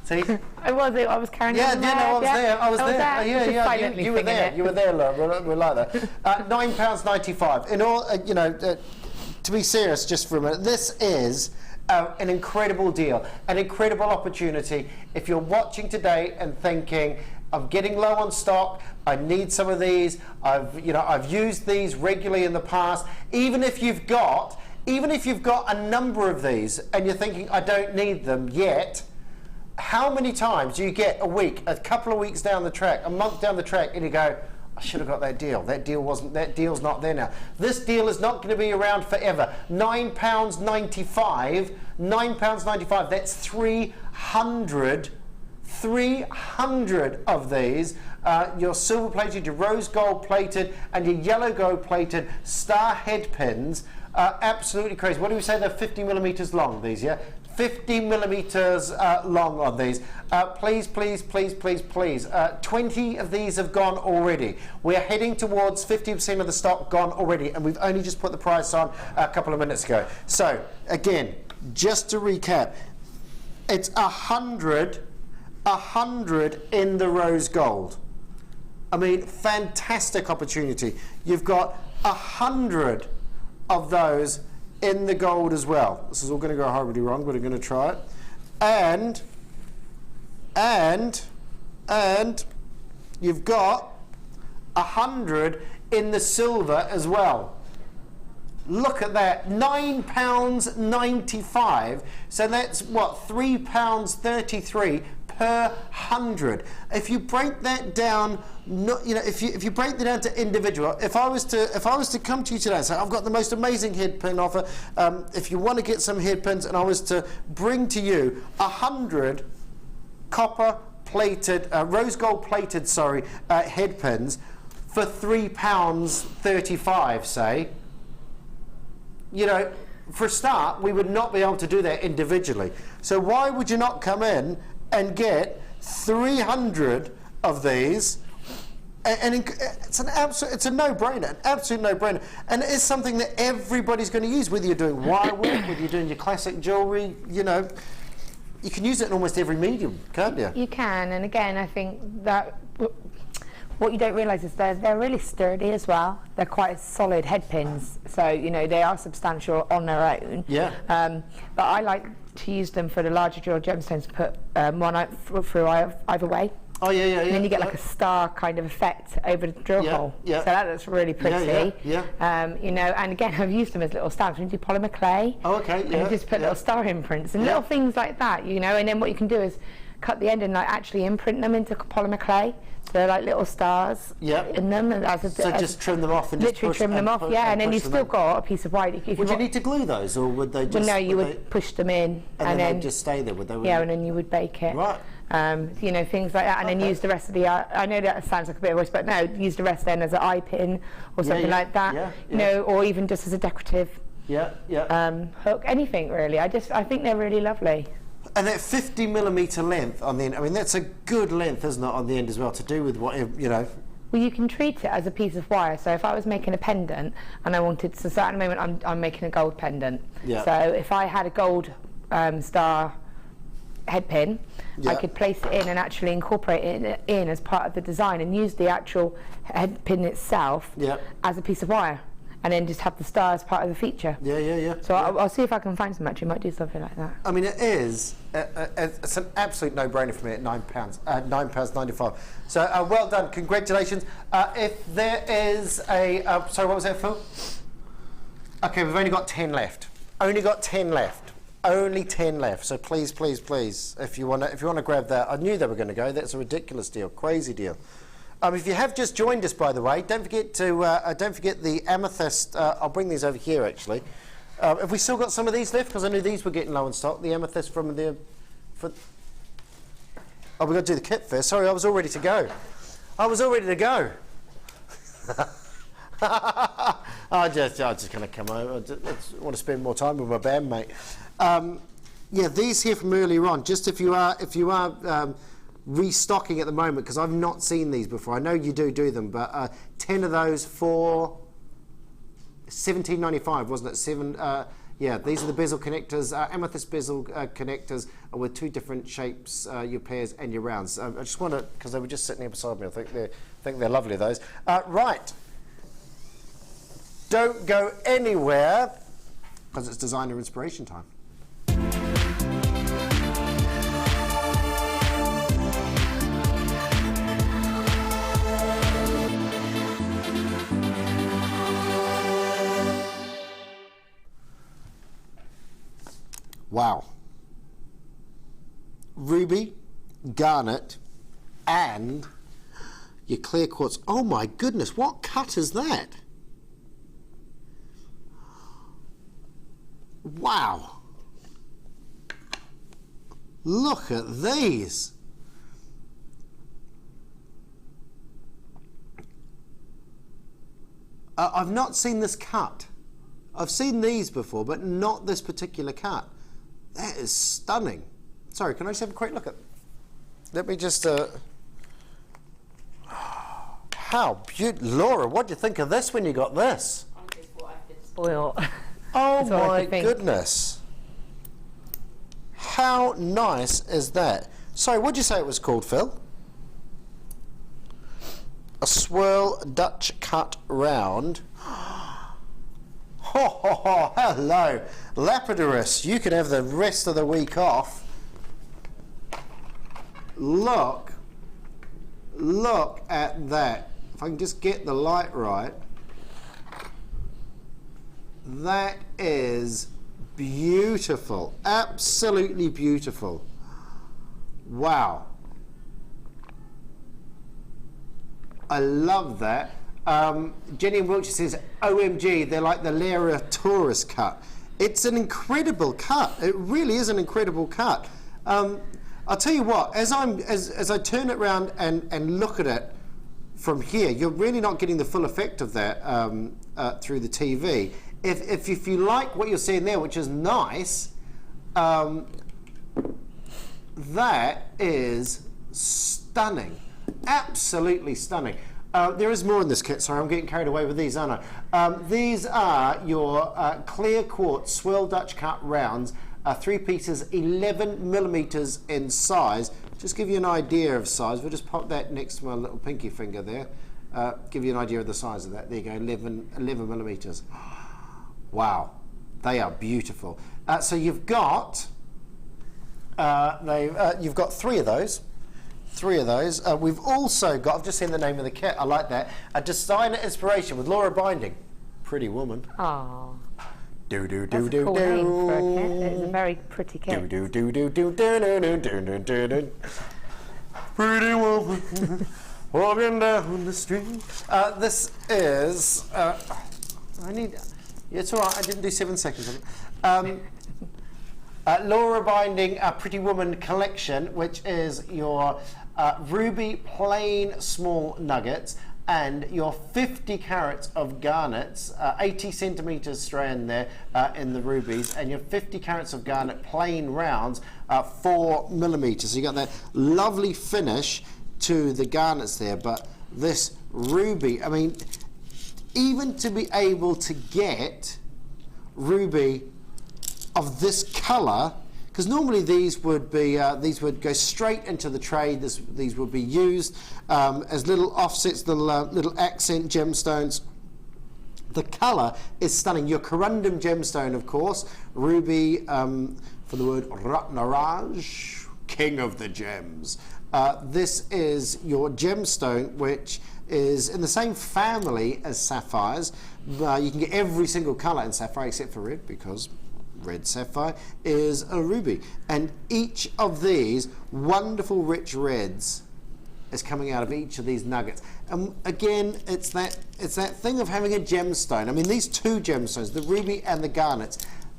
See? I was carrying on. I was there. You were there. You were there, Laura. We're like that. £9.95. In all, to be serious just for a minute, this is an incredible deal, an incredible opportunity. If you're watching today and thinking, I'm getting low on stock, I need some of these, I've used these regularly in the past, even if you've got a number of these and you're thinking, I don't need them yet, how many times do you get a week, a couple of weeks down the track, a month down the track, and you go, I should have got that deal. That deal's not there now. This deal is not going to be around forever. £9.95. £9.95. That's 300 of these. Your silver plated, your rose gold plated, and your yellow gold plated star head pins. Absolutely crazy. What do we say? They're 50mm long. These, yeah. 50mm long on these. Please, 20 of these have gone already. We're heading towards 50% of the stock gone already, and we've only just put the price on a couple of minutes ago. So again, just to recap, it's 100 in the rose gold. I mean, fantastic opportunity. You've got 100 of those in the gold as well. This is all going to go horribly wrong, but I'm going to try it. And you've got 100 in the silver as well. Look at that, £9.95. So that's what, £3.33 per 100. If you break that down, if you break that down to individual, if I was to come to you today and say, I've got the most amazing head pin offer, if you want to get some head pins, and I was to bring to you 100 copper plated, rose gold plated, head pins for £3.35, say, for a start, we would not be able to do that individually. So why would you not come in and get 300 of these? And it's a no-brainer, an absolute no-brainer, and it is something that everybody's going to use. Whether you're doing wire work, whether you're doing your classic jewellery, you can use it in almost every medium, can't you? You can, and again, I think that what you don't realise is they're really sturdy as well. They're quite solid head pins, so they are substantial on their own. Yeah. But I like to use them for the larger drill gemstones, put one through either way. Oh yeah, yeah, yeah. And then you get like a star kind of effect over the drill hole. Yeah. So that looks really pretty. Yeah. You know, and again, I've used them as little stamps. When you do polymer clay, Oh, okay. and you just put little star imprints and little things like that. You know, and then what you can do is cut the end and like actually imprint them into polymer clay. So they're like little stars in them. So just trim them off and literally just trim them off, and then you've still got a piece of wire. Would you need to glue those, or would they just? Well, no, you would push them in, and then they'd just stay there, would they? Yeah, and then you would bake it. Right. You know, things like that, and then use the rest of the. I know that sounds like a bit of waste, but no, use the rest then as an eye pin or something like that. You know, or even just as a decorative. Hook, anything really. I think they're really lovely. And that 50mm length on the end, I mean, that's a good length, isn't it, on the end as well, to do with what, you know. Well, you can treat it as a piece of wire. So if I was making a pendant and I wanted, so at the moment I'm making a gold pendant. So if I had a gold star head pin, I could place it in and actually incorporate it in as part of the design and use the actual head pin itself as a piece of wire. And then just have the star as part of the feature. So I'll see if I can find some. Actually, might do something like that. I mean, it is. It's an absolute no-brainer for me at £9. £9.95. So well done. Congratulations. If there is a sorry, what was that, Phil? Okay, we've only got 10 left. Only got 10 left. Only 10 left. So please, please, please, if you want to grab that, I knew they were going to go. That's a ridiculous deal, crazy deal. If you have just joined us, by the way, don't forget the amethyst. I'll bring these over here actually. Have we still got some of these left? Because I knew these were getting low in stock. The amethyst from the. Oh, we've got to do the kit first. Sorry, I was all ready to go. I'm just going to come over. I just want to spend more time with my bandmate. Yeah, these here from earlier on. Just if you are. Restocking at the moment, because I've not seen these before. I know you do them, but 10 of those for $17.95, wasn't it? Yeah, these are the bezel connectors, amethyst bezel connectors with two different shapes, your pairs and your rounds. I just want to, because they were just sitting here beside me. I think they're lovely, those. Right, don't go anywhere, because it's designer inspiration time. Wow. Ruby, garnet, and your clear quartz. Oh my goodness, what cut is that? Wow. Look at these. I've not seen this cut. I've seen these before, but not this particular cut. That is stunning. Sorry, can I just have a quick look at? Let me just. How beautiful, Laura! What do you think of this when you got this? I just thought I've been spoiled. Oh my goodness! How nice is that? Sorry, what did you say it was called, Phil? A swirl Dutch cut round. Oh, hello, Lapidorus. You can have the rest of the week off. Look at that. If I can just get the light right. That is beautiful, absolutely beautiful. Wow. I love that. Jenny in Wiltshire says, OMG, they're like the Lyra Taurus cut. It's an incredible cut. It really is an incredible cut. I'll tell you what, as I turn it around and look at it from here, you're really not getting the full effect of that through the TV. If you like what you're seeing there, which is nice, that is stunning. Absolutely stunning. There is more in this kit. Sorry, I'm getting carried away with these, aren't I? These are your clear quartz swirl Dutch cut rounds, 3 pieces, 11mm in size. Just give you an idea of size. We'll just pop that next to my little pinky finger there. Give you an idea of the size of that. There you go, 11mm. Wow, they are beautiful. So you've got You've got 3 of those. 3 of those. We've also got, I've just seen the name of the kit, I like that, a designer inspiration with Laura binding. Pretty Woman. Aww. Do do That's do a cool do name do. for a kit. It's a very pretty kit. Do do do do do do do do do do do. Pretty woman walking down the street. This is. It's all right. I didn't do 7 seconds of it. Laura binding a Pretty Woman collection, which is your ruby plain small nuggets and your 50 carats of garnets, 80 centimeters strand there in the rubies, and your 50 carats of garnet plain rounds, 4 millimeters. So you got that lovely finish to the garnets there, but this ruby, I mean, even to be able to get ruby of this color, because normally these would go straight into the trade. These would be used as little offsets, little accent gemstones. The color is stunning. Your corundum gemstone, of course, ruby, for the word Ratnaraj, king of the gems. This is your gemstone, which is in the same family as sapphires. You can get every single color in sapphire except for red, because red sapphire is a ruby, and each of these wonderful rich reds is coming out of each of these nuggets. Again, it's that thing of having a gemstone. I mean, these 2 gemstones, the ruby and the garnets,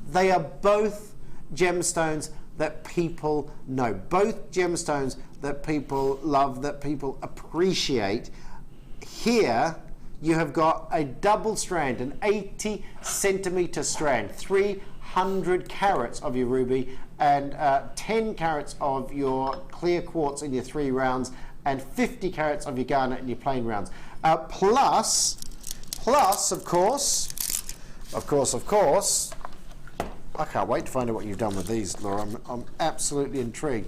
they are both gemstones that people know, both gemstones that people love, that people appreciate. Here you have got a double strand, an 80 centimeter strand, 300 carats of your ruby and 10 carats of your clear quartz in your 3 rounds and 50 carats of your garnet in your plain rounds. Plus, of course, I can't wait to find out what you've done with these, Laura. I'm absolutely intrigued.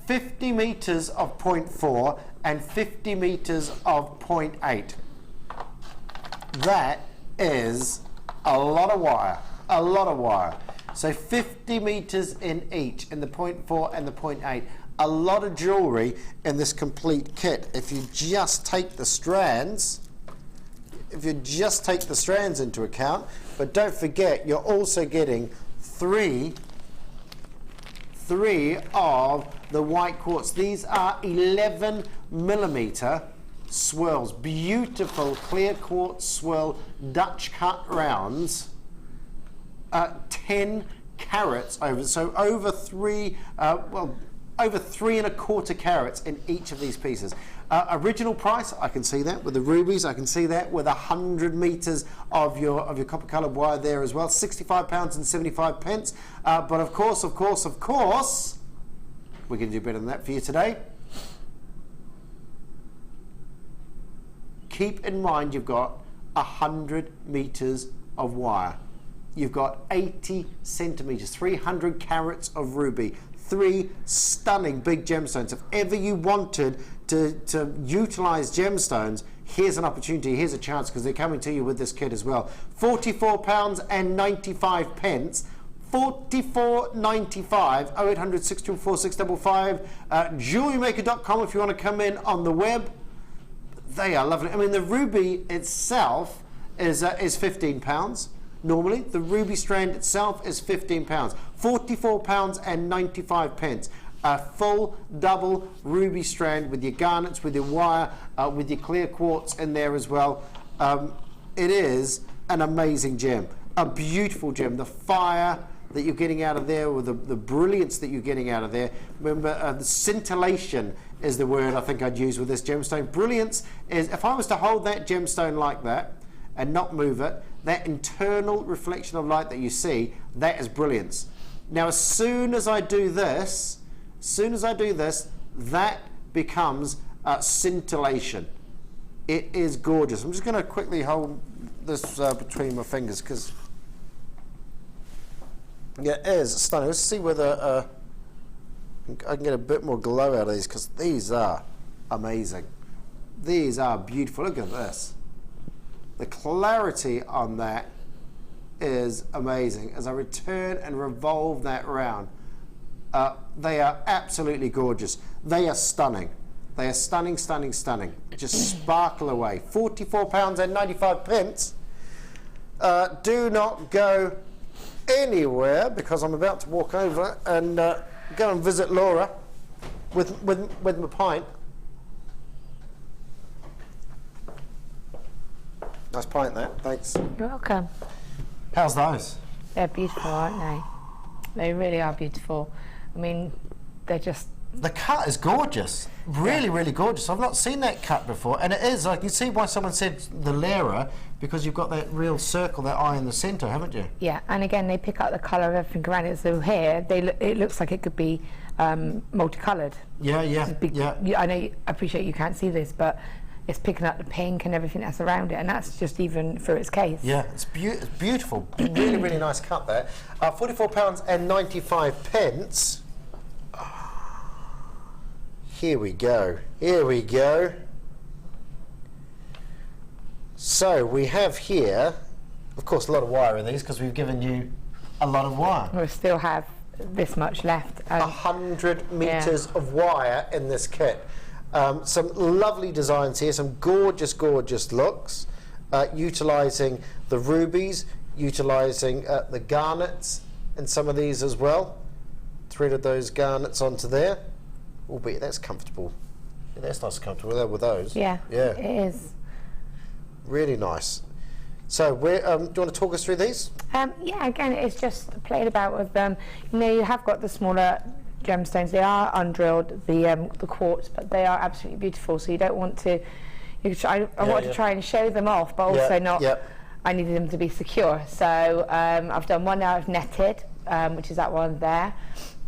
50 meters of 0.4 and 50 meters of 0.8. That is a lot of wire, a lot of wire. So 50 meters in each, in the 0.4 and the 0.8. A lot of jewellery in this complete kit. If you just take the strands, into account, but don't forget, you're also getting three of the white quartz. These are 11 millimeter swirls, beautiful clear quartz swirl Dutch cut rounds, 10 carats over, so over 3 3¼ carats in each of these pieces. Original price, I can see that with the rubies. I can see that with 100 meters of your copper coloured wire there as well. £65.75. But of course, we can do better than that for you today. Keep in mind you've got 100 meters of wire. You've got 80 centimeters, 300 carats of ruby, 3 stunning big gemstones. If ever you wanted to utilize gemstones, here's an opportunity, here's a chance, because they're coming to you with this kit as well. £44.95. $44.95, 0800 624 655, JewelleryMaker.com if you want to come in on the web. They are lovely. I mean, the ruby itself is £15. Normally, the ruby strand itself is £15. £44.95. A full double ruby strand with your garnets, with your wire, with your clear quartz in there as well. It is an amazing gem, a beautiful gem. The fire that you're getting out of there, or the brilliance that you're getting out of there. Remember, the scintillation is the word I think I'd use with this gemstone. Brilliance is, if I was to hold that gemstone like that and not move it, that internal reflection of light that you see, that is brilliance. Now, as soon as I do this, that becomes scintillation. It is gorgeous. I'm just going to quickly hold this between my fingers, because it is stunning. Let's see whether I can get a bit more glow out of these, because these are amazing. These are beautiful. Look at this. The clarity on that is amazing. As I return and revolve that round, They are absolutely gorgeous. They are stunning. They are stunning, stunning, stunning. Just sparkle away. £44.95. Do not go anywhere, because I'm about to walk over and go and visit Laura with my pint. Nice pint there, thanks. You're welcome. How's those? They're beautiful, aren't they? They really are beautiful. I mean, they're just... The cut is gorgeous. Really, really gorgeous. I've not seen that cut before. And it is, I can see why someone said the Lera, because you've got that real circle, that eye in the centre, haven't you? Yeah, and again, they pick up the colour of everything around it. So here, it looks like it could be multicoloured. Yeah, yeah, yeah. I know, I appreciate you can't see this, but it's picking up the pink and everything that's around it, and that's just even through its case. Yeah, it's beautiful. Really, really nice cut there. £44.95. Here we go. Here we go. So we have here, of course, a lot of wire in these because we've given you a lot of wire. We still have this much left. 100 metres of wire in this kit. Some lovely designs here, some gorgeous, gorgeous looks, utilising the rubies, utilising the garnets in some of these as well. Threaded those garnets onto there. Albeit that's comfortable. Yeah, that's nice and comfortable there with those. Yeah, yeah, it is. Really nice. So, do you want to talk us through these? Yeah, again, it's just playing about with them. You know, you have got the smaller gemstones. They are undrilled, the quartz, but they are absolutely beautiful. So you don't want to. I want to try and show them off, but also not. Yeah. I needed them to be secure. So I've done one now of netted, which is that one there.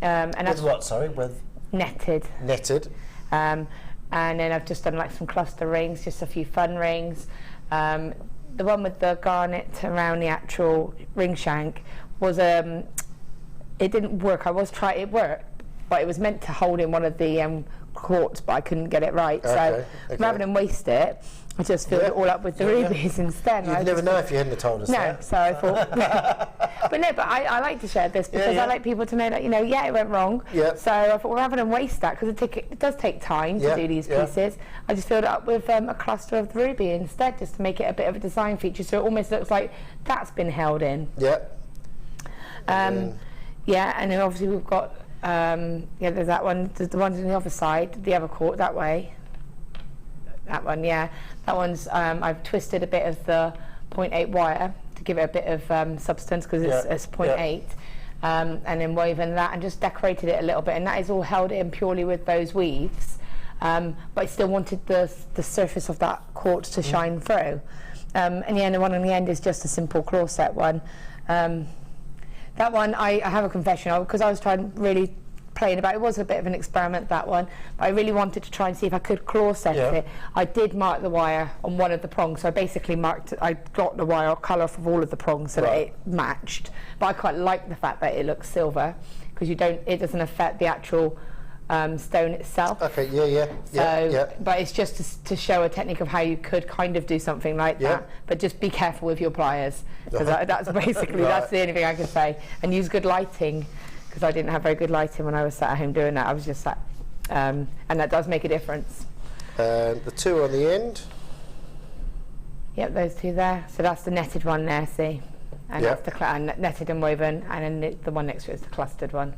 And with what? Sorry, with. Netted. Netted. And then I've just done like some cluster rings, just a few fun rings. The one with the garnet around the actual ring shank was it didn't work. It worked, but it was meant to hold in one of the quartz, but I couldn't get it right. Okay, so rather than waste it, I just filled it all up with the rubies instead. You'd never know if you hadn't told us that. No, so I thought. But no, but I like to share this because I like people to know that, you know, it went wrong. Yeah. So I thought, rather than waste that, because it does take time to do these pieces, I just filled it up with a cluster of the ruby instead, just to make it a bit of a design feature, so it almost looks like that's been held in. Yeah. Yeah, and then obviously we've got, there's that one, there's the ones on the other side, the other court that way. That one, yeah. That one's, I've twisted a bit of the 0.8 wire to give it a bit of substance, because it's 0.8, and then woven that and just decorated it a little bit, and that is all held in purely with those weaves, but I still wanted the surface of that quartz to shine through. And the one on the end is just a simple claw set one. That one, I have a confession of, because I was trying really playing about it. Was a bit of an experiment, that one, but I really wanted to try and see if I could claw set it. I did mark the wire on one of the prongs, so I basically I got the wire colour of all of the prongs so that it matched, but I quite like the fact that it looks silver, because it doesn't affect the actual stone itself. Okay, but it's just to show a technique of how you could kind of do something like that, but just be careful with your pliers, because that's basically that's the only thing I can say, and use good lighting, because I didn't have very good lighting when I was sat at home doing that. I was just sat, and that does make a difference. The two on the end. Yep, those two there. So that's the netted one there, see, and that's the netted and woven, and then the one next to it is the clustered one.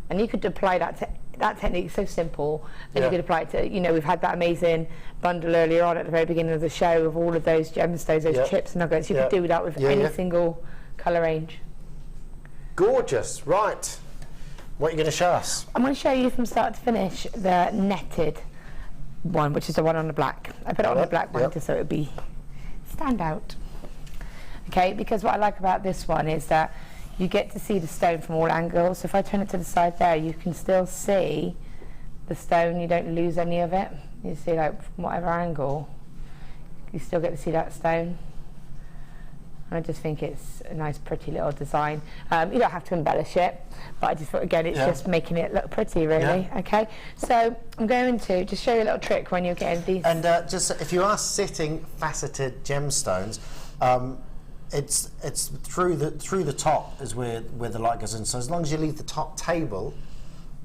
And you could apply that technique, so simple, and you could apply it to, you know, we've had that amazing bundle earlier on at the very beginning of the show of all of those gemstones, those chips and nuggets. You could do that with any single colour range. Gorgeous. Right. What are you going to show us? I'm going to show you from start to finish the netted one, which is the one on the black. I put it on the black one just so it would be stand out. Okay, because what I like about this one is that you get to see the stone from all angles. So if I turn it to the side there, you can still see the stone. You don't lose any of it. You see, like, from whatever angle, you still get to see that stone. And I just think it's a nice, pretty little design. You don't have to embellish it, but I just thought, again, it's just making it look pretty, really. Okay, so I'm going to just show you a little trick when you're getting these. And just if you are setting faceted gemstones, it's through the top is where the light goes in. So as long as you leave the top table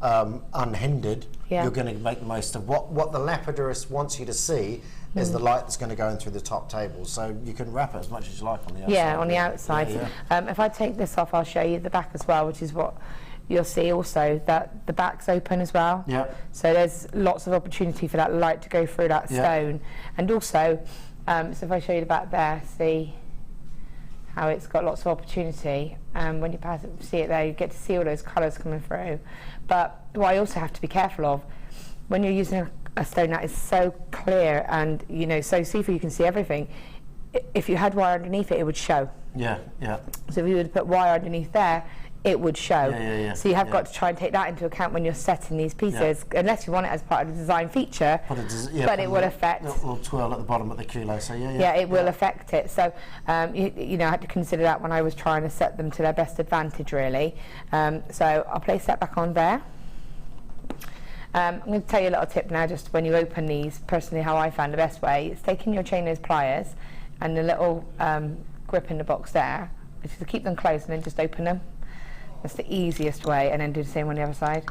unhindered, you're going to make the most of what the lapidurist wants you to see is the light that's going to go in through the top table. So you can wrap it as much as you like on the outside. Yeah, on the outside. Yeah. If I take this off, I'll show you the back as well, which is what you'll see also, that the back's open as well. Yeah. So there's lots of opportunity for that light to go through that stone. And also, so if I show you the back there, see how it's got lots of opportunity. When you pass it, see it there, you get to see all those colours coming through. But what I also have to be careful of, when you're using a stone that is so clear and so see-through, you can see everything. If you had wire underneath it, it would show. Yeah, yeah. So if you would put wire underneath there, it would show. Yeah. So you have got to try and take that into account when you're setting these pieces, unless you want it as part of the design feature. But it will affect. Little twirl at the bottom of the kilo. So it will affect it. So you know, I had to consider that when I was trying to set them to their best advantage, really. So I'll place that back on there. I'm going to tell you a little tip now, just when you open these, personally how I found the best way is taking your chain nose pliers and the little grip in the box there, which is to keep them closed and then just open them. That's the easiest way, and then do the same on the other side.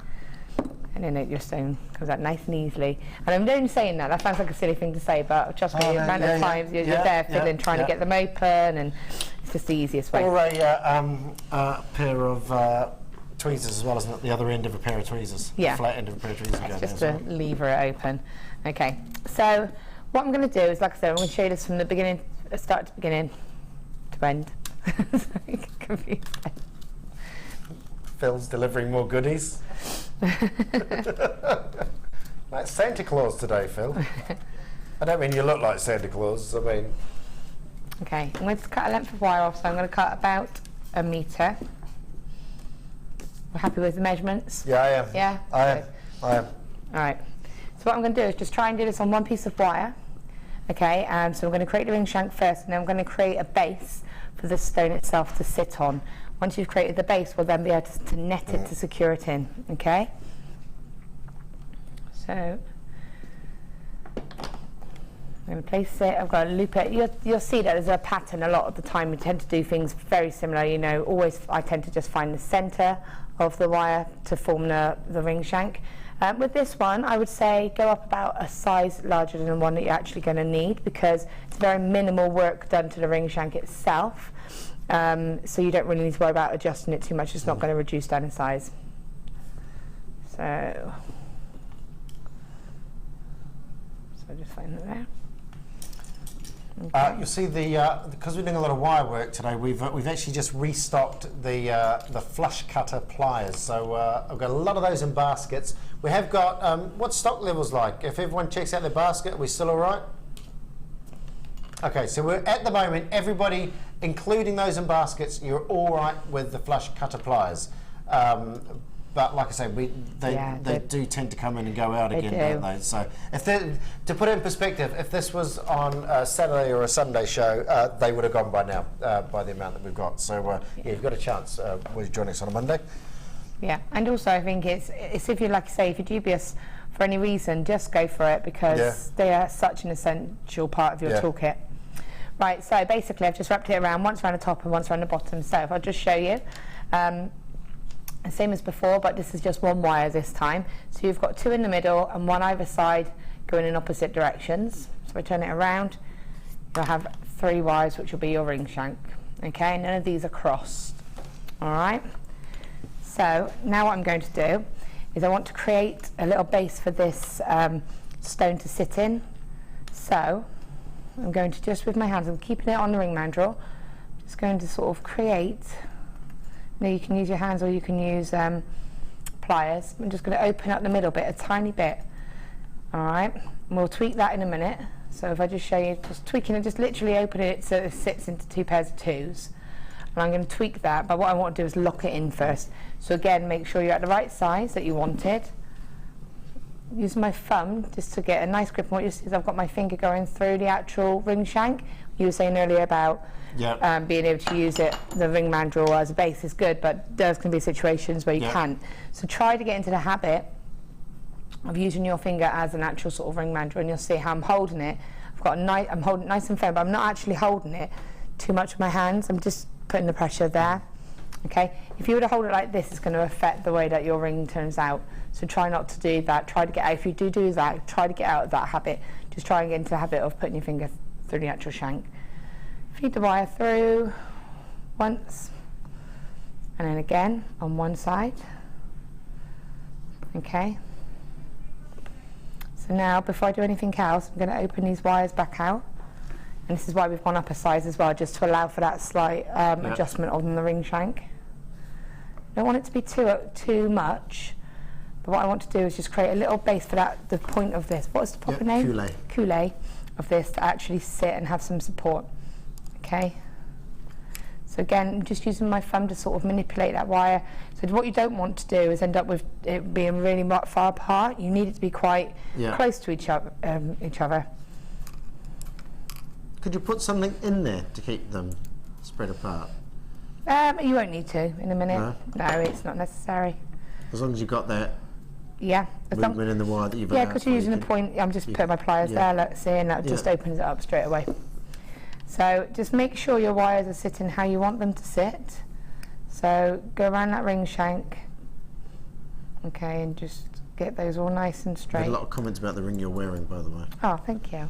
And then your stone comes out nice and easily. And I'm only saying that sounds like a silly thing to say, but trust me, the amount of times you're there fiddling, trying to get them open, and it's just the easiest way. Or a pair of tweezers as well, isn't it? The other end of a pair of tweezers. Yeah. The flat end of a pair of tweezers. Just to lever it open. Okay, so what I'm going to do is, like I said, I'm going to show you this from the beginning, start to beginning to end. Sorry, confused. Phil's delivering more goodies. Like Santa Claus today, Phil. I don't mean you look like Santa Claus, I mean... Okay, I'm going to cut a length of wire off, so I'm going to cut about 1 metre. We're happy with the measurements? Yeah, I am. Yeah? I am. Alright, so what I'm going to do is just try and do this on one piece of wire. Okay, and so I'm going to create the ring shank first, and then I'm going to create a base for the stone itself to sit on. Once you've created the base, we'll then be able to net it to secure it in, okay? So, I'm going to place it, I've got to loop it. You'll see that there's a pattern a lot of the time. We tend to do things very similar, you know, always I tend to just find the centre of the wire to form the ring shank. With this one, I would say go up about a size larger than the one that you're actually going to need, because it's very minimal work done to the ring shank itself. So you don't really need to worry about adjusting it too much. It's not going to reduce down in size. So just find that there. Okay. You'll see because we're doing a lot of wire work today, we've actually just restocked the flush cutter pliers. So I've got a lot of those in baskets. We have got what's stock levels like? If everyone checks out their basket, are we still all right? Okay, so we're at the moment, everybody, including those in baskets, you're all right with the flush cutter pliers. But like I say, they do tend to come in and go out again, don't they? So to put it in perspective, if this was on a Saturday or a Sunday show, they would have gone by now, by the amount that we've got. So you've got a chance with joining us on a Monday. Yeah, and also I think it's if you, like you say, if you're dubious for any reason, just go for it, because they are such an essential part of your toolkit. Right, so basically I've just wrapped it around, once around the top and once around the bottom. So if I'll just show you, same as before, but this is just one wire this time. So you've got 2 in the middle and 1 either side going in opposite directions. So I turn it around, you'll have 3 wires, which will be your ring shank. Okay, none of these are crossed. All right. So now what I'm going to do is I want to create a little base for this stone to sit in. So I'm going to just, with my hands, I'm keeping it on the ring mandrel, just going to sort of create. Now you can use your hands or you can use pliers. I'm just going to open up the middle bit, a tiny bit. All right, and we'll tweak that in a minute. So if I just show you, just tweaking it, just literally open it so it sits into 2 pairs of 2s. And I'm going to tweak that, but what I want to do is lock it in first. So again, make sure you're at the right size that you wanted. Use my thumb just to get a nice grip. And what you see is I've got my finger going through the actual ring shank. You were saying earlier about being able to use it, the ring mandrel as a base is good, but there's going to be situations where you can't. So try to get into the habit of using your finger as an actual sort of ring mandrel, and you'll see how I'm holding it. I'm holding it nice and firm, but I'm not actually holding it too much with my hands. I'm just putting the pressure there. Okay, if you were to hold it like this, it's going to affect the way that your ring turns out. So try not to do that. Try to get out. If you do that, try to get out of that habit. Just try and get into the habit of putting your finger through the actual shank. Feed the wire through once, and then again on one side. Okay. So now, before I do anything else, I'm going to open these wires back out. And this is why we've gone up a size as well, just to allow for that slight adjustment on the ring shank. I don't want it to be too much, but what I want to do is just create a little base for that, the point of this. What's the proper name? Coulee. Coulee of this to actually sit and have some support. Okay. So again, I'm just using my thumb to sort of manipulate that wire. So what you don't want to do is end up with it being really far apart. You need it to be quite close to each other. Could you put something in there to keep them spread apart? You won't need to in a minute. No, it's not necessary. As long as you've got that movement in the wire that you've Yeah, because you're using a point. I'm just putting my pliers there, let's see, and that just opens it up straight away. So just make sure your wires are sitting how you want them to sit. So go around that ring shank, okay, and just get those all nice and straight. There's a lot of comments about the ring you're wearing, by the way. Oh, thank you.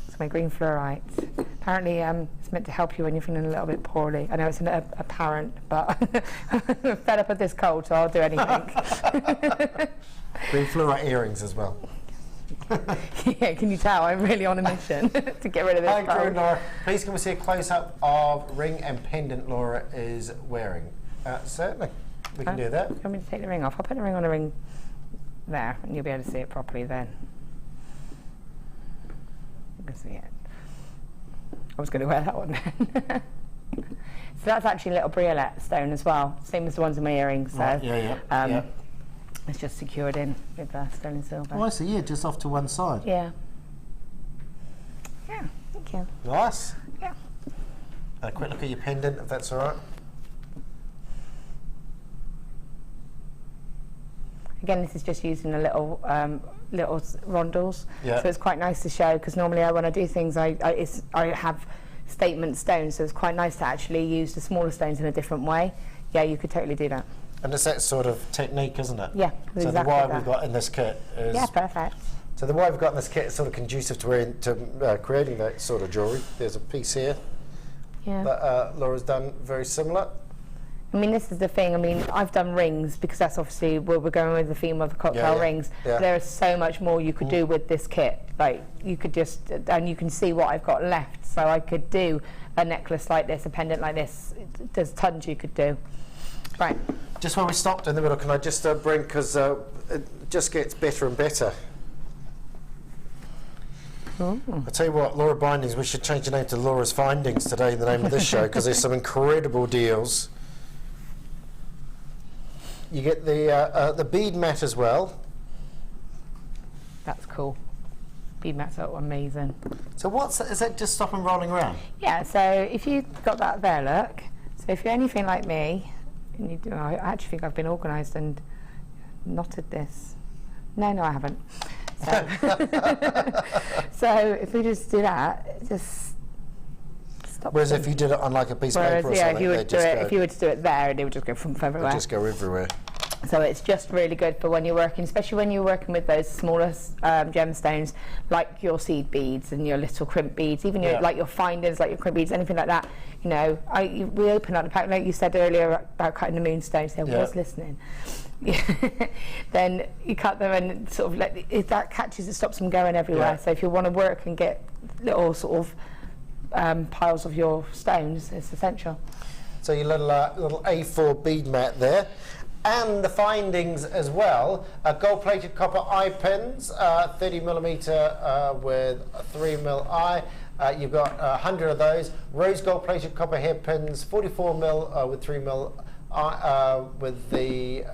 It's my green fluorite. Apparently it's meant to help you when you're feeling a little bit poorly. I know it's apparent, but I'm fed up with this cold, so I'll do anything. Green fluorite earrings as well. Yeah, can you tell? I'm really on a mission to get rid of this. Thank you, Laura. Please can we see a close-up of ring and pendant Laura is wearing? Certainly, we can do that. You want me to take the ring off? I'll put the ring on a ring there, and you'll be able to see it properly then. You can see it. I was going to wear that one then. So that's actually a little briolette stone as well, same as the ones in my earrings. So, right, it's just secured in with sterling silver. Oh, I see. Yeah, just off to one side. Yeah. Yeah. Thank you. Nice. Yeah. A quick look at your pendant, if that's all right. Again, this is just using the little rondels, Yeah. so it's quite nice to show, because normally when I do things I have statement stones, so it's quite nice to actually use the smaller stones in a different way. Yeah, you could totally do that. And it's that sort of technique, isn't it? Yeah, so exactly the wire that. we've got in this kit is... Yeah, perfect. So the wire we've got in this kit is sort of conducive to creating that sort of jewellery. There's a piece here that Laura's done very similar. I mean, this is the thing. I mean, I've done rings because that's obviously where we're going with the theme of the cocktail rings. Yeah. There is so much more you could do with this kit. Like, you could just, and you can see what I've got left. So I could do a necklace like this, a pendant like this. There's tons you could do. Right. Just when we stopped in the middle, can I just bring, because it just gets better and better. Ooh. I'll tell you what, Laura Bindings, we should change the name to Laura's Findings today, the name of this show, because there's some incredible deals. You get the bead mat as well. That's cool. Bead mats are amazing. So is that just stop and rolling around? Yeah, so if you've got that there, look. So if you're anything like me, and you do, I actually think I've been organised and knotted this. No, I haven't. So, so if we just do that, just stop. Whereas if you did it on like a piece of paper or something, if you were to do it there, it would just go from everywhere. It would just go everywhere. So it's just really good for when you're working, especially when you're working with those smaller gemstones, like your seed beads and your little crimp beads, even like your findings, like your crimp beads, anything like that. You know, we open up the pack, like you said earlier about cutting the moonstones. So I was listening. Then you cut them and sort of if that catches, it stops them going everywhere. So if you want to work and get little sort of piles of your stones, it's essential. So your little A4 bead mat there. And the findings as well, gold-plated copper eye pins, 30mm with a 3mm eye. You've got 100 of those. Rose gold-plated copper hairpins, 44mm with 3mm eye, with the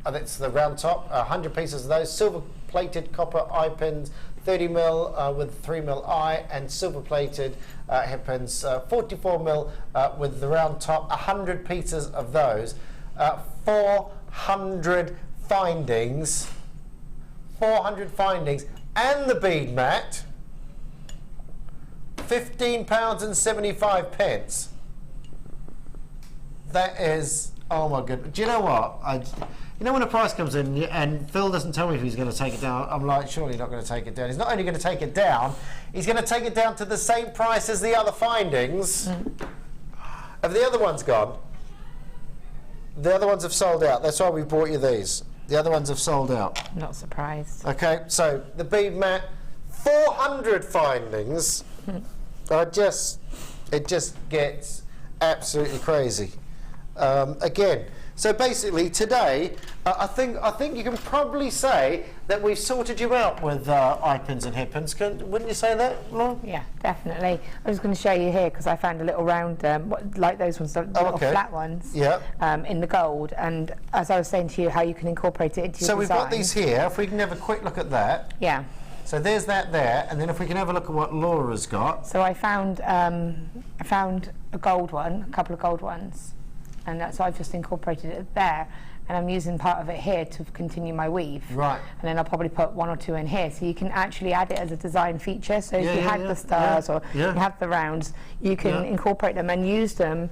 that's the round top. 100 pieces of those. Silver-plated copper eye pins, 30mm with 3mm eye, and silver-plated hairpins, 44mm with the round top. 100 pieces of those. 400 findings, and the bead mat, £15.75. That is, oh my goodness. Do you know what? You know when a price comes in and Phil doesn't tell me if he's going to take it down, I'm like, surely not going to take it down. He's not only going to take it down, he's going to take it down to the same price as the other findings. Have the other ones gone? The other ones have sold out. That's why we brought you these. The other ones have sold out. Not surprised. Okay, so the bead mat, 400 findings. It just gets absolutely crazy. Again, so basically today, I think you can probably say that we've sorted you out with eye pins and hairpins. Wouldn't you say that, Lauren? Yeah, definitely. I was going to show you here because I found a little round, like those ones, the little flat ones, in the gold. And as I was saying to you, how you can incorporate it into your design. So we've got these here. If we can have a quick look at that. Yeah. So there's that there, and then if we can have a look at what Laura's got. So I found a gold one, a couple of gold ones, and so I've just incorporated it there. And I'm using part of it here to continue my weave. Right. And then I'll probably put 1 or 2 in here, so you can actually add it as a design feature. So if you had the stars or you have the rounds, you can incorporate them and use them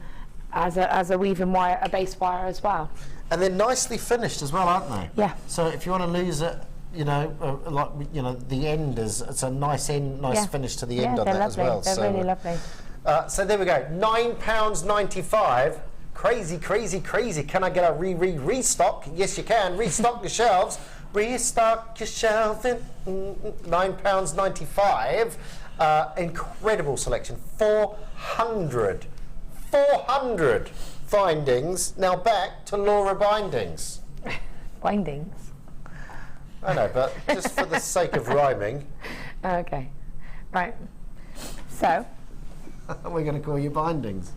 as a weaving wire, a base wire as well. And they're nicely finished as well, aren't they? Yeah. So if you want to lose it, you know, like you know, the end is it's a nice finish to the end on that lovely. as well. They're really lovely. So there we go, £9.95. Crazy, crazy, crazy. Can I get a restock? Yes, you can. Restock the shelves. Restock your shelving. £9.95. Incredible selection. 400 findings. Now back to Laura Bindings. Bindings? I know, but just for the sake of rhyming. Okay. Right. So. We're going to call you Bindings.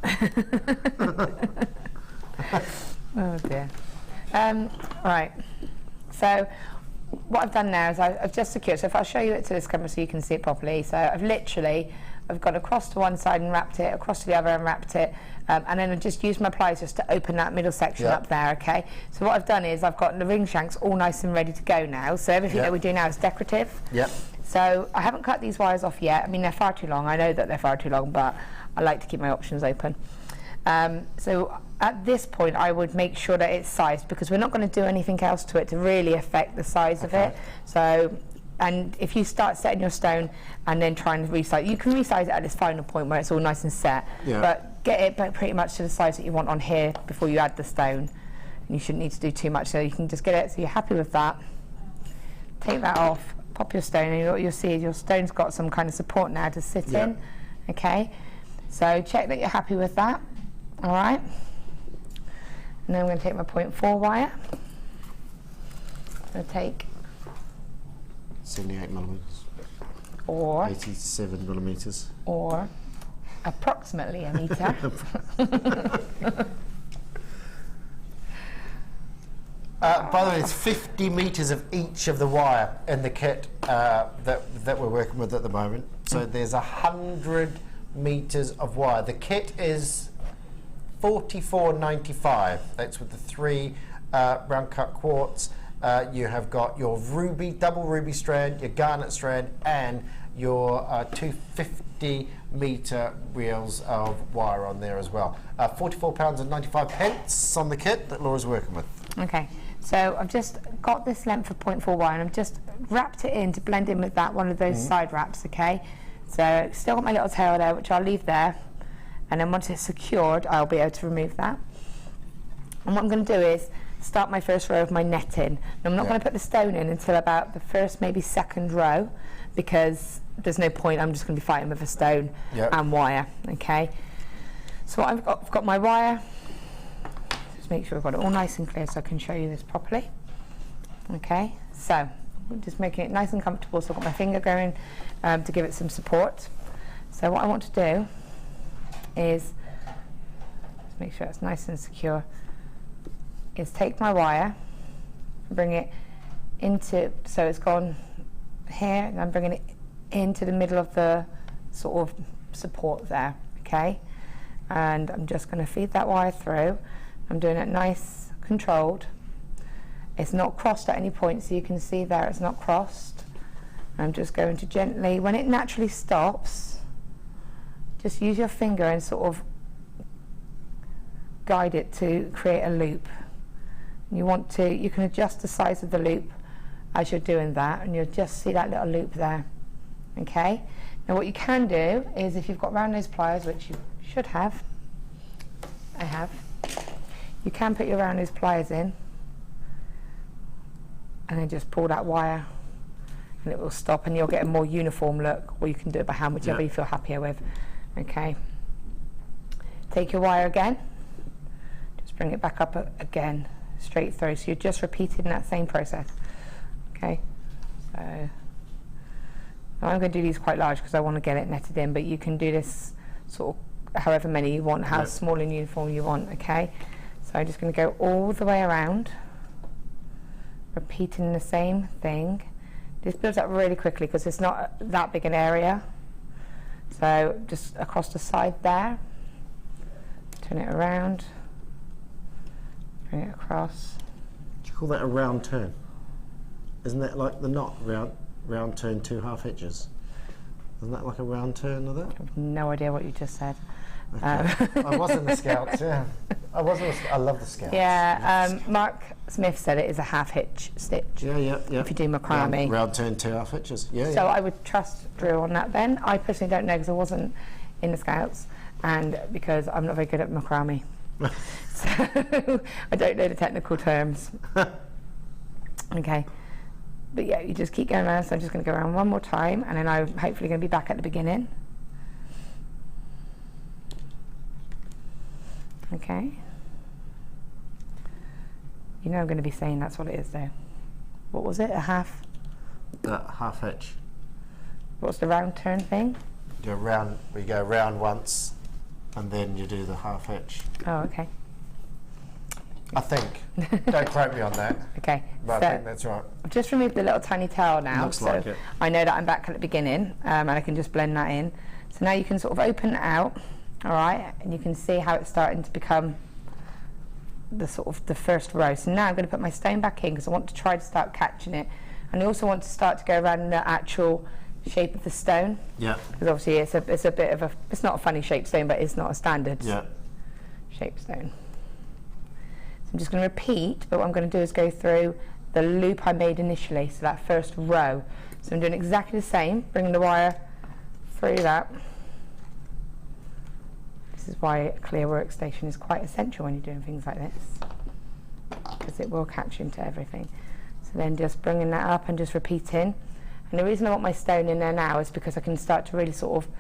Oh dear. Right. So what I've done now is I've just secured. So if I'll show you it to this camera so you can see it properly. So I've gone across to one side and wrapped it, across to the other and wrapped it, and then I've just used my pliers just to open that middle section up there, okay? So what I've done is I've got the ring shanks all nice and ready to go now. So everything that we do now is decorative. Yep. So I haven't cut these wires off yet. I mean, they're far too long. I know that they're far too long, but I like to keep my options open. So at this point, I would make sure that it's sized because we're not going to do anything else to it to really affect the size of it. So, and if you start setting your stone and then trying to resize, you can resize it at this final point where it's all nice and set, but get it pretty much to the size that you want on here before you add the stone. You shouldn't need to do too much, so you can just get it so you're happy with that. Take that off. Pop your stone, and what you'll see is your stone's got some kind of support now to sit in. Okay, so check that you're happy with that. All right, and then I'm going to take my 0.4 wire. I'm going to take 78 millimeters, or 87 millimeters, or approximately a meter. By the way, it's 50 metres of each of the wire in the kit that we're working with at the moment. So there's 100 metres of wire. The kit is $44.95. That's with the 3 round cut quartz. You have got your ruby, double ruby strand, your garnet strand, and your 250 metre reels of wire on there as well. £44.95 on the kit that Laura's working with. Okay. So I've just got this length of 0.4 wire and I've just wrapped it in to blend in with that one of those side wraps, okay? So still got my little tail there, which I'll leave there, and then once it's secured I'll be able to remove that. And what I'm going to do is start my first row of my netting. Now, I'm not going to put the stone in until about the first, maybe second row, because there's no point, I'm just going to be fighting with a stone and wire, okay? So what I've got my wire. Just make sure I've got it all nice and clear so I can show you this properly. Okay, so I'm just making it nice and comfortable, so I've got my finger going to give it some support. So what I want to do is just make sure it's nice and secure, is take my wire, bring it into, so it's gone here, and I'm bringing it into the middle of the sort of support there, okay? And I'm just going to feed that wire through. I'm doing it nice, controlled. It's not crossed at any point, so you can see there it's not crossed. I'm just going to gently, when it naturally stops, just use your finger and sort of guide it to create a loop. You can adjust the size of the loop as you're doing that, and you'll just see that little loop there. Okay. Now what you can do is, if you've got round nose pliers, which you should have, I have, you can put your round nose pliers in and then just pull that wire and it will stop, and you'll get a more uniform look, or you can do it by hand, whichever you feel happier with. Okay. Take your wire again, just bring it back up again, straight through, so you're just repeating that same process. Okay, so now I'm going to do these quite large because I want to get it netted in, but you can do this sort of however many you want, how small and uniform you want. Okay, so I'm just going to go all the way around, repeating the same thing. This builds up really quickly because it's not that big an area. So just across the side there, turn it around, bring it across. Do you call that a round turn? Isn't that like the knot, round turn 2 half hitches? Isn't that like a round turn of that? I have no idea what you just said. Okay. I was in the Scouts, yeah. I love the Scouts. Yeah, Mark Smith said it is a half hitch stitch. Yeah. If you do macrame. Round turn 2 half hitches, yeah. So I would trust Drew on that then. I personally don't know because I wasn't in the Scouts, and because I'm not very good at macrame. So I don't know the technical terms. Okay. But yeah, you just keep going around, so I'm just going to go around one more time, and then I'm hopefully going to be back at the beginning. Okay. You know I'm going to be saying that's what it is though. What was it, a half? Half hitch. What's the round turn thing? We go round once, and then you do the half hitch. Oh, okay. I think. Don't quote me on that. Okay. But so I think that's right. I've just removed the little tiny tail now, Looks so like it. I know that I'm back at the beginning, and I can just blend that in. So now you can sort of open it out, all right, and you can see how it's starting to become the sort of the first row. So now I'm going to put my stone back in because I want to try to start catching it, and I also want to start to go around the actual shape of the stone. Yeah. Because obviously it's a bit of it's not a funny shaped stone, but it's not a standard shaped stone. I'm just going to repeat, but what I'm going to do is go through the loop I made initially, so that first row. So I'm doing exactly the same, bringing the wire through that. This is why a clear workstation is quite essential when you're doing things like this, because it will catch into everything. So then just bringing that up and just repeating. And the reason I want my stone in there now is because I can start to really sort of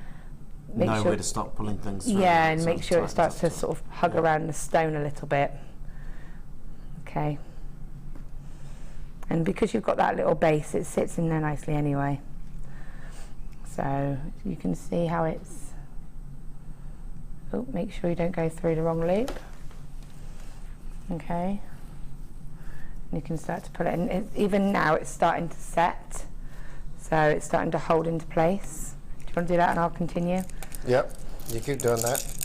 make sure where to stop pulling things through. Yeah, and make sure it starts to sort of hug around the stone a little bit. Okay, and because you've got that little base, it sits in there nicely anyway, so you can see how it's, make sure you don't go through the wrong loop. Okay, and you can start to pull it in. Even now it's starting to set, so it's starting to hold into place. Do you want to do that and I'll continue? Yep, you keep doing that.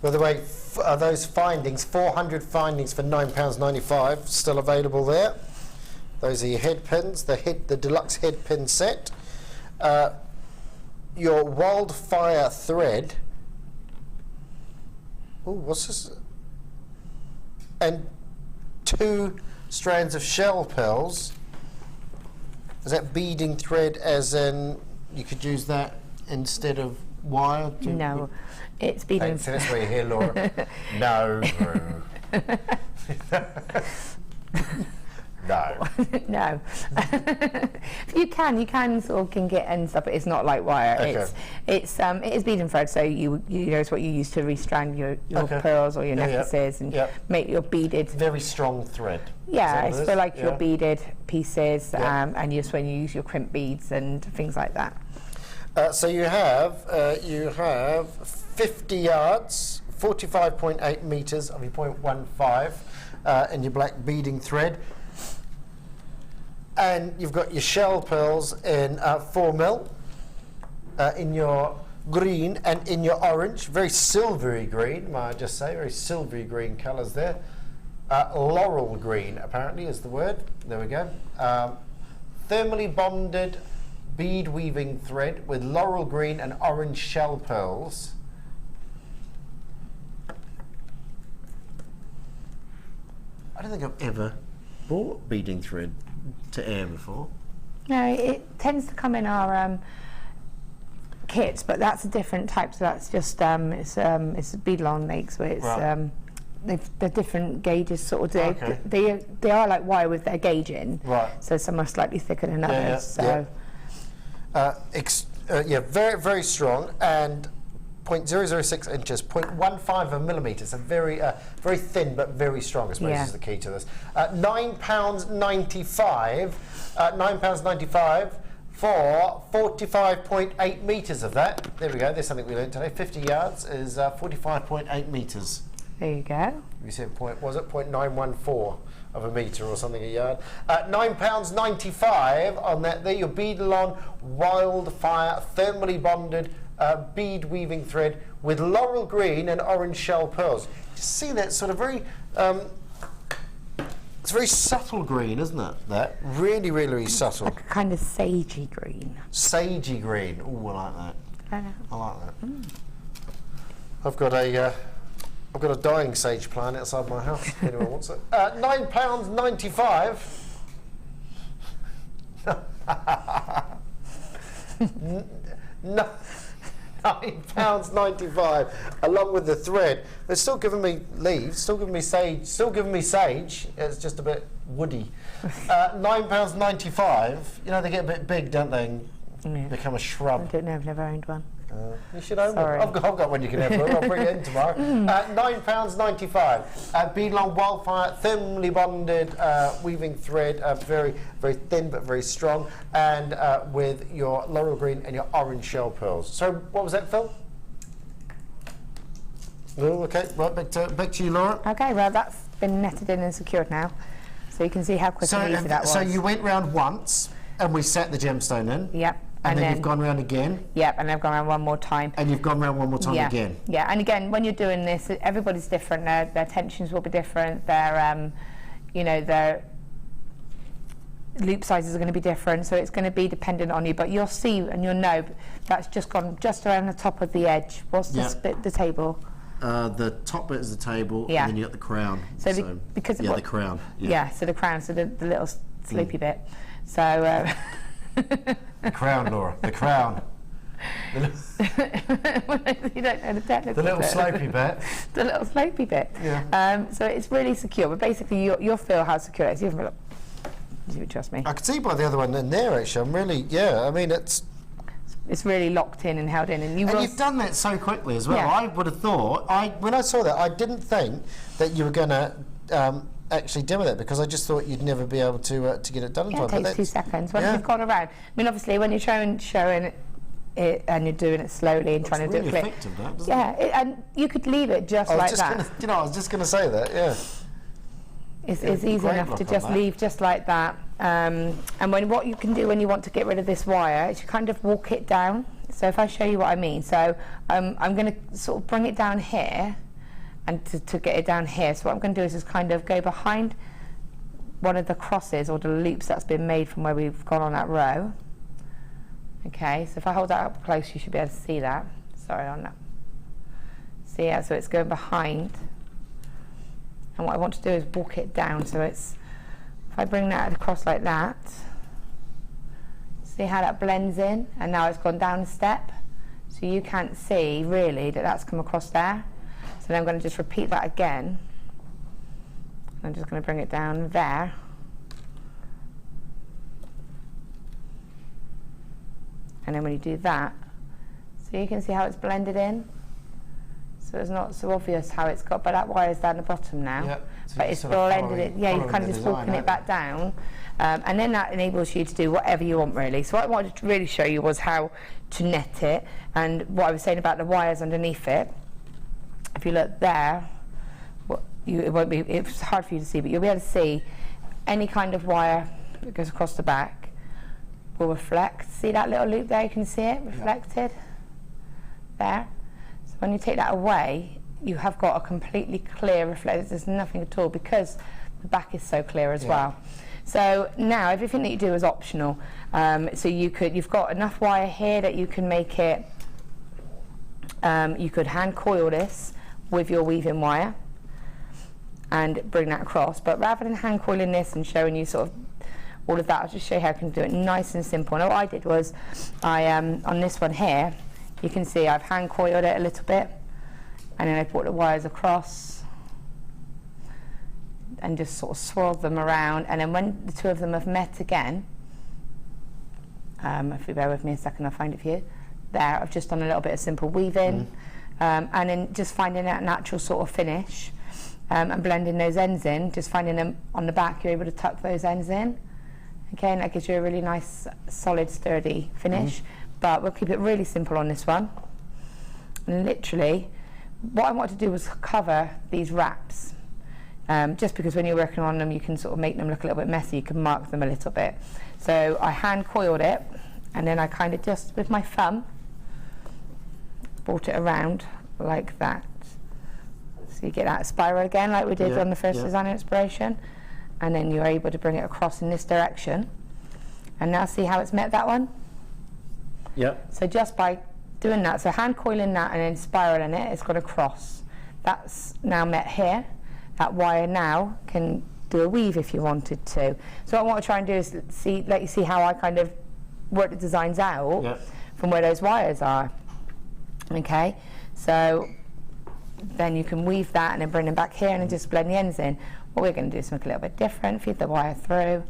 By the way, are those findings, 400 findings for £9.95, still available there. Those are your head pins, the deluxe head pin set. Your wildfire thread. Oh, what's this? And 2 strands of shell pearls. Is that beading thread, as in you could use that instead of wire? No. It's beading. So that's where you hear Laura. No. No. No. You can sort of kink it and stuff, but it's not like wire. Okay. It is beading thread, so you know it's what you use to restrand your pearls or your necklaces and make your beaded. Very strong thread. Yeah, it's for like your beaded pieces, and just when you use your crimp beads and things like that. So you have 50 yards, 45.8 meters of your 0.15 in your black beading thread, and you've got your shell pearls in 4mm in your green and in your orange, very silvery green, might I just say, very silvery green colours there. Laurel green apparently is the word. There we go. Thermally bonded bead weaving thread with laurel green and orange shell pearls. I don't think I've ever bought beading thread to air before. No, it tends to come in our kits, but that's a different type. So that's just it's Beadlon makes, so it's Right. they're different gauges, sort of. Okay. They are like wire with their gauge in. Right. So some are slightly thicker than others. So. Yeah, very, very strong, and 0.006 inches, 0.15 of a millimetre. So very, very thin but very strong, I suppose, is the key to this. £9.95. £9.95 for 45.8 metres of that. There we go. There's something we learned today. 50 yards is 45.8 metres. There you go. We said was it 0.914 of a metre or something a yard? £9.95 on that. There, your Beadlon Wildfire thermally bonded bead weaving thread with laurel green and orange shell pearls. You see that sort of very, it's very subtle green, isn't it? That really, really, really subtle. Like a kind of sagey green. Sagey green. Oh, I like that. I know. I like that. I've got a dying sage plant outside my house. If anyone wants it. £9.95. No. £9.95 along with the thread. They're still giving me leaves, still giving me sage, It's just a bit woody. £9.95. You know, they get a bit big, don't they? And become a shrub. I don't know, I've never owned one. You should own one. Sorry. I've got one you can have. I'll bring it in tomorrow. £9.95. Beadlon Wildfire thinly bonded weaving thread, very, very thin but very strong, and with your laurel green and your orange shell pearls. So what was that, Phil? Oh, okay, right, back to you, Laura. Okay, well that's been netted in and secured now, so you can see how quick and easy that was. So you went round once, and we set the gemstone in. Yep. And then you've gone round again? Yep, and I've gone round one more time. And you've gone round one more time again? Yeah, and again, when you're doing this, everybody's different. Their tensions will be different. Their, you know, their loop sizes are going to be different, so it's going to be dependent on you. But you'll see and you'll know that's just gone just around the top of the edge. What's this bit, the table? The top bit is the table, and then you got the crown. So, because of the crown. Yeah, so the crown, so the little sleepy bit. So. The crown, Laura. The crown. You don't know the technical The little bit. slopey bit. The little slopey bit. Yeah. So it's really secure, but basically you'll feel how secure it is. You would trust me. I can see by the other one in there, actually. I'm really, I mean, it's really locked in and held in, and you've done that so quickly as well. Yeah. I would have thought, when I saw that, I didn't think that you were going to actually demo that, because I just thought you'd never be able to get it done in time. It takes 2 seconds. Once you've gone around, I mean, obviously, when you're showing it and you're doing it slowly and trying to do it quick. Effective, that, doesn't it? And you could leave it just like that. I was just going to say that. Yeah. It's easy enough to just leave just like that. And what you can do when you want to get rid of this wire is you kind of walk it down. So if I show you what I mean, so I'm going to sort of bring it down here, and to get it down here. So what I'm going to do is just kind of go behind one of the crosses or the loops that's been made from where we've gone on that row. Okay, so if I hold that up close, you should be able to see that. Sorry on that. See, yeah, so it's going behind. And what I want to do is walk it down. So it's, if I bring that across like that, see how that blends in? And now it's gone down a step. So you can't see really that that's come across there. So then I'm going to just repeat that again. I'm just going to bring it down there. And then when you do that, so you can see how it's blended in. So it's not so obvious how it's got, but that wire's down the bottom now. Yep. So but it's blended it. Yeah, you're kind of just walking it back down. And then that enables you to do whatever you want, really. So what I wanted to really show you was how to net it, and what I was saying about the wires underneath it. If you look there, it won't be, it's hard for you to see, but you'll be able to see any kind of wire that goes across the back will reflect. See that little loop there? You can see it reflected there. So when you take that away, you have got a completely clear reflection. There's nothing at all, because the back is so clear as well. So now everything that you do is optional. So you've got enough wire here that you can make it. You could hand coil this with your weaving wire, and bring that across. But rather than hand coiling this and showing you sort of all of that, I'll just show you how I can do it nice and simple. And what I did was, on this one here, you can see I've hand coiled it a little bit, and then I brought the wires across and just sort of swirled them around, and then when the two of them have met again, if you bear with me a second, I'll find it for you. There, I've just done a little bit of simple weaving, and then just finding that natural sort of finish, and blending those ends in, just finding them on the back, you're able to tuck those ends in. Okay, and that gives you a really nice, solid, sturdy finish. But we'll keep it really simple on this one. And literally, what I wanted to do was cover these wraps. Just because when you're working on them, you can sort of make them look a little bit messy, you can mark them a little bit. So I hand coiled it, and then I kind of just, with my thumb, brought it around like that. So you get that spiral again, like we did on the first design inspiration. And then you're able to bring it across in this direction. And now see how it's met that one? Yep. So just by doing that, so hand coiling that and then spiraling it, it's got to cross. That's now met here. That wire now can do a weave if you wanted to. So what I want to try and do is let you see how I kind of work the designs out from where those wires are. Okay, so then you can weave that and then bring them back here and then just blend the ends in. What we're going to do is something a little bit different, feed the wire through.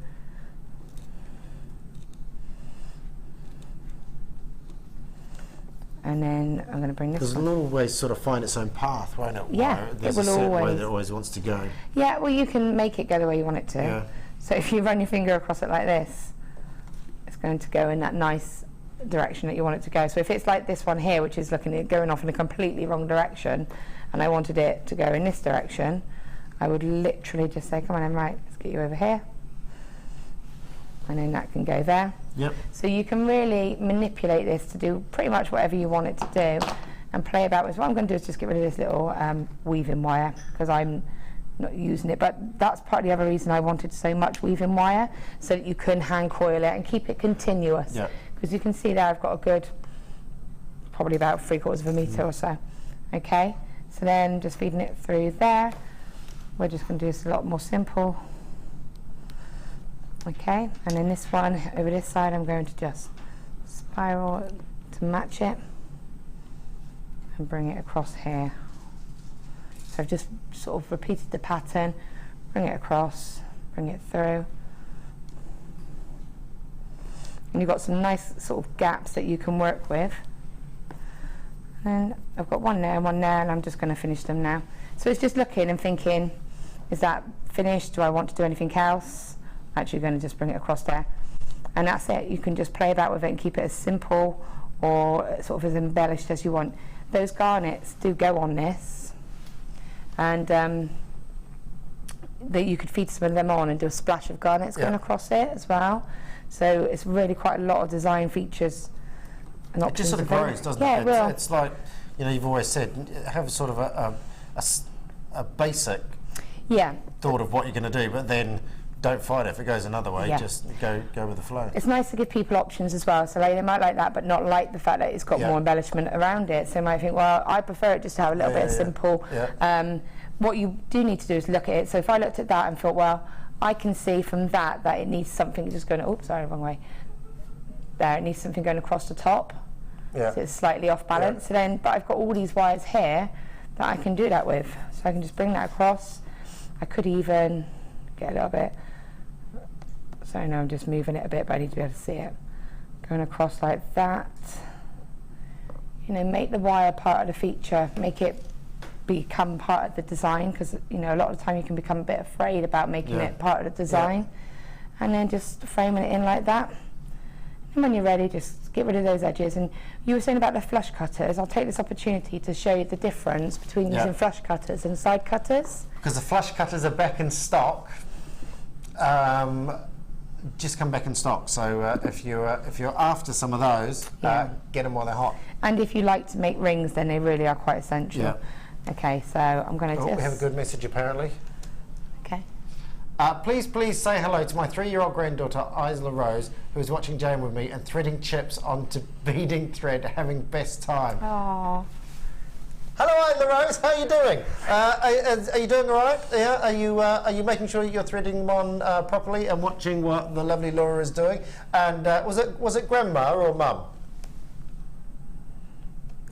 And then I'm going to bring this Because it'll always sort of find its own path, won't it? Yeah, There's it a will certain way always. that it always wants to go. Yeah, well, you can make it go the way you want it to. Yeah. So if you run your finger across it like this, it's going to go in that nice direction that you want it to go. So if it's like this one here, which is going off in a completely wrong direction, and I wanted it to go in this direction, I would literally just say, come on, right, let's get you over here. And then that can go there. Yep. So you can really manipulate this to do pretty much whatever you want it to do and play about with. What I'm going to do is just get rid of this little weaving wire because I'm not using it. But that's part of the other reason I wanted so much weaving wire, so that you can hand coil it and keep it continuous. Yep. Because you can see there I've got a good, probably about 3/4 of a metre or so. Okay, so then just feeding it through there. We're just going to do this a lot more simple. Okay, and then this one over this side, I'm going to just spiral to match it and bring it across here. So I've just sort of repeated the pattern, bring it across, bring it through. And you've got some nice sort of gaps that you can work with. And I've got one there, and I'm just going to finish them now. So it's just looking and thinking, is that finished? Do I want to do anything else? Actually going to just bring it across there. And that's it. You can just play about with it and keep it as simple or sort of as embellished as you want. Those garnets do go on this. And that you could feed some of them on and do a splash of garnets going across it as well. So it's really quite a lot of design features. And it just sort of grows, doesn't it? It will. It's like, you know, you've always said, have sort of a basic thought of what you're going to do, but then don't fight it if it goes another way. Just go with the flow. It's nice to give people options as well. So they might like that, but not like the fact that it's got more embellishment around it. So they might think, well, I prefer it just to have a little bit of simple. What you do need to do is look at it. So if I looked at that and thought, well, I can see from that it needs something just going, oops, sorry, wrong way. There, it needs something going across the top. So it's slightly off balance. So then, but I've got all these wires here that I can do that with. So I can just bring that across. I could even get a little bit. So now I'm just moving it a bit, but I need to be able to see it. Going across like that. You know, make the wire part of the feature, make it become part of the design, because, you know, a lot of the time you can become a bit afraid about making it part of the design. And then just framing it in like that. And when you're ready, just get rid of those edges. And you were saying about the flush cutters. I'll take this opportunity to show you the difference between using flush cutters and side cutters. Because the flush cutters are back in stock. Just come back in stock. So if you're after some of those, get them while they're hot. And if you like to make rings, then they really are quite essential. Okay, so I'm going to we have a good message apparently. Okay. Please say hello to my 3-year-old granddaughter Isla Rose, who is watching Jane with me and threading chips onto beading thread, having best time. Oh. Hello, Isla Rose. How are you doing? Are you doing all right? Yeah. Are you making sure you're threading them on properly and watching what the lovely Laura is doing? And was it Grandma or Mum?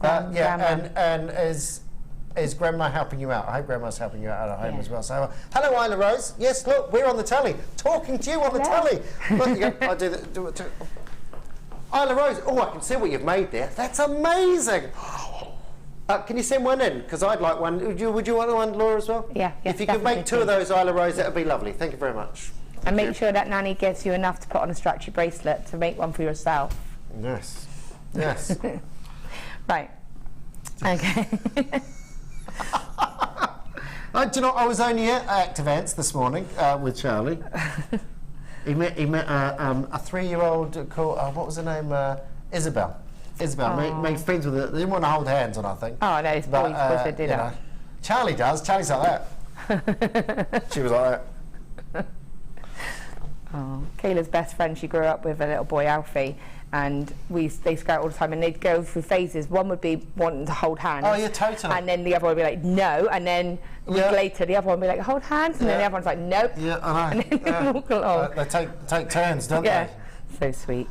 Yeah. And is Grandma helping you out? I hope Grandma's helping you out at home as well. So, hello, Isla Rose. Yes, look, we're on the telly, talking to you on the telly. Look, you go, I do it. Isla Rose. Oh, I can see what you've made there. That's amazing. Can you send one in? Because I'd like one. Would you want one, Laura, as well? Yeah. If you could make 2 of those, Isla Rose, that would be lovely. Thank you very much. And make sure that Nanny gives you enough to put on a stretchy bracelet to make one for yourself. Yes. Yes. Right. Okay. Do you know, I was only at Act Events this morning with Charlie. He met a 3-year-old called, what was her name? Isabel. Made friends with her. They didn't want to hold hands on, I think. Oh, no, it's boys that do that. Charlie does. Charlie's like that. She was like that. Oh, Kayla's best friend, she grew up with a little boy, Alfie, and they scout all the time, and they'd go through phases. One would be wanting to hold hands. Oh, yeah, totally. And then the other one would be like, no, and then a week later the other one would be like, hold hands, and then the other one's like, nope. Yeah, I know. And then they walk along. They take turns, don't they? So sweet.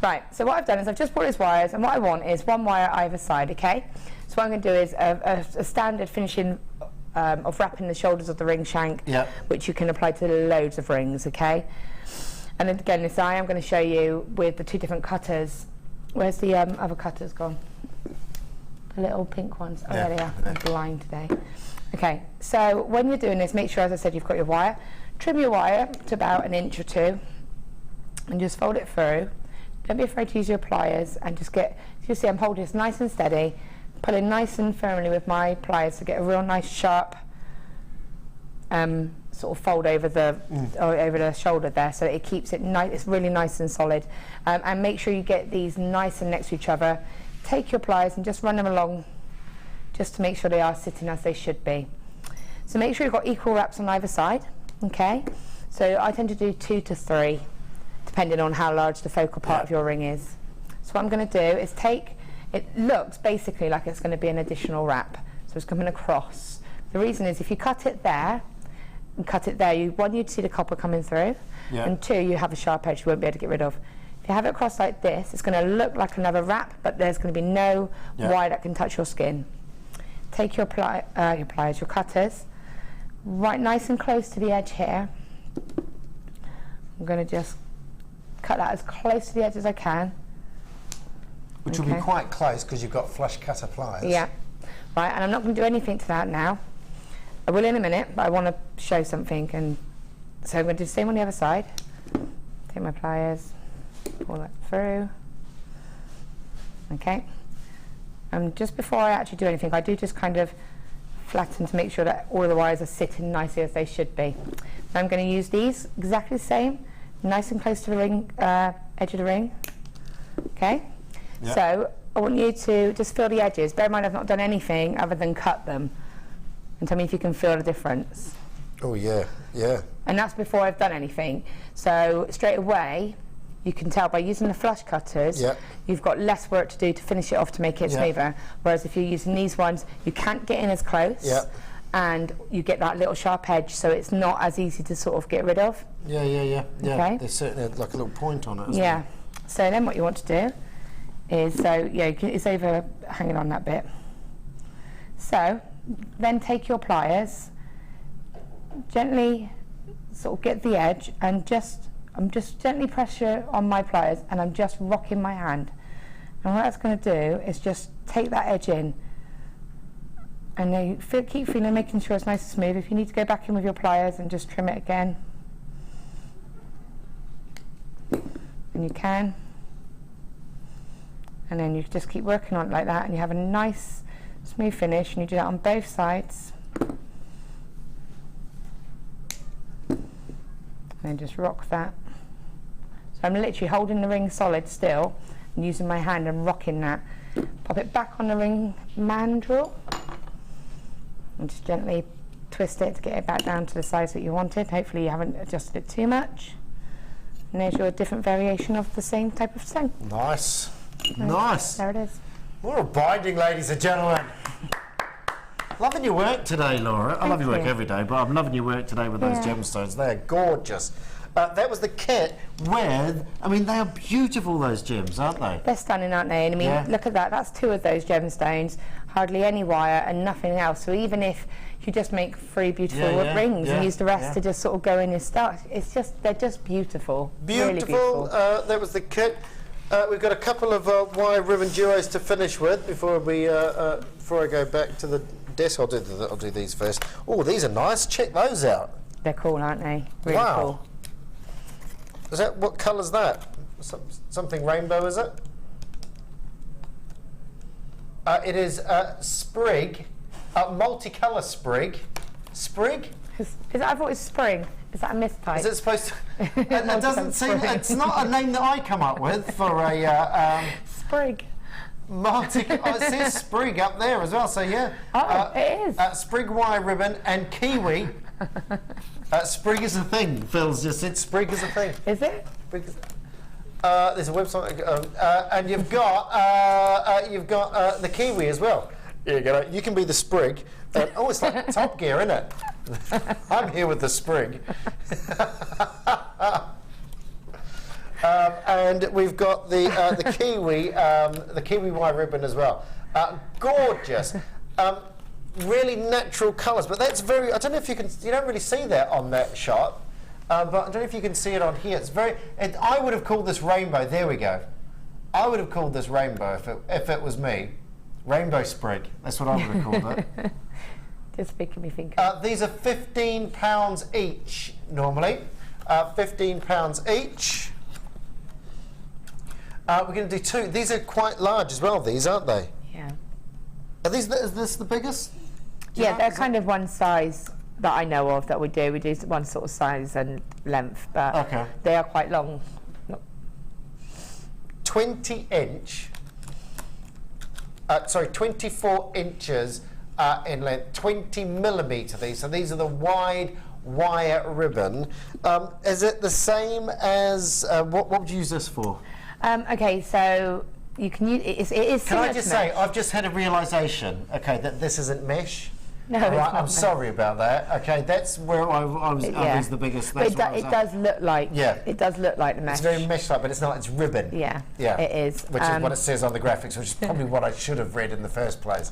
Right, so what I've done is I've just brought his wires, and what I want is 1 wire either side, okay? So what I'm going to do is a standard finishing of wrapping the shoulders of the ring shank, which you can apply to loads of rings, okay? And then again, this I am going to show you with the 2 different cutters. Where's the other cutters gone? The little pink ones. Oh, there they are. I'm blind today. Okay, so when you're doing this, make sure, as I said, you've got your wire. Trim your wire to about 1 inch or 2, and just fold it through. Don't be afraid to use your pliers, and just get, you see I'm holding this nice and steady, pulling nice and firmly with my pliers to get a real nice sharp sort of fold over the shoulder there, so that it keeps it nice. It's really nice and solid. And make sure you get these nice and next to each other. Take your pliers and just run them along, just to make sure they are sitting as they should be. So make sure you've got equal wraps on either side. Okay. So I tend to do 2 to 3, depending on how large the focal part of your ring is. So what I'm going to do is take. It looks basically like it's going to be an additional wrap, so it's coming across. The reason is if you cut it there. And cut it there, you'd see the copper coming through, and 2, you have a sharp edge you won't be able to get rid of. If you have it across like this, it's going to look like another wrap, but there's going to be no wire that can touch your skin. Take your pliers, your cutters, right nice and close to the edge here. I'm going to just cut that as close to the edge as I can. Which will be quite close because you've got flush cutter pliers. Yeah. Right, and I'm not going to do anything to that now. I will in a minute, but I want to show something, and so I'm going to do the same on the other side. Take my pliers, pull that through. Okay. And just before I actually do anything, I do just kind of flatten to make sure that all of the wires are sitting nicely as they should be. Now I'm going to use these exactly the same, nice and close to the ring, edge of the ring. Okay. Yep. So I want you to just feel the edges. Bear in mind I've not done anything other than cut them. And tell me if you can feel the difference. Oh yeah, yeah. And that's before I've done anything. So straight away, you can tell by using the flush cutters, you've got less work to do to finish it off to make it smoother. Whereas if you're using these ones, you can't get in as close, and you get that little sharp edge, so it's not as easy to sort of get rid of. Yeah. Okay. There's certainly like a little point on it, isn't there? So then what you want to do is, it's over hanging on that bit. So then take your pliers, gently sort of get the edge, and I'm just gently pressure on my pliers, and I'm just rocking my hand. And what that's going to do is just take that edge in, and then you keep feeling, making sure it's nice and smooth. If you need to go back in with your pliers and just trim it again, then you can. And then you just keep working on it like that, and you have a nice smooth finish, and you do that on both sides. And then just rock that. So I'm literally holding the ring solid still and using my hand and rocking that. Pop it back on the ring mandrel and just gently twist it to get it back down to the size that you wanted. Hopefully you haven't adjusted it too much. And there's your different variation of the same type of stone. Nice. Nice. There it is. What a binding, ladies and gentlemen. Loving your work today, Laura. I love your work you. every day, but I'm loving your work today with those gemstones. They're gorgeous. That was the kit with, I mean, they are beautiful, those gems, aren't they? They're stunning, aren't they? And I mean, look at that. That's 2 of those gemstones, hardly any wire and nothing else. So even if you just make 3 beautiful rings and use the rest to just sort of go in your stuff, it's just, they're just beautiful. Beautiful. Really beautiful. That was the kit. We've got a couple of wire ribbon duos to finish with before we before I go back to the desk. I'll do these first. Oh, these are nice. Check those out. They're cool, aren't they? Really cool. Is that, what colour's that? Something rainbow, is it? It is sprig, multicolour sprig. Sprig? I thought it was spring. Is that a mistype? Is it supposed to? It doesn't seem. It's not a name that I come up with for a sprig. It says sprig up there as well. So yeah. Oh, it is. Sprig wire ribbon and kiwi. Sprig is a thing. Phil's just said sprig is a thing. Is it? Sprig is, there's a website, and you've got the kiwi as well. Here you go. You can be the sprig. Oh, it's like Top Gear, isn't it? I'm here with the sprig. And we've got the kiwi wire ribbon as well. Gorgeous. Really natural colours, but that's very, I don't know if you can, you don't really see that on that shot, but I don't know if you can see it on here. It's very, I would have called this rainbow. There we go. I would have called this rainbow if it was me. Rainbow sprig. That's what I would have called it. Just making me think. These are £15 each normally. £15 each. We're going to do 2. These are quite large as well. These, aren't they? Yeah. Is this the biggest? Yeah, they're kind of one size that I know of that we do. We do one sort of size and length, but they are quite long. 20-inch. Sorry, 24 inches in length, 20 millimetre these. So these are the wide wire ribbon. Is it the same as, what would you use this for? Okay, so you can use, it is Can I just say, mesh. I've just had a realisation, okay, that this isn't mesh. No, right, it's not I'm mesh. sorry about that. Okay, that's where I was. I was the biggest. But it does look like. Yeah. It does look like the mesh. It's very mesh-like, but it's not. It's ribbon. Yeah. Yeah. It is. Which is what it says on the graphics, which is probably what I should have read in the first place.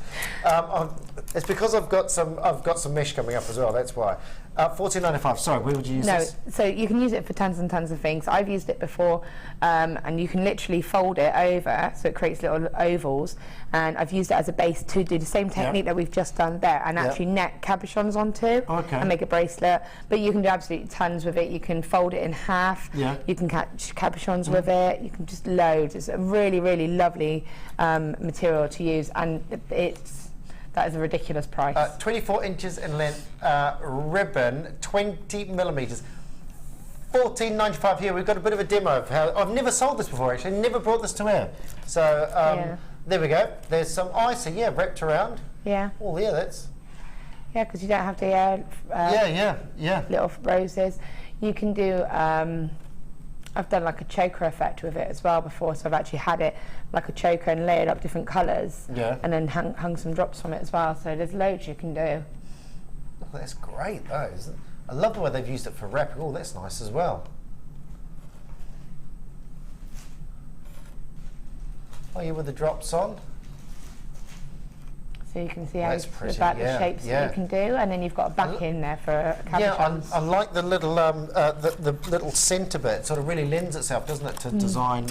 It's because I've got some mesh coming up as well. That's why. $14.95. Sorry, where would you use this? So you can use it for tons and tons of things. I've used it before, and you can literally fold it over, so it creates little ovals. And I've used it as a base to do the same technique that we've just done there, and actually net cabochons onto and make a bracelet. But you can do absolutely tons with it. You can fold it in half. Yeah. You can catch cabochons with it. You can just loads. It's a really, really lovely material to use, and that is a ridiculous price. 24 inches in length, ribbon, 20 millimetres. $14.95 here. We've got a bit of a demo of how. I've never sold this before, actually. Never brought this to air. So there we go. There's some ice, wrapped around. Yeah. Oh, yeah, that's. Yeah, because you don't have the little roses. You can do. I've done like a choker effect with it as well before, so I've actually had it like a choker and layered up different colours, and then hung some drops from it as well. So there's loads you can do. Oh, that's great, though, isn't it? I love the way they've used it for wrapping. Oh, that's nice as well. Oh, you with the drops on? So you can see how the shapes that you can do, and then you've got a back in there for cabochons. Yeah, I like the little the little centre bit. It sort of really lends itself, doesn't it, to design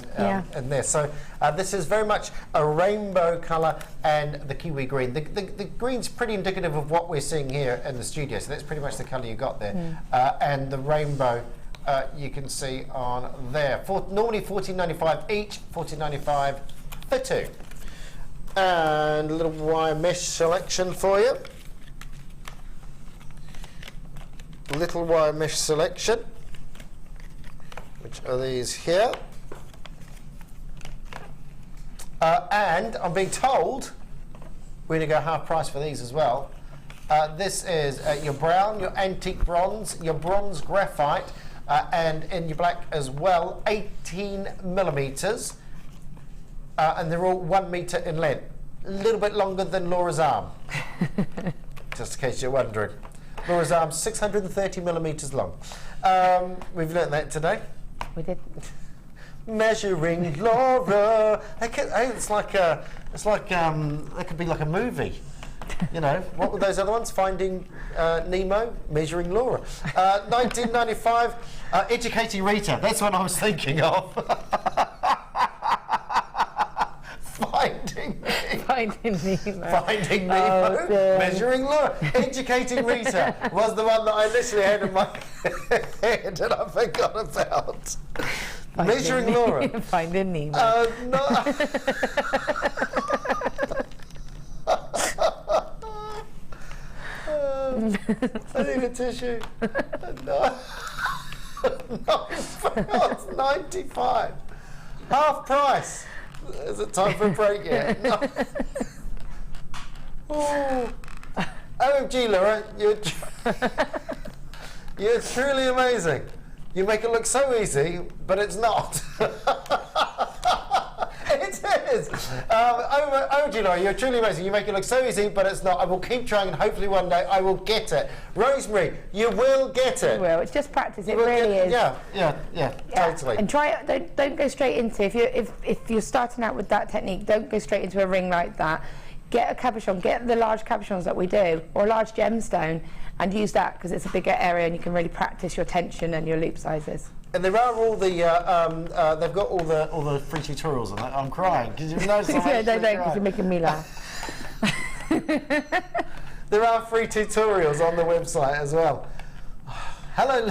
in there. So this is very much a rainbow colour and the kiwi green. The green's pretty indicative of what we're seeing here in the studio. So that's pretty much the colour you got there, and the rainbow. You can see on there. Normally $14.95 each, $14.95 for 2. And a little wire mesh selection for you. Little wire mesh selection, which are these here. And I'm being told we're going to go half price for these as well. This is your brown, your antique bronze, your bronze graphite, and in your black as well, 18 millimetres. And they're all 1 metre in length. A little bit longer than Laura's arm. just in case you're wondering. Laura's arm's 630 millimetres long. We've learnt that today. We did. Measuring Laura. It's like that could be like a movie. You know, what were those other ones? Finding Nemo, Measuring Laura. 1995, Educating Rita. That's what I was thinking of. Finding Nemo, Measuring Laura. Educating Rita was the one that I literally had in my head and I forgot about. Measuring Laura. Finding Nemo. No. I need a tissue. No. £9.95. Half price. Is it time for a break yet? No. Oh. OMG, Laura, you're truly amazing. You make it look so easy, but it's not. It is. OMG, Laura, you're truly amazing. You make it look so easy, but it's not. I will keep trying, and hopefully one day I will get it. Rosemary, you will get it. You will. It's just practice. It really is. Yeah, totally. And try it. Don't go straight into if you're starting out with that technique. Don't go straight into a ring like that. Get a cabochon. Get the large cabochons that we do, or a large gemstone, and use that because it's a bigger area, and you can really practice your tension and your loop sizes. And there are all the they've got all the free tutorials on that. I'm crying because you've noticed. Yeah, don't because you're making me laugh. There are free tutorials on the website as well. Hello.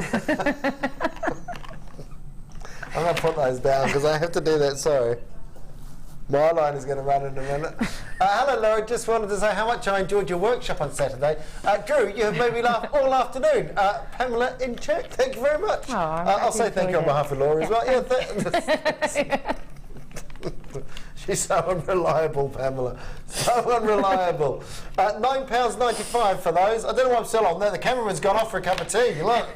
I'm going to put those down because I have to do that. Sorry. My line is going to run in a minute. Hello, Laura. Just wanted to say how much I enjoyed your workshop on Saturday. Drew, you have made me laugh all afternoon. Pamela in Czech, thank you very much. Oh, I'll say thank you on behalf of Laura as well. Yeah, she's so unreliable, Pamela. So unreliable. £9.95 for those. I don't know why I'm still on there. The cameraman's gone off for a cup of tea. Look.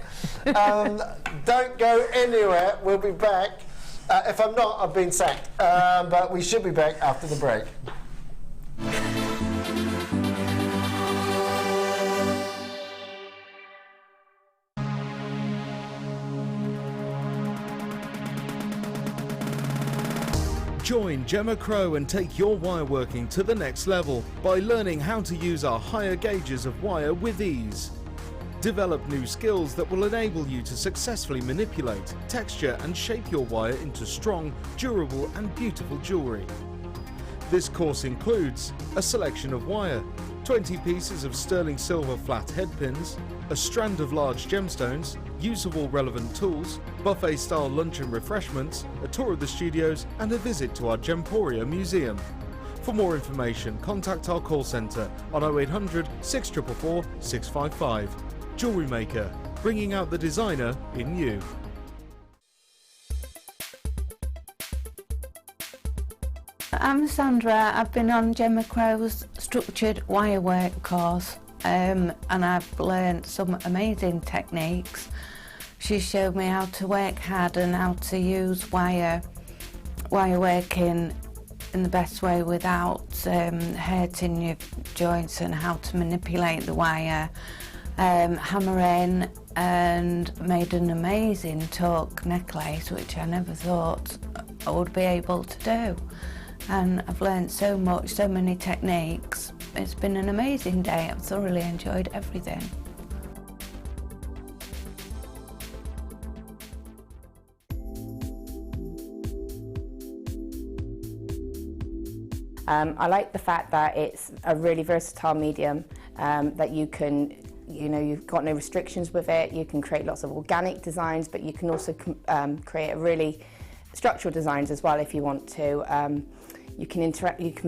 Don't go anywhere. We'll be back. If I'm not, I've been sacked. But we should be back after the break. Join Gemma Crow and take your wireworking to the next level by learning how to use our higher gauges of wire with ease. Develop new skills that will enable you to successfully manipulate, texture and shape your wire into strong, durable and beautiful jewellery. This course includes a selection of wire, 20 pieces of sterling silver flat head pins, a strand of large gemstones, use of all relevant tools, buffet-style lunch and refreshments, a tour of the studios and a visit to our Gemporia museum. For more information, contact our call centre on 0800 644 655. JewelleryMaker, bringing out the designer in you. I'm Sandra. I've been on Gemma Crow's structured wirework course and I've learnt some amazing techniques. She showed me how to work hard and how to use wireworking in the best way without hurting your joints, and how to manipulate the wire, hammer in, and made an amazing torque necklace which I never thought I would be able to do. And I've learned so much, so many techniques. It's been an amazing day. I've thoroughly enjoyed everything. I like the fact that it's a really versatile medium, that you can, you've got no restrictions with it. You can create lots of organic designs, but you can also create a really structural designs as well if you want to. You can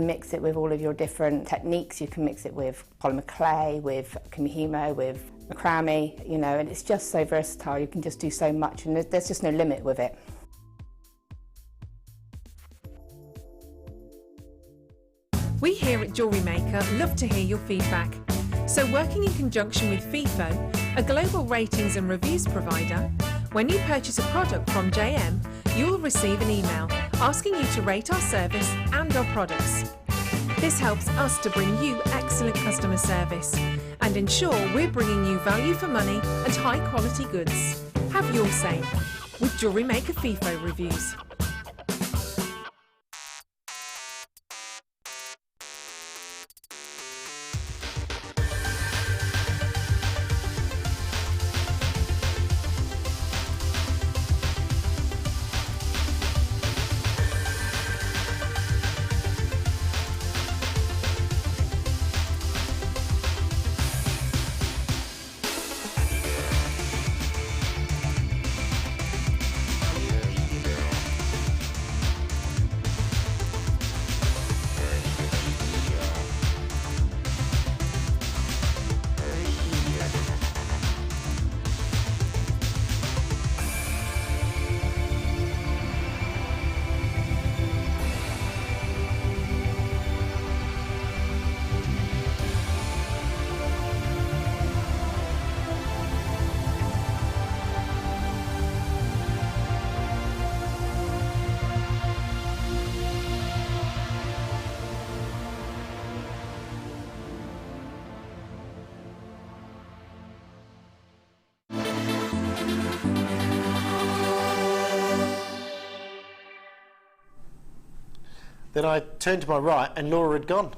mix it with all of your different techniques. You can mix it with polymer clay, with kumihimo, with macrame, and it's just so versatile. You can just do so much, and there's just no limit with it. We here at JewelleryMaker love to hear your feedback. So working in conjunction with FIFO, a global ratings and reviews provider, when you purchase a product from JM, you'll receive an email asking you to rate our service and our products. This helps us to bring you excellent customer service, and ensure we're bringing you value for money and high quality goods. Have your say with JewelleryMaker FIFO reviews. Then I turned to my right and Laura had gone.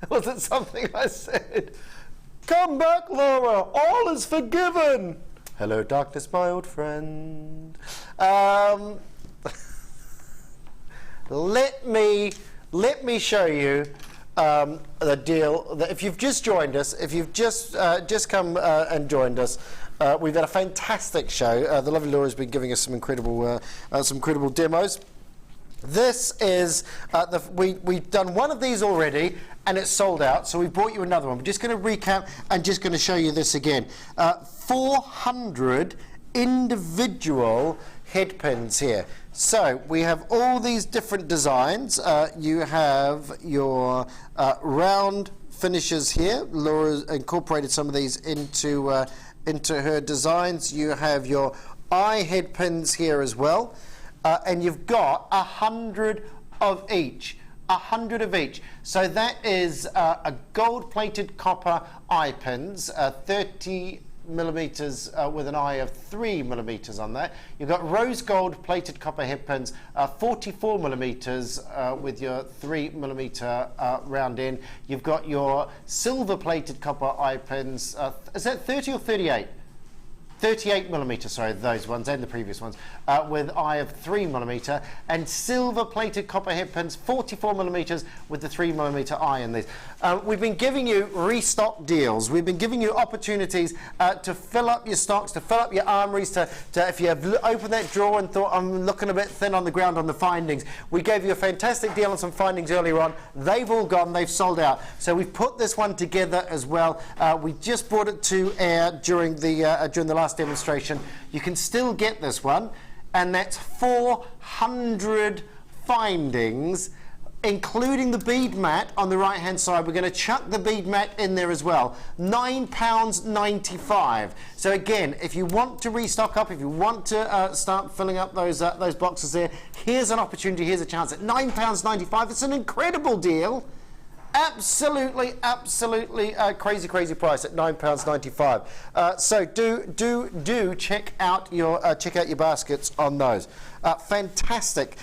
Was it something I said? Come back, Laura, all is forgiven. Hello, darkness, my old friend. Let me show you the deal. That if you've just joined us, if you've just come and joined us, we've had a fantastic show. The lovely Laura's been giving us some incredible demos. This is we've done one of these already, and it's sold out. So we brought you another one. We're just going to recap and just going to show you this again. 400 individual head pins here. So we have all these different designs. You have your round finishes here. Laura incorporated some of these into her designs. You have your eye head pins here as well, and you've got 100 of each. 100 of each. So that is a gold-plated copper eye pins, 30 millimeters with an eye of 3 millimeters on that. You've got rose gold plated copper head pins, 44 millimeters with your 3 millimeter round end. You've got your silver plated copper eye pins. Is that 30 or 38? 38 millimeters, sorry, those ones and the previous ones, with eye of 3 millimeter, and silver plated copper head pins, 44 millimeters with the 3 millimeter eye in these. We've been giving you restock deals. We've been giving you opportunities to fill up your stocks, to fill up your armories, to if you have opened that drawer and thought, I'm looking a bit thin on the ground on the findings. We gave you a fantastic deal on some findings earlier on. They've all gone, they've sold out. So we've put this one together as well. We just brought it to air during the last demonstration. You can still get this one, and that's 400 findings, including the bead mat on the right hand side. We're going to chuck the bead mat in there as well. £9.95. So again, if you want to restock up, if you want to start filling up those boxes there, here's an opportunity, here's a chance at £9.95. It's an incredible deal. Absolutely crazy price at £9.95. So do check out your baskets on those. Fantastic.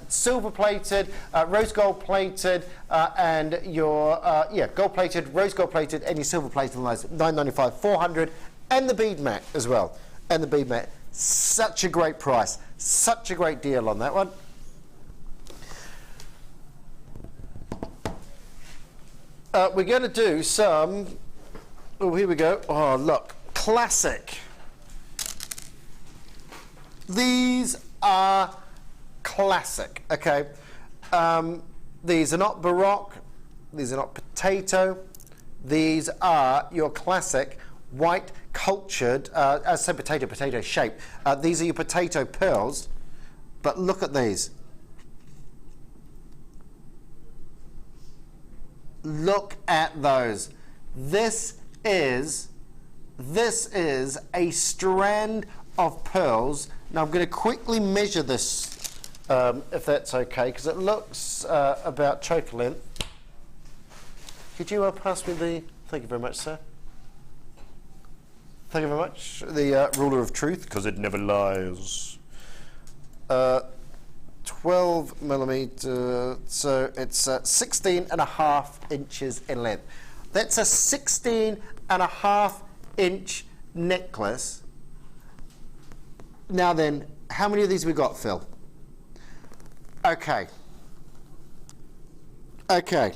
Silver plated, rose gold plated, and your gold plated, rose gold plated, and your silver plated on those. £9.95, 400, and the bead mat as well. And the bead mat. Such a great price. Such a great deal on that one. We're going to do some, oh, here we go. Oh, look, classic. These are classic, okay? These are not Baroque, these are not potato, these are your classic white cultured, as I said, potato shape. These are your potato pearls, but look at these. Look at those. This is a strand of pearls. Now I'm going to quickly measure this if that's okay, because it looks about choker length. Could you pass me the... Thank you very much, sir. Thank you very much. The ruler of truth, because it never lies. 12 millimetre, so it's 16.5 inches in length. That's a 16.5 inch necklace. Now then, how many of these we got, Phil? Okay. Okay.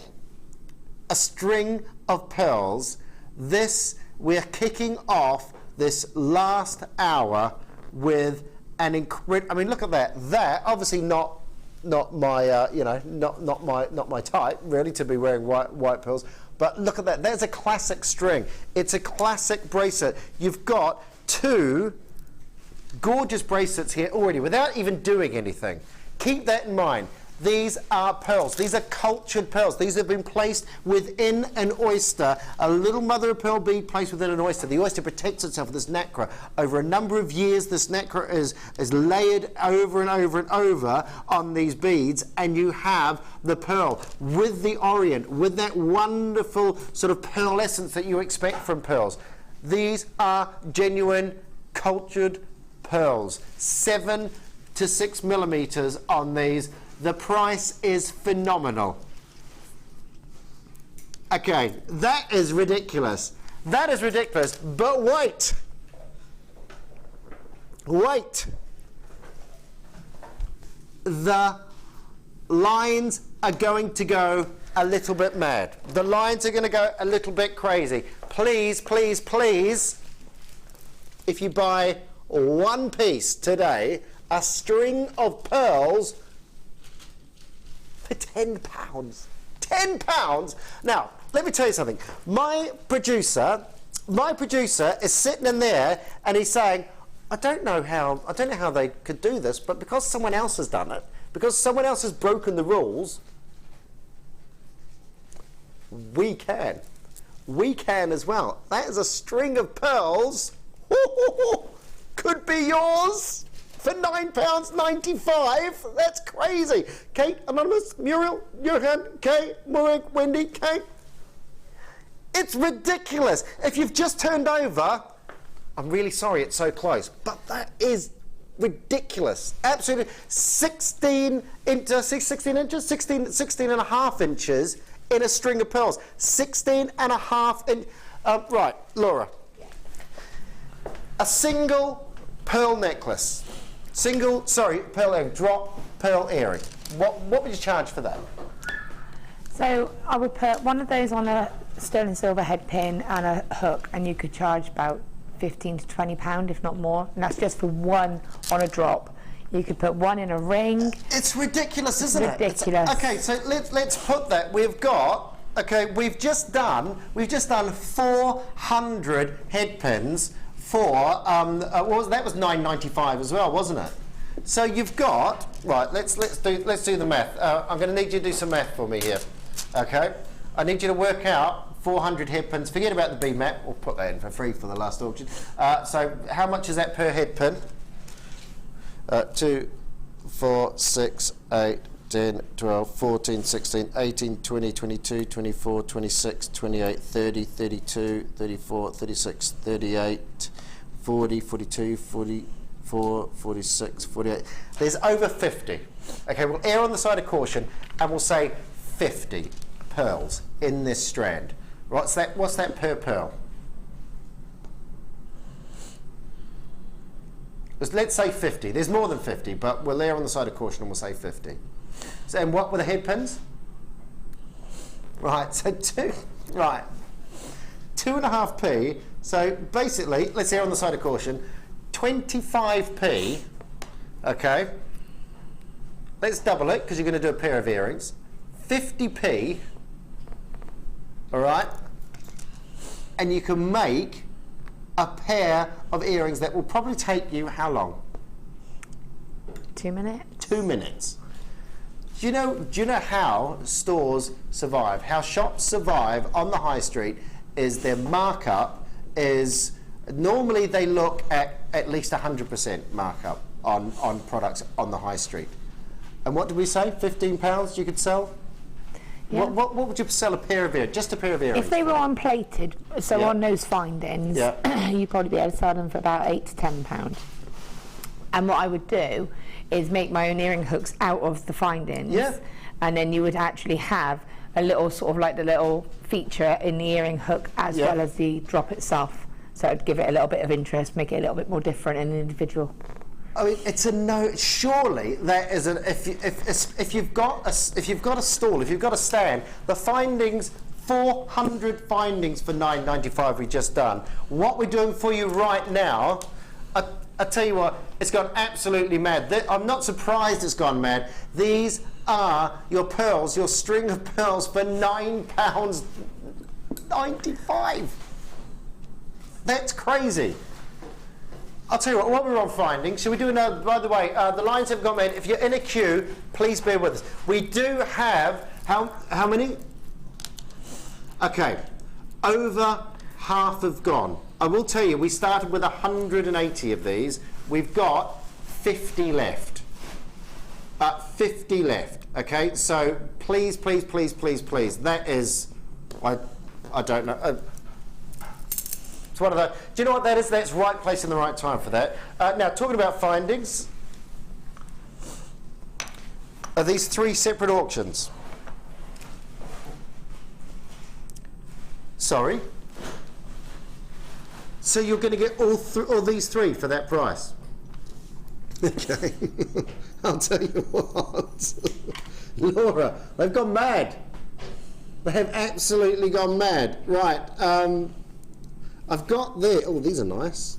A string of pearls. We're kicking off this last hour with an incredible. I mean, look at that. That obviously not my not my type really to be wearing white pearls. But look at that. There's a classic string. It's a classic bracelet. You've got two gorgeous bracelets here already without even doing anything. Keep that in mind. These are pearls. These are cultured pearls. These have been placed within an oyster. A little mother of pearl bead placed within an oyster. The oyster protects itself with this nacre. Over a number of years, this nacre is layered over and over and over on these beads, and you have the pearl with the orient, with that wonderful sort of pearlescence that you expect from pearls. These are genuine cultured pearls. 7 to 6 millimeters on these. The price is phenomenal. Okay, that is ridiculous. That is ridiculous, but wait. Wait. The lines are going to go a little bit mad. The lines are going to go a little bit crazy. Please, please, please, if you buy one piece today, a string of pearls for £10. £10? Now, let me tell you something. My producer is sitting in there and he's saying, I don't know how they could do this, but because someone else has done it, because someone else has broken the rules, we can. We can as well. That is a string of pearls. Could be yours for £9.95. That's crazy. Kate, Anonymous, Muriel, Johan, Kay, Maureen, Wendy, Kay. It's ridiculous. If you've just turned over, I'm really sorry it's so close, but that is ridiculous. Absolutely. 16 and a half inches in a string of pearls. 16.5 inches. Right, Laura. A single pearl necklace. Pearl earring, drop pearl earring. What would you charge for that? So I would put one of those on a sterling silver head pin and a hook, and you could charge about £15 to £20, if not more. And that's just for one on a drop. You could put one in a ring. It's ridiculous, isn't it? Ridiculous. Okay, so let's put that. We've just done 400 head pins. That was $9.95 as well, wasn't it? So you've got Let's do the math. I'm going to need you to do some math for me here. Okay, I need you to work out 400 head pins. Forget about the B map. We'll put that in for free for the last auction. So how much is that per head pin? 2, 4, 6, 8, 10, 12, 14, 16, 18, 20, 22, 24, 26, 28, 30, 32, 34, 36, 38, 40, 42, 44, 46, 48. There's over 50. Okay, we'll err on the side of caution and we'll say 50 pearls in this strand. What's that per pearl? Let's say 50. There's more than 50, but we'll err on the side of caution and we'll say 50. So, and what were the head pins? Right, so 2.5p. So basically, let's err on the side of caution, 25p. Okay. Let's double it because you're going to do a pair of earrings. 50p. All right. And you can make a pair of earrings that will probably take you how long? 2 minutes. 2 minutes. Do you know how stores survive? How shops survive on the high street is their markup is normally they look at least 100% markup on products on the high street. And what did we say? £15 you could sell? Yeah. What would you sell a pair of earrings? Just a pair of earrings? If they were unplated, so on those findings, you'd probably be able to sell them for about £8 to £10. And what I would do is make my own earring hooks out of the findings. Yeah. And then you would actually have a little sort of like the little feature in the earring hook as well as the drop itself. So it'd give it a little bit of interest, make it a little bit more different and individual. I mean, it's a no. Surely that is an. If you've got a stall, if you've got a stand, the findings, 400 findings for £9.95 we just done. What we're doing for you right now, I tell you what, it's gone absolutely mad. I'm not surprised it's gone mad. These are your pearls, your string of pearls for £9.95. That's crazy. I'll tell you what we're on finding. Shall we do another? By the way, the lines have gone mad. If you're in a queue, please bear with us. We do have, how many? Okay, over half have gone. I will tell you, we started with 180 of these. We've got 50 left. 50 left, okay? So please, please, please, please, please. That is, I don't know. One of the, do you know what that is? That's right place in the right time for that. Now, talking about findings, are these 3 separate auctions? Sorry? So you're going to get all these 3 for that price? Okay. I'll tell you what. Laura, they've gone mad. They have absolutely gone mad. Right. I've got there. Oh, these are nice.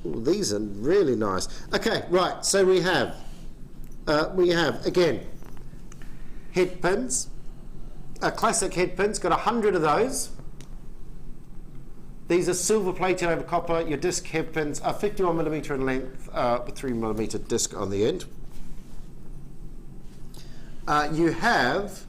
Oh, these are really nice. Okay, right. So we have again head pins, classic head pins. Got 100 of those. These are silver plated over copper. Your disc head pins are 51mm in length with 3mm disc on the end. You have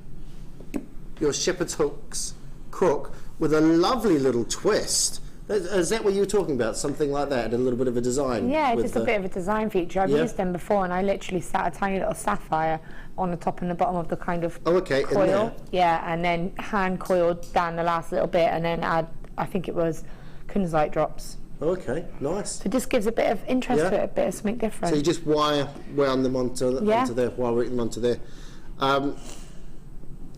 your shepherd's hooks crook with a lovely little twist. Is that what you were talking about? Something like that, a little bit of a design? Yeah, just a bit of a design feature. I've used them before, and I literally sat a tiny little sapphire on the top and the bottom of the kind of coil. Yeah, and then hand coiled down the last little bit, and then add, I think it was kunzite drops. Okay, nice. So it just gives a bit of interest to it, a bit of something different. So you just wound them onto there, wire them onto there.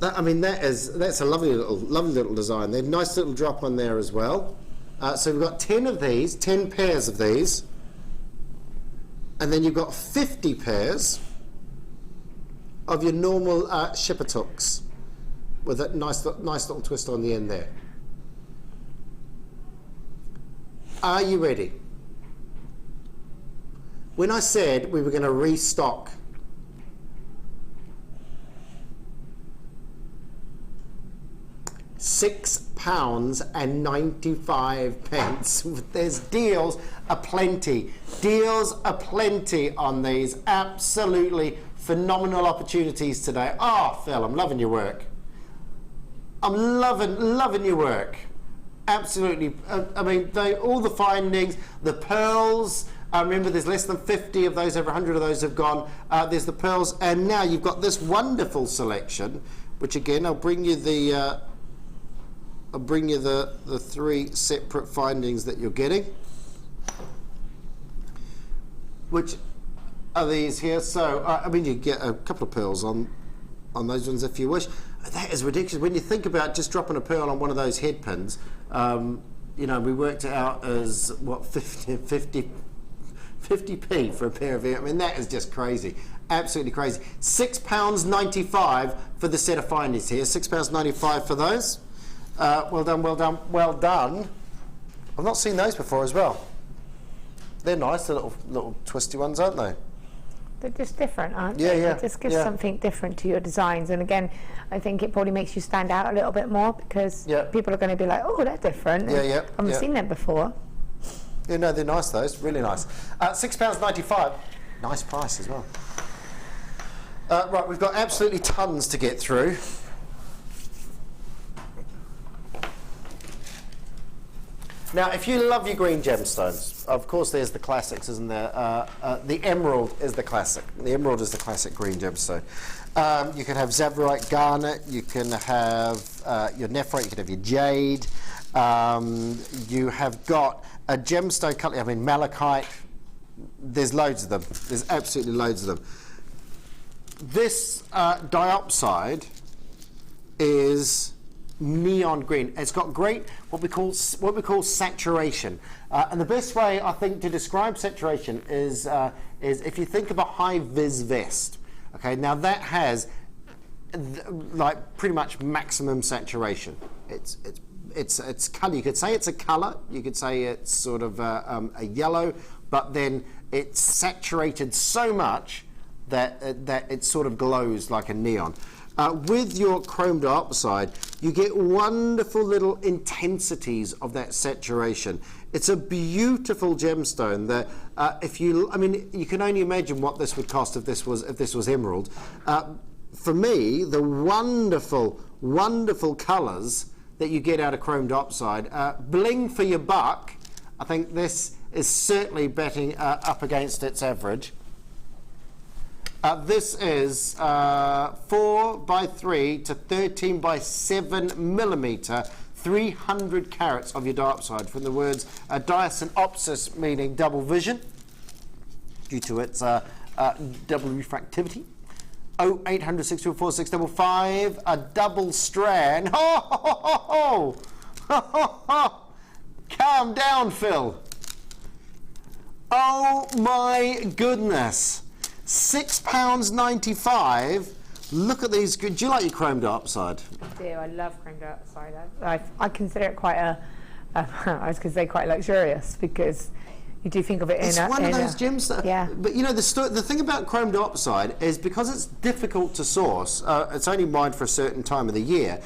I mean, that's a lovely little design. There's a nice little drop on there as well. So we've got 10 of these, 10 pairs of these, and then you've got 50 pairs of your normal shepherd hooks with that nice little twist on the end there. Are you ready? When I said we were going to restock £6.95. There's deals aplenty. Deals aplenty on these. Absolutely phenomenal opportunities today. Oh, Phil, I'm loving your work. I'm loving your work. Absolutely. I mean, all the findings, the pearls. Remember, there's less than 50 of those. Over 100 of those have gone. There's the pearls, and now you've got this wonderful selection, which again, I'll bring you the 3 separate findings that you're getting, which are these here. So I mean, you get a couple of pearls on those ones if you wish. That is ridiculous when you think about just dropping a pearl on one of those head pins. You know, we worked it out as what 50p for a pair of earrings. I mean, that is just crazy. Absolutely crazy. £6.95 for the set of findings here. £6.95 for those. Well done, well done, well done. I've not seen those before as well. They're nice, the little twisty ones, aren't they? They're just different, aren't they? It just gives something different to your designs. And again, I think it probably makes you stand out a little bit more because people are going to be like, oh, they're different. I haven't seen them before. Yeah, no, they're nice, those. Really nice. £6.95. Nice price as well. Right, we've got absolutely tons to get through. Now, if you love your green gemstones, of course there's the classics, isn't there? The emerald is the classic. The emerald is the classic green gemstone. You can have zavarite garnet, you can have your nephrite, you can have your jade. You have got a gemstone color, I mean malachite. There's loads of them. There's absolutely loads of them. This diopside is neon green. It's got great what we call saturation, and the best way I think to describe saturation is if you think of a high vis vest. Okay, now that has like pretty much maximum saturation. It's colour. You could say it's a colour. You could say it's sort of a yellow, but then it's saturated so much that that it sort of glows like a neon. With your chrome dioxide, you get wonderful little intensities of that saturation. It's a beautiful gemstone that I mean, you can only imagine what this would cost if this was emerald. For me, the wonderful, wonderful colours that you get out of chrome dioxide, bling for your buck. I think this is certainly betting up against its average. This is 4x3 to 13x7 millimetre, 300 carats of your dioxide, from the words diasynopsis, meaning double vision, due to its double refractivity. 0800 624 655, a double strand. Ho, ho, ho, ho, ho. Calm down, Phil. Oh my goodness. £6.95. Look at these. Do you like your chrome dioxide? I do. I love chrome dioxide. I consider it quite I was going to say quite luxurious, because you do think of it it's one of those gems. Yeah. But you know, the thing about chrome dioxide is because it's difficult to source, it's only mined for a certain time of the year,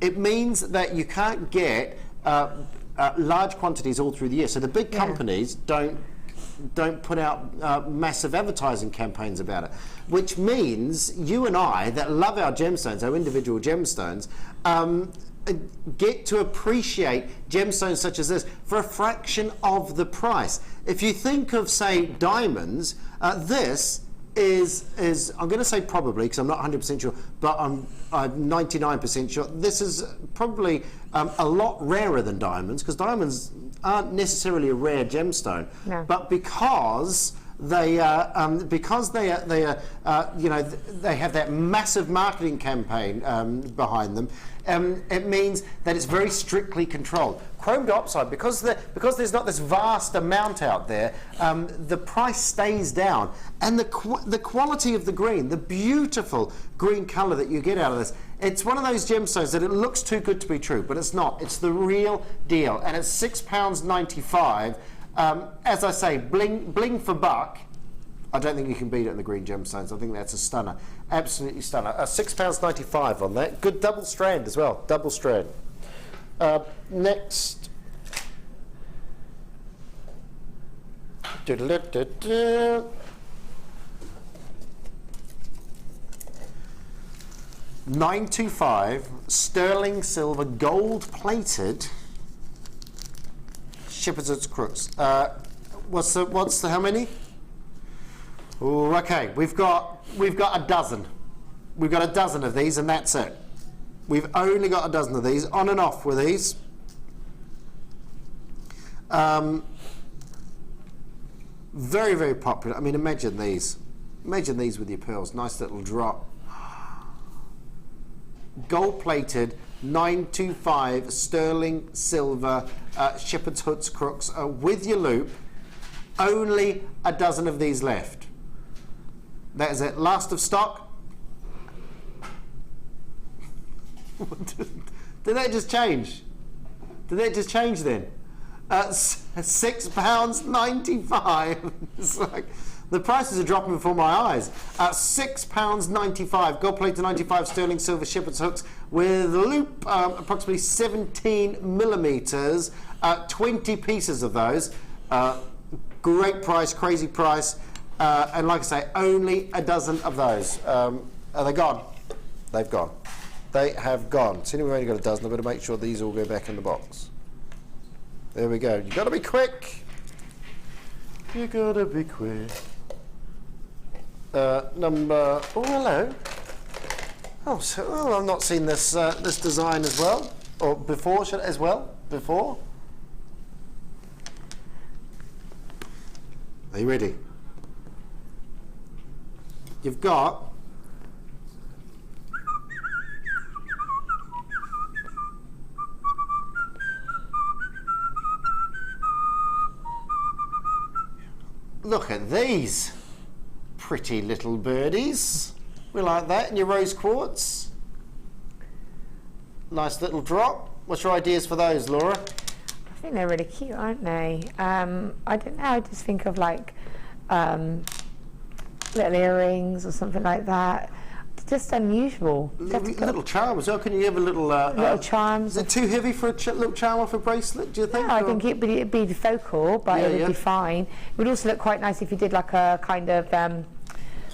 it means that you can't get large quantities all through the year. So the big companies don't put out massive advertising campaigns about it, which means you and I that love our gemstones, our individual gemstones, get to appreciate gemstones such as this for a fraction of the price. If you think of, say, diamonds, this is I'm going to say probably, because I'm not 100% sure, but I'm 99% sure, this is probably a lot rarer than diamonds, because diamonds aren't necessarily a rare gemstone, no. But because they have that massive marketing campaign behind them, it means that it's very strictly controlled. Chrome dioxide, because there's not this vast amount out there, the price stays down, and the quality of the green, the beautiful green colour that you get out of this, it's one of those gemstones that it looks too good to be true, but it's not. It's the real deal, and it's £6.95. As I say, bling for buck. I don't think you can beat it in the green gemstones. I think that's a stunner, absolutely stunner. £6.95 on that. Good double strand as well, double strand. Next. $925 sterling silver gold plated shepherd's crooks. What's the how many? Ooh, okay, we've got a dozen. We've got a dozen of these, and that's it. We've only got a dozen of these, on and off with these. Very, very popular. I mean, imagine these. Imagine these with your pearls. Nice little drop. Gold-plated, 925 sterling silver shepherd's hoods crooks with your loop. Only a dozen of these left. That is it. Last of stock. Did that just change? Did that just change then? £6.95. It's like the prices are dropping before my eyes. £6.95. Gold plated 95 sterling silver shepherd's hooks with loop, approximately 17 millimeters. 20 pieces of those. Great price, crazy price. And like I say, only a dozen of those. Are they gone? They've gone. They have gone. So anyway, we've only got a dozen. I've got to make sure these all go back in the box. There we go. You got to be quick. You got to be quick. Number. Oh, hello. Oh, so I've not seen this this design as well, or before as well. Before. Are you ready? You've got. Look at these pretty little birdies. We like that in your rose quartz. Nice little drop. What's your ideas for those, Laura? I think they're really cute, aren't they? I don't know, I just think of like little earrings or something like that. It's just unusual. Little charm as well. Can you have a little... little charms. Is it too heavy for a little charm off a bracelet, do you think? No, I think it'd be focal, but it would be fine. It would also look quite nice if you did like a kind of...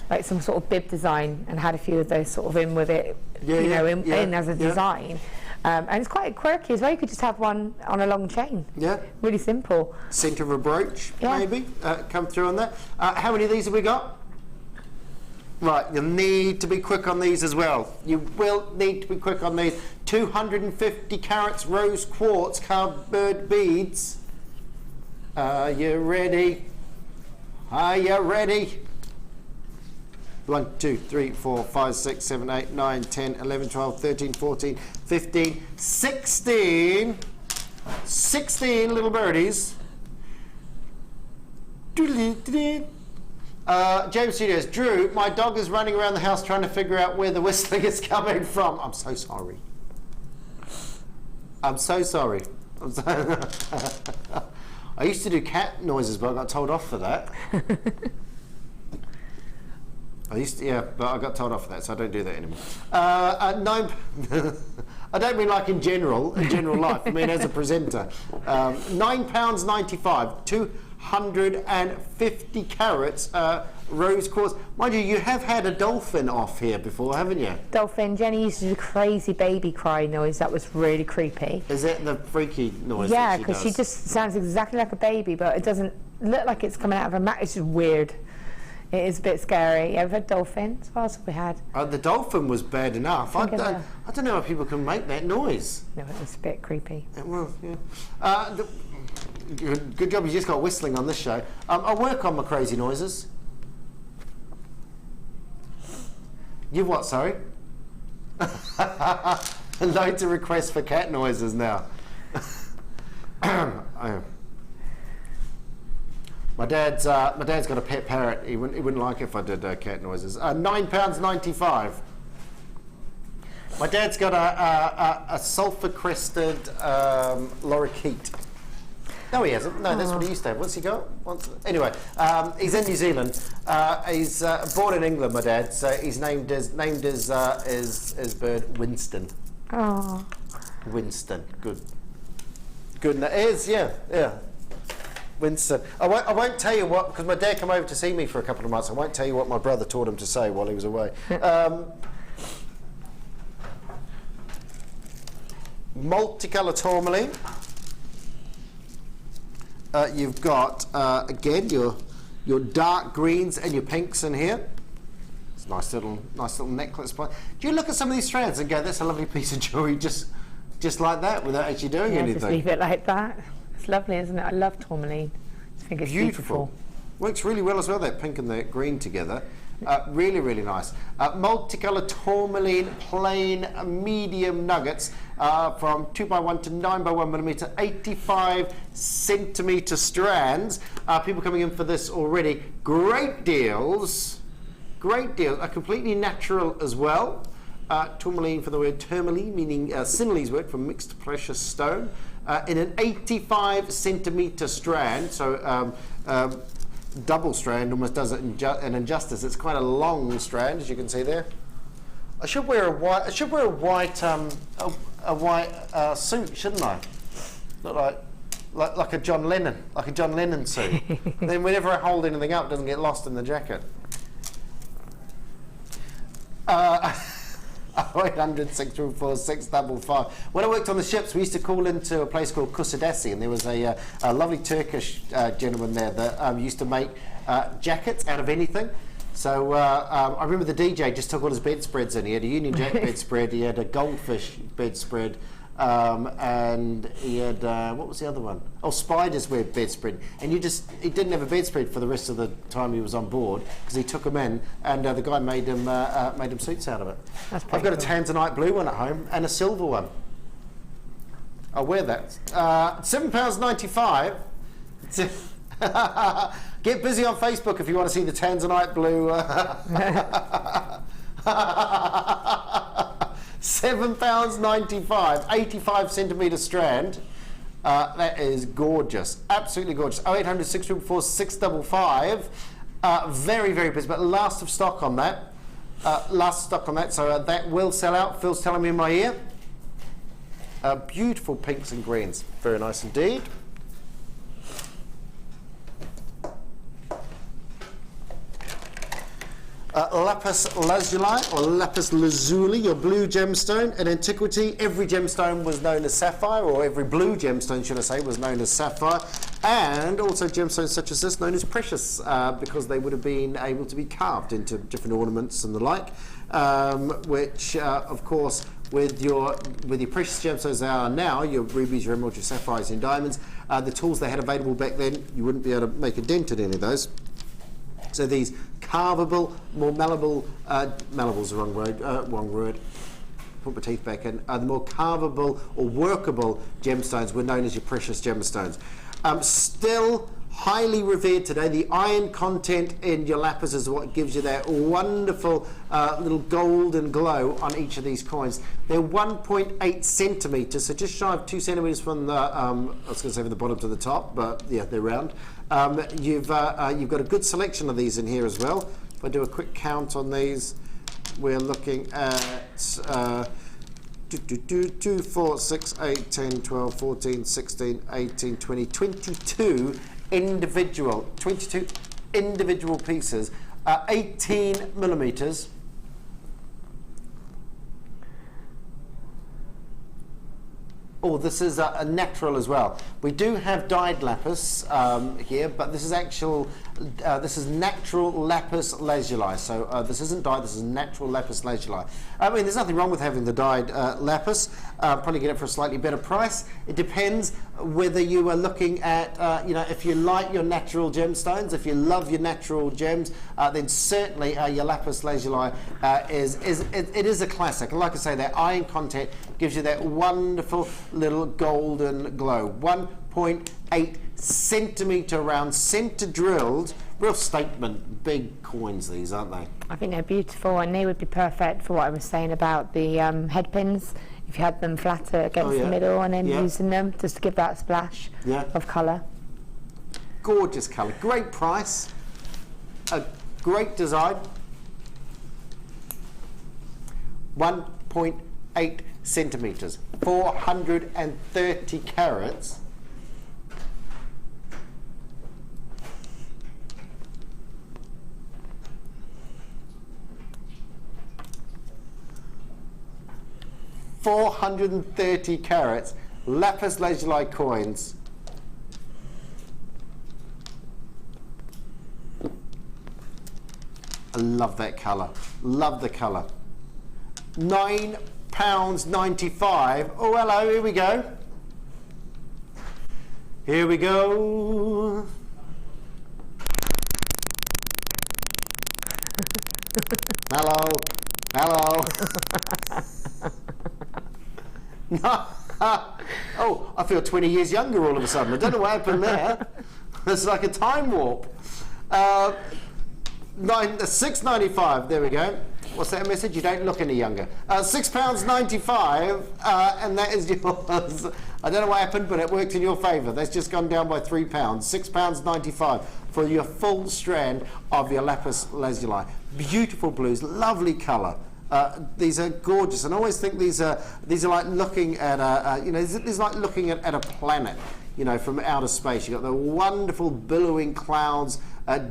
like some sort of bib design and had a few of those sort of in with it, in as a design. And it's quite quirky as well. You could just have one on a long chain. Yeah. Really simple. Centre of a brooch, maybe, come through on that. How many of these have we got? Right, you'll need to be quick on these as well. You will need to be quick on these. 250 carats rose quartz carved bird beads. Are you ready? Are you ready? 1, 2, 3, 4, 5, 6, 7, 8, 9, 10, 11, 12, 13, 14, 15, 16. 16 little birdies. James Studios, Drew, my dog is running around the house trying to figure out where the whistling is coming from. I'm so sorry. I'm so sorry. I used to do cat noises, but I got told off for that. I used to, but I got told off for that, so I don't do that anymore. I don't mean like in general life. I mean as a presenter. £9.95, 250 carats rose quartz. Mind you, you have had a dolphin off here before, haven't you? Dolphin. Jenny used to do a crazy baby cry noise. That was really creepy. Is that the freaky noise? Yeah, because she just sounds exactly like a baby, but it doesn't look like it's coming out of her mouth. It's just weird. It is a bit scary. Yeah, we've had dolphins. What else have we had? The dolphin was bad enough. I don't know how people can make that noise. No, it was a bit creepy. It was, yeah. Good job you just got whistling on this show. I work on my crazy noises. You've what, sorry? Loads of requests for cat noises now. My dad's got a pet parrot. He wouldn't like it if I did cat noises. £9.95. My dad's got a sulphur-crested lorikeet. No, he hasn't. No, that's what he used to have. What's he got? Anyway, he's in New Zealand. He's born in England, my dad. So he's named his bird Winston. Oh. Winston. Good. Good. It is. Yeah. Winston. I won't tell you what, because my dad came over to see me for a couple of months. I won't tell you what my brother taught him to say while he was away. Multicolour tourmaline. You've got again your dark greens and your pinks in here. It's a nice little necklace. Do you look at some of these strands and go, "That's a lovely piece of jewellery," just like that, without actually doing anything? Just leave it like that. It's lovely, isn't it? I love tourmaline. I think it's beautiful. Works really well as well, that pink and the green together. Really, really nice. Multicolour tourmaline plain medium nuggets from 2x1 to 9x1 millimetre, 85 centimetre strands. People coming in for this already. Great deals. Great deals. Completely natural as well. Tourmaline for the word tourmaline, meaning Sinley's word from mixed precious stone. In an 85 centimetre strand, so double strand almost does it an injustice. It's quite a long strand, as you can see there. I should wear a white suit, shouldn't I? Not like a John Lennon suit. Then whenever I hold anything up, it doesn't get lost in the jacket. 0800 644 655. When I worked on the ships, we used to call into a place called Kusadasi, and there was a lovely Turkish gentleman there that used to make jackets out of anything. So I remember the DJ just took all his bedspreads in. He had a Union Jack bedspread, he had a goldfish bedspread, and he had, what was the other one? Oh, spider's web bedspread. And he didn't have a bedspread for the rest of the time he was on board, because he took them in, and the guy made him suits out of it. I've got a tanzanite blue one at home and a silver one. I'll wear that. £7.95. Get busy on Facebook if you want to see the tanzanite blue. £7.95, 85 centimetre strand. That is gorgeous, absolutely gorgeous. 0800 644 655. Very, very busy, but last of stock on that. So that will sell out. Phil's telling me in my ear. Beautiful pinks and greens, very nice indeed. Lapis lazuli or lapis lazuli, your blue gemstone. In antiquity, every gemstone was known as sapphire, or every blue gemstone, should I say, was known as sapphire. And also gemstones such as this known as precious, because they would have been able to be carved into different ornaments and the like, which, of course, with your precious gemstones they are now, your rubies, your emeralds, your sapphires and diamonds, the tools they had available back then, you wouldn't be able to make a dent in any of those. So these carvable, more malleable, mallable's the wrong word, put my teeth back in, the more carvable or workable gemstones were known as your precious gemstones. Still highly revered today. The iron content in your lapis is what gives you that wonderful little golden glow on each of these coins. They're 1.8 centimetres, so just shy of 2 centimetres from the, I was going to say from the bottom to the top, but yeah, they're round. You've got a good selection of these in here as well. If I do a quick count on these, we're looking at 2, 4, 6, 8, 10, 12, 14, 16, 18, 20, 22 individual pieces, 18 millimetres. Oh, this is a natural as well. We do have dyed lapis here, but this is this is natural lapis lazuli. So this isn't dyed, this is natural lapis lazuli. I mean, there's nothing wrong with having the dyed lapis. Probably get it for a slightly better price. It depends whether you are looking at, if you like your natural gemstones, if you love your natural gems, then certainly your lapis lazuli it is a classic. And like I say, that iron content gives you that wonderful little golden glow. 1.8 centimetre round, centre drilled, real statement, big coins these, aren't they? I think they're beautiful, and they would be perfect for what I was saying about the head pins. If you had them flatter against the middle and then using them just to give that splash of colour. Gorgeous colour, great price, a great design. 1.8 centimetres, 430 carats. $430 carats, lapis lazuli coins. I love that colour. Love the colour. £9.95. Oh, hello, here we go. Here we go. Hello. Hello. No. Oh, I feel 20 years younger all of a sudden. I don't know what happened there. It's like a time warp. $6.95. There we go. What's that message? You don't look any younger. £6.95, and that is yours. I don't know what happened, but it worked in your favour. That's just gone down by £3. £6.95 for your full strand of your lapis lazuli. Beautiful blues, lovely colour. These are gorgeous, and I always think these are like looking at these are like looking at a planet, from outer space. You've got the wonderful billowing clouds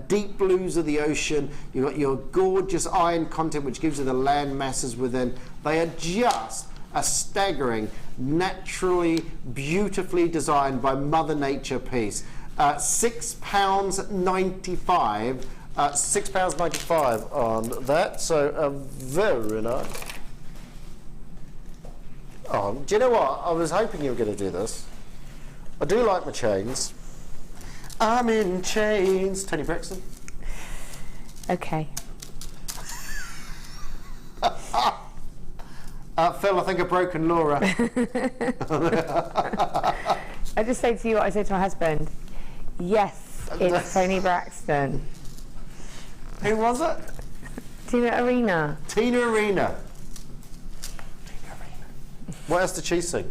deep blues of the ocean. You've got your gorgeous iron content, which gives you the land masses within. They are just a staggering, naturally, beautifully designed by Mother Nature piece. £6.95. £6.95 on that. So very nice. Oh, do you know what? I was hoping you were going to do this. I do like my chains. I'm in chains. Tony Braxton. Okay. Phil, I think I've broken Laura. I just say to you what I say to my husband. Yes, it's Tony Braxton. Who was it? Tina Arena. Tina Arena. What else did she sing?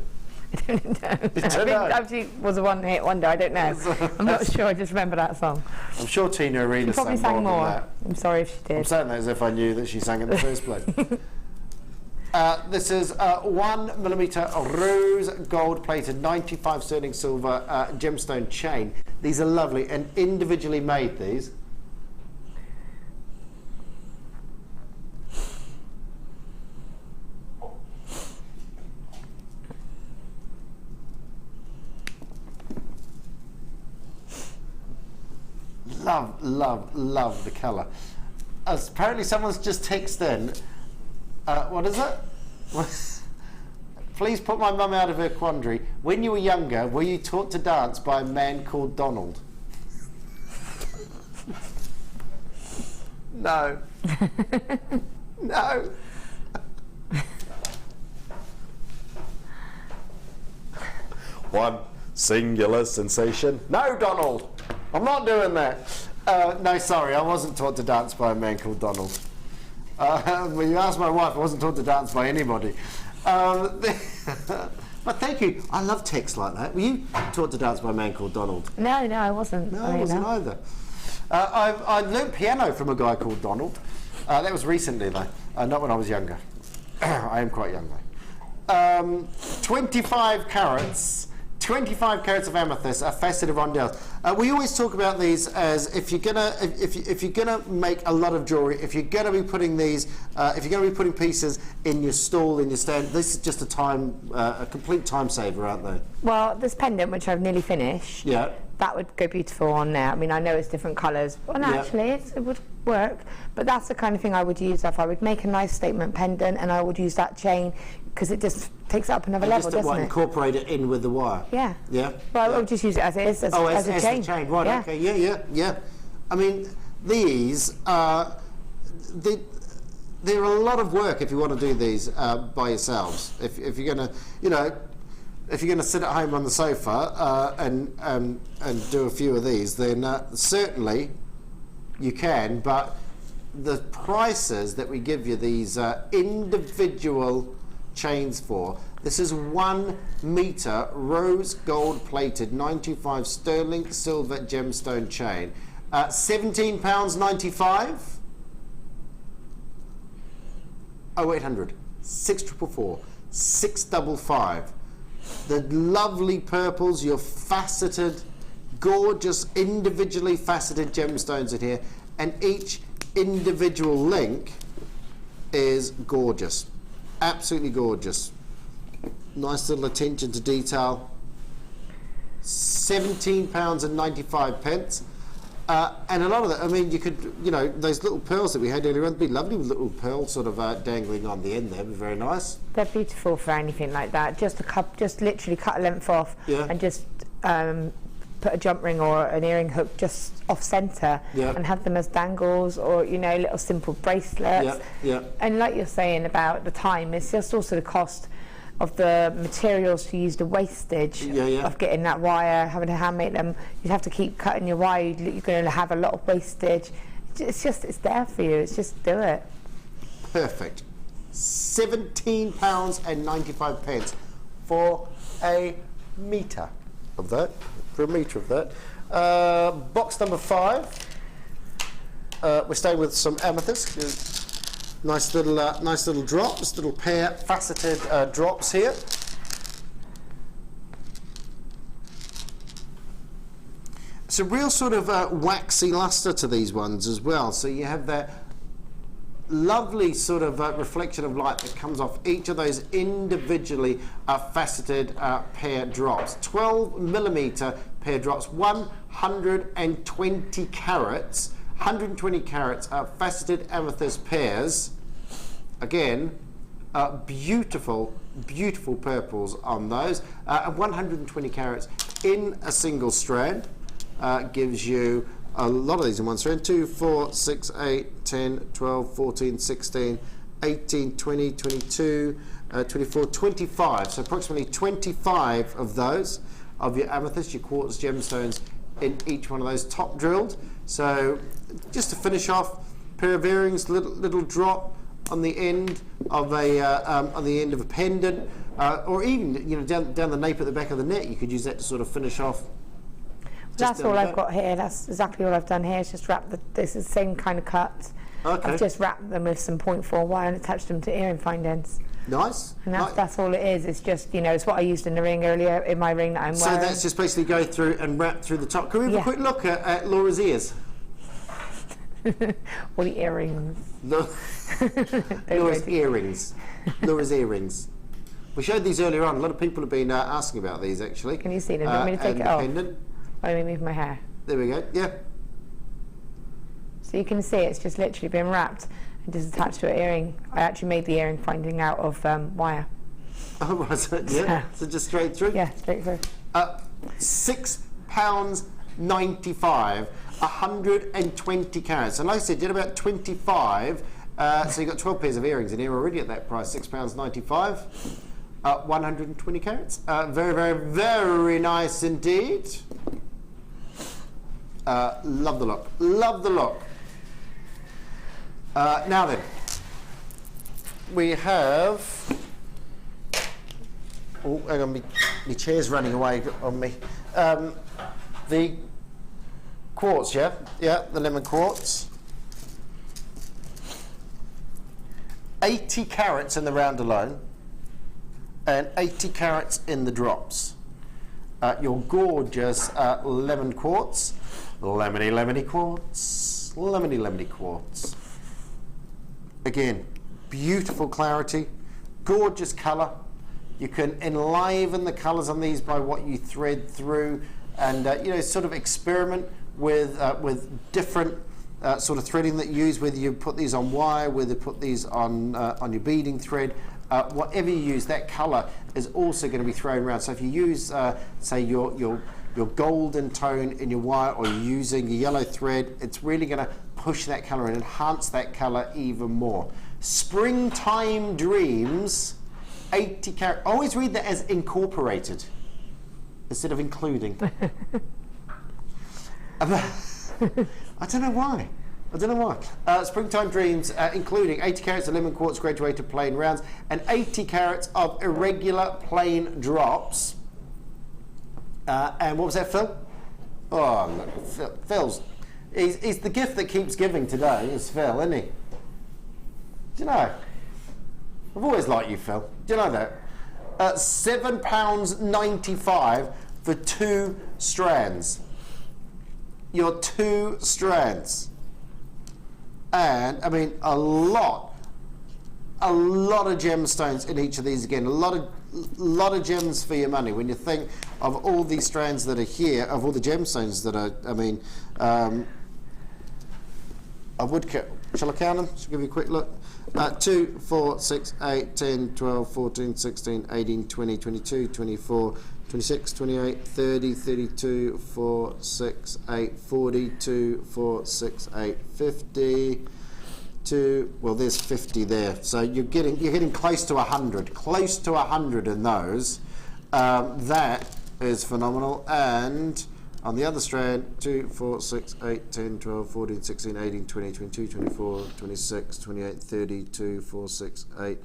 I don't know. I think actually was a one-hit wonder. I don't know. I'm not sure. I just remember that song. I'm sure Tina Arena probably sang more. more. Than that. I'm sorry if she did. I'm saying that as if I knew that she sang in the first place. This is 1mm rose gold plated 95 sterling silver gemstone chain. These are lovely and individually made, these. Love, love, love the colour. Apparently someone's just texted in. What is it? Please put my mum out of her quandary. When you were younger, were you taught to dance by a man called Donald? No. No. One singular sensation. No, Donald. I'm not doing that. No, sorry, I wasn't taught to dance by a man called Donald. When you ask my wife, I wasn't taught to dance by anybody. But thank you. I love texts like that. Were you taught to dance by a man called Donald? No, I wasn't. No, I wasn't either. I learnt piano from a guy called Donald. That was recently, though. Not when I was younger. I am quite young, though. 25 carats. 25 carats of amethyst, a faceted rondelles. We always talk about these as if you're gonna make a lot of jewellery, if you're gonna be putting these, if you're gonna be putting pieces in your stall, in your stand, this is just a complete time saver, aren't they? Well, this pendant, which I've nearly finished, yeah, that would go beautiful on there. I mean, I know it's different colours, but actually it would work. But that's the kind of thing I would use if I would make a nice statement pendant, and I would use that chain because it just takes it up another level, doesn't it? Incorporate it in with the wire. Yeah. Yeah. Well, I would just use it as it is, as a chain. The chain, right? Yeah. Okay. Yeah. I mean, these they're a lot of work if you want to do these by yourselves. If you're gonna, if you're going to sit at home on the sofa and do a few of these, then certainly you can. But the prices that we give you these individual chains for, this is 1 metre rose gold plated 95 sterling silver gemstone chain, £17.95. 0800 644 655. The lovely purples, your faceted, gorgeous, individually faceted gemstones in here, and each individual link is gorgeous, absolutely gorgeous. Nice little attention to detail. £17.95. And a lot of that, I mean, you could, those little pearls that we had earlier on, it'd be lovely with little pearls sort of dangling on the end there, be very nice. They're beautiful for anything like that. Just literally cut a length off, and just put a jump ring or an earring hook just off centre, and have them as dangles or little simple bracelets. And like you're saying about the time, it's just also the cost of the materials to use, the wastage of getting that wire, having to hand make them. You'd have to keep cutting your wire, you're going to have a lot of wastage. It's there for you, it's just do it. Perfect. £17.95 for a metre of that. Box number 5. We're staying with some amethyst. Nice little drops, little pair faceted drops here. it's a real sort of waxy luster to these ones as well. So you have that lovely sort of reflection of light that comes off each of those individually faceted pear drops. 12mm pear drops, 120 carats, 120 carats faceted amethyst pears. Again, beautiful purples on those, and 120 carats in a single strand gives you a lot of these in one strand. 2, 4, 6, 8, 10, 12, 14, 16, 18, 20, 22, 24, 25. So approximately 25 of those of your amethyst, your quartz gemstones in each one of those, top drilled. So just to finish off, pair of earrings, little drop on the end of a pendant, or even down the nape at the back of the neck. You could use that to sort of finish off. That's all I've got here. That's exactly all I've done here. Is just wrap this is the same kind of cut. Okay. I've just wrapped them with some 0.4 wire and attached them to earring findings. Nice. And that's all it is. It's just, it's what I used in the ring earlier, in my ring that I'm wearing. So that's just basically go through and wrap through the top. Can we have a quick look at Laura's ears? All the earrings. Laura's earrings. Laura's earrings. We showed these earlier on. A lot of people have been asking about these, actually. Can you see them? Do you want me to take it off? Pendant. Let me move my hair. There we go. Yeah. So you can see it's just literally been wrapped and just attached to an earring. I actually made the earring finding out of wire. Oh, was it? Yeah. So just straight through? Yeah, straight through. £6.95, 120 carats. And like I said, did about 25. So you got 12 pairs of earrings in here already at that price, £6.95. 120 carats. Very, very, very nice indeed. Love the look. Love the look. Now then, we have. Oh, hang on, my chair's running away on me. The quartz, yeah, the lemon quartz. 80 carats in the round alone, and 80 carats in the drops. Your gorgeous lemon quartz, lemony quartz, lemony quartz. Again, beautiful clarity, gorgeous colour. You can enliven the colours on these by what you thread through, and sort of experiment with different sort of threading that you use, whether you put these on wire, whether you put these on your beading thread. Whatever you use, that colour is also going to be thrown around. So if you use, say, your golden tone in your wire, or you're using your yellow thread, it's really going to push that colour and enhance that colour even more. Springtime Dreams, 80 carat. Always read that as incorporated instead of including. I don't know why. Springtime Dreams, including 80 carats of lemon quartz graduated plain rounds and 80 carats of irregular plain drops. And what was that, Phil? Oh, look, Phil's. He's the gift that keeps giving today, is Phil, isn't he? Do you know? I've always liked you, Phil. Do you know that? £7.95 for 2 strands. Your 2 strands. And I mean a lot of gemstones in each of these. Again, a lot of gems for your money when you think of all these strands that are here, of all the gemstones that are. I mean, I would count. Shall I count them? Shall I give you a quick look? 2, 4, 6, 8, 10, 12, 14, 16, 18, 20, 22, 24, 26, 28, 30, 32, 4, 6, 8, 42, 4, 6, 8, 50. Well, there's 50 there. So you're getting close to 100. Close to 100 in those. That is phenomenal. And on the other strand, 2, 4, 6, 8, 10, 12, 14, 16, 18, 20, 22, 24, 26, 28, 32, 4, 6, 8,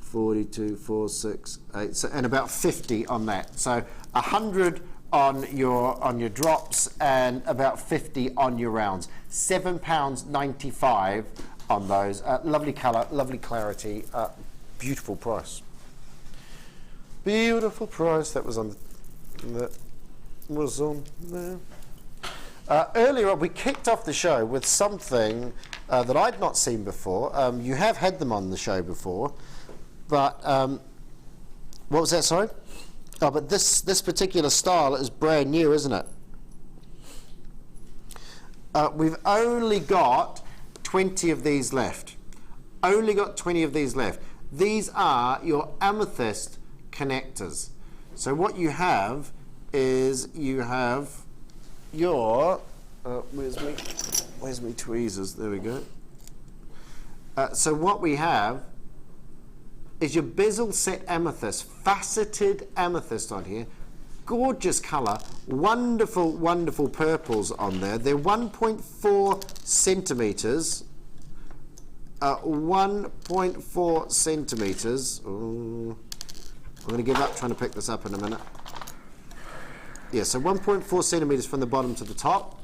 42, 4, 6, 8, so, and about 50 on that. So 100 on your drops and about 50 on your rounds. £7.95 on those. Lovely colour, lovely clarity, beautiful price. Beautiful price. That was on there. Earlier on, we kicked off the show with something that I'd not seen before. You have had them on the show before, but what was that, sorry? Oh, but this particular style is brand new, isn't it? We've only got 20 of these left. Only got 20 of these left. These are your amethyst connectors. So what you have is you have your where's me tweezers? There we go. So what we have is your bezel set amethyst, faceted amethyst on here. Gorgeous colour, wonderful, wonderful purples on there. They're 1.4 centimetres. 1.4 centimetres. I'm going to give up trying to pick this up in a minute. Yeah, so 1.4 centimetres from the bottom to the top.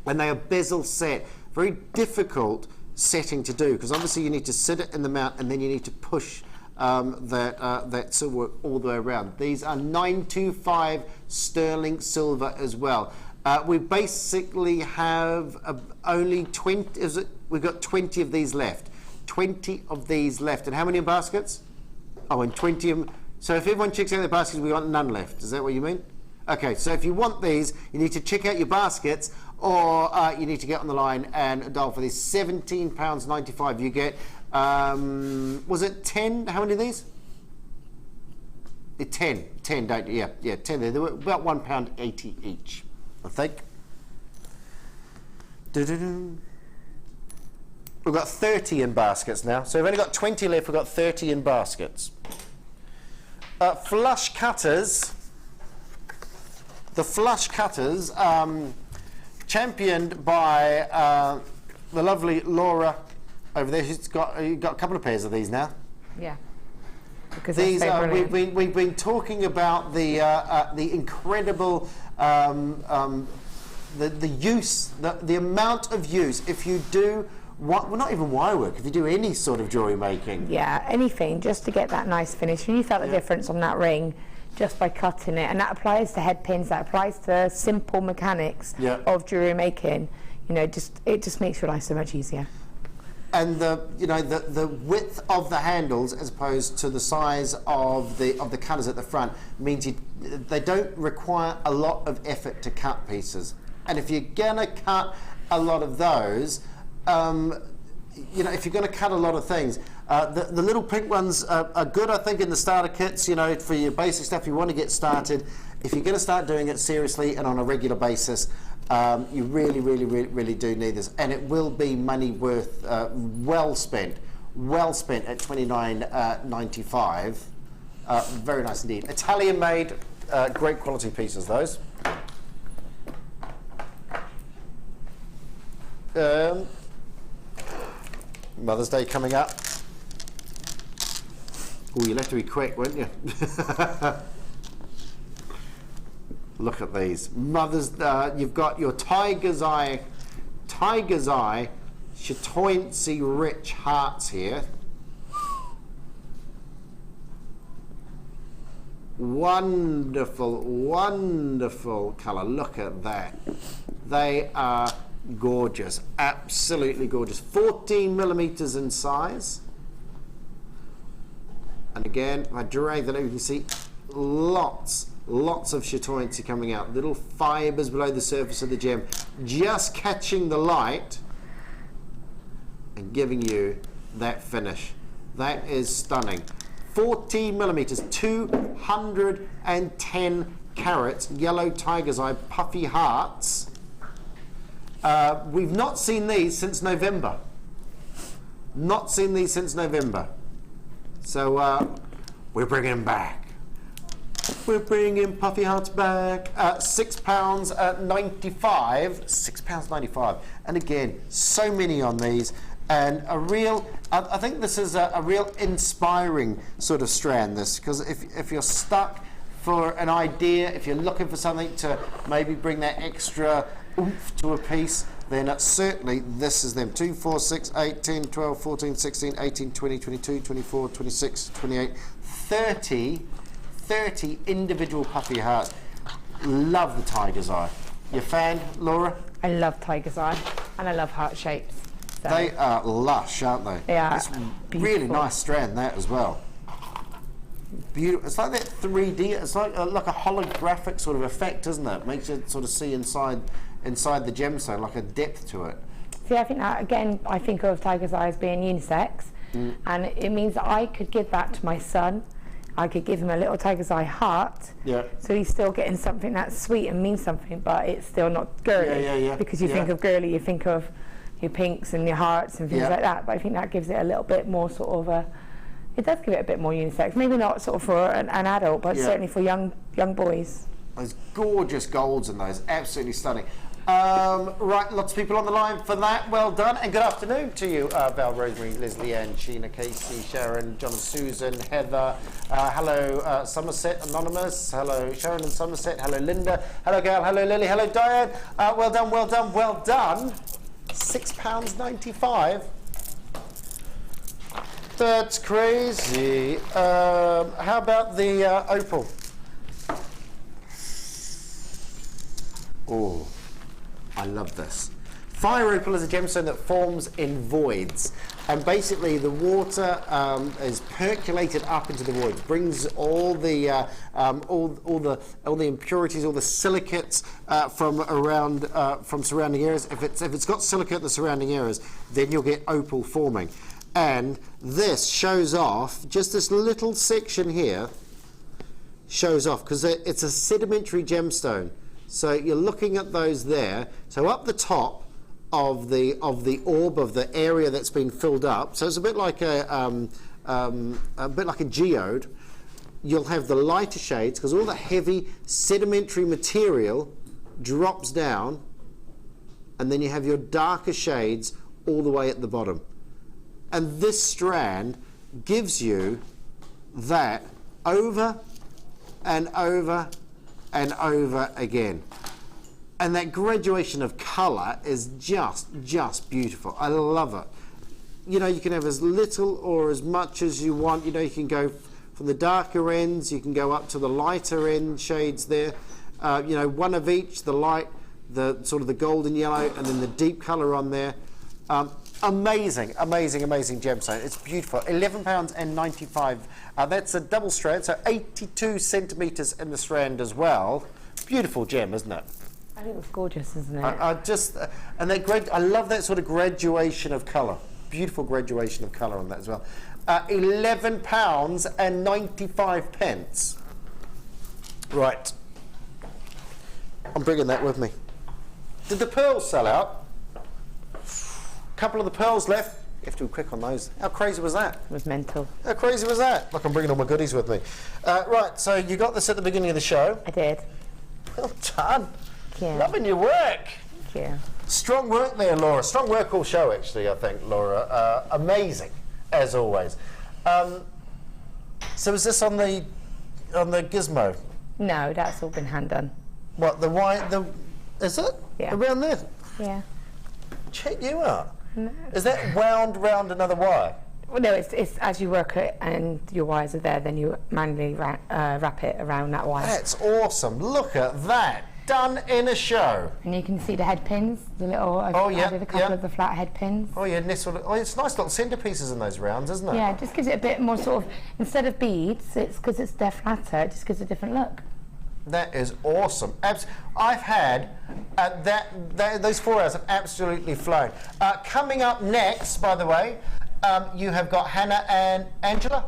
And they are bezel set. Very difficult setting to do, because obviously you need to sit it in the mount and then you need to push that silver all the way around. These are 925 sterling silver as well. We basically have only 20, we've got 20 of these left. 20 of these left. And how many in baskets? Oh, and 20 of them. So if everyone checks out their baskets, we've got none left. Is that what you mean? Okay, so if you want these, you need to check out your baskets, or you need to get on the line and dial for these. £17.95 you get. Was it 10? How many of these? 10, don't you? Yeah, 10. They were about £1.80 each, I think. We've got 30 in baskets now. So we've only got 20 left. We've got 30 in baskets. Flush cutters. The flush cutters, championed by the lovely Laura over there. She's got a couple of pairs of these now. Yeah. Because these we've been talking about the incredible the use, the amount of use. If you do well, not even wirework, if you do any sort of jewellery making. Yeah, anything, just to get that nice finish. And you felt the difference on that ring just by cutting it, and that applies to head pins, that applies to simple mechanics of jewellery making. You know, it just makes your life so much easier. And the width of the handles, as opposed to the size of the cutters at the front, means they don't require a lot of effort to cut pieces. And if you're gonna cut a lot of those, if you're gonna cut a lot of things, the little pink ones are good, I think, in the starter kits, for your basic stuff you want to get started. If you're going to start doing it seriously and on a regular basis, you really, really, really, really do need this. And it will be money worth, well spent at $29.95. Very nice indeed. Italian made, great quality pieces, those. Mother's Day coming up. Oh, you'll have to be quick, won't you? Look at these. You've got your Tiger's Eye Chatoyancy rich hearts here. Wonderful, wonderful colour. Look at that. They are gorgeous, absolutely gorgeous. 14 millimeters in size. And again, if I drag that over, you can see lots of chatoyancy coming out. Little fibres below the surface of the gem, just catching the light and giving you that finish. That is stunning. 14 millimeters, 210 carats, yellow tiger's eye, puffy hearts. We've not seen these since November. Not seen these since November. So we're bringing them back. We're bringing puffy hearts back. £6.95. £6.95. And again, so many on these. And a real, I think this is a real inspiring sort of strand, this, because if you're stuck for an idea, if you're looking for something to maybe bring that extra oomph to a piece, then certainly this is them. 2, 4, 6, 8, 10, 12, 14, 16, 18, 20, 22, 24, 26, 28, 30 individual puffy hearts. Love the tiger's eye. You a fan, Laura? I love tiger's eye, and I love heart shapes. So. They are lush, aren't they? They are. It's really nice strand, that as well. Beautiful. It's like that 3D. It's like a holographic sort of effect, isn't it? Makes you sort of see inside the gemstone, like a depth to it. See, I think that again. I think of tiger's eye as being unisex, and it means that I could give that to my son. I could give him a little tiger's eye heart. Yeah. So he's still getting something that's sweet and means something, but it's still not girly. Yeah. Because you think of girly, you think of your pinks and your hearts and things like that. But I think that gives it a little bit more sort of a. It does give it a bit more unisex. Maybe not sort of for an adult, but certainly for young boys. There's gorgeous golds in those. Absolutely stunning. Right, lots of people on the line for that. Well done, and good afternoon to you, Val, Rosemary, Leslie Ann, Sheena, Casey, Sharon, John, Susan, Heather. Hello, Somerset Anonymous. Hello, Sharon and Somerset. Hello, Linda. Hello, Gail. Hello, Lily. Hello, Diane. Well done, well done, well done. £6.95. That's crazy. How about the opal? Oh. I love this. Fire opal is a gemstone that forms in voids, and basically the water is percolated up into the voids, brings all the impurities, all the silicates from surrounding areas. If it's got silicate in the surrounding areas, then you'll get opal forming. And this shows off, just this little section here shows off because it's a sedimentary gemstone. So you're looking at those there. So up the top of the orb of the area that's been filled up. So it's a bit like a geode. You'll have the lighter shades because all the heavy sedimentary material drops down, and then you have your darker shades all the way at the bottom. And this strand gives you that over and over and over again, and that graduation of colour is just beautiful. I love it. You know, you can have as little or as much as you want. You know, you can go from the darker ends, you can go up to the lighter end shades there. You know, one of each, the light, the sort of the golden yellow, and then the deep colour on there. Amazing gemstone. It's beautiful. £11.95. That's a double strand, so 82 centimetres in the strand as well. Beautiful gem, isn't it? I think it's gorgeous, isn't it? And I love that sort of graduation of colour. Beautiful graduation of colour on that as well. £11.95. Right. I'm bringing that with me. Did the pearls sell out? Couple of the pearls left. You have to be quick on those. How crazy was that? It was mental. How crazy was that? Look, I'm bringing all my goodies with me. Right, so you got this at the beginning of the show. I did. Well done. Thank you. Loving your work. Thank you. Strong work there, Laura. Strong work all show, actually, I think, Laura. Amazing, as always. So is this on the gizmo? No, that's all been hand done. What, is it? Yeah. Around there? Yeah. Check you out. No. Is that wound round another wire? Well, no, it's as you work it and your wires are there, then you manually wrap it around that wire. That's awesome. Look at that. Done in a show. And you can see the head pins, the little. I did a couple of the flat head pins. Oh yeah, nestled. Oh, it's nice little centerpieces in those rounds, isn't it? Yeah, it just gives it a bit more sort of, instead of beads, it's because they're flatter. It just gives a different look. That is awesome. I've had those 4 hours have absolutely flown. Coming up next, by the way, you have got Hannah and Angela.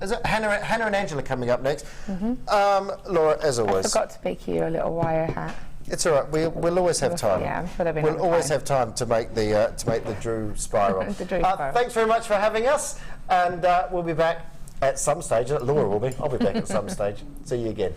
Is it Hannah and Angela coming up next? Laura, as always. I forgot to make you a little wire hat. It's all right. We'll always have time. Yeah, I'm sure we'll always have time to make the Drew spiral. The Drew spiral. Thanks very much for having us, and we'll be back at some stage. Laura will be. I'll be back at some stage. See you again.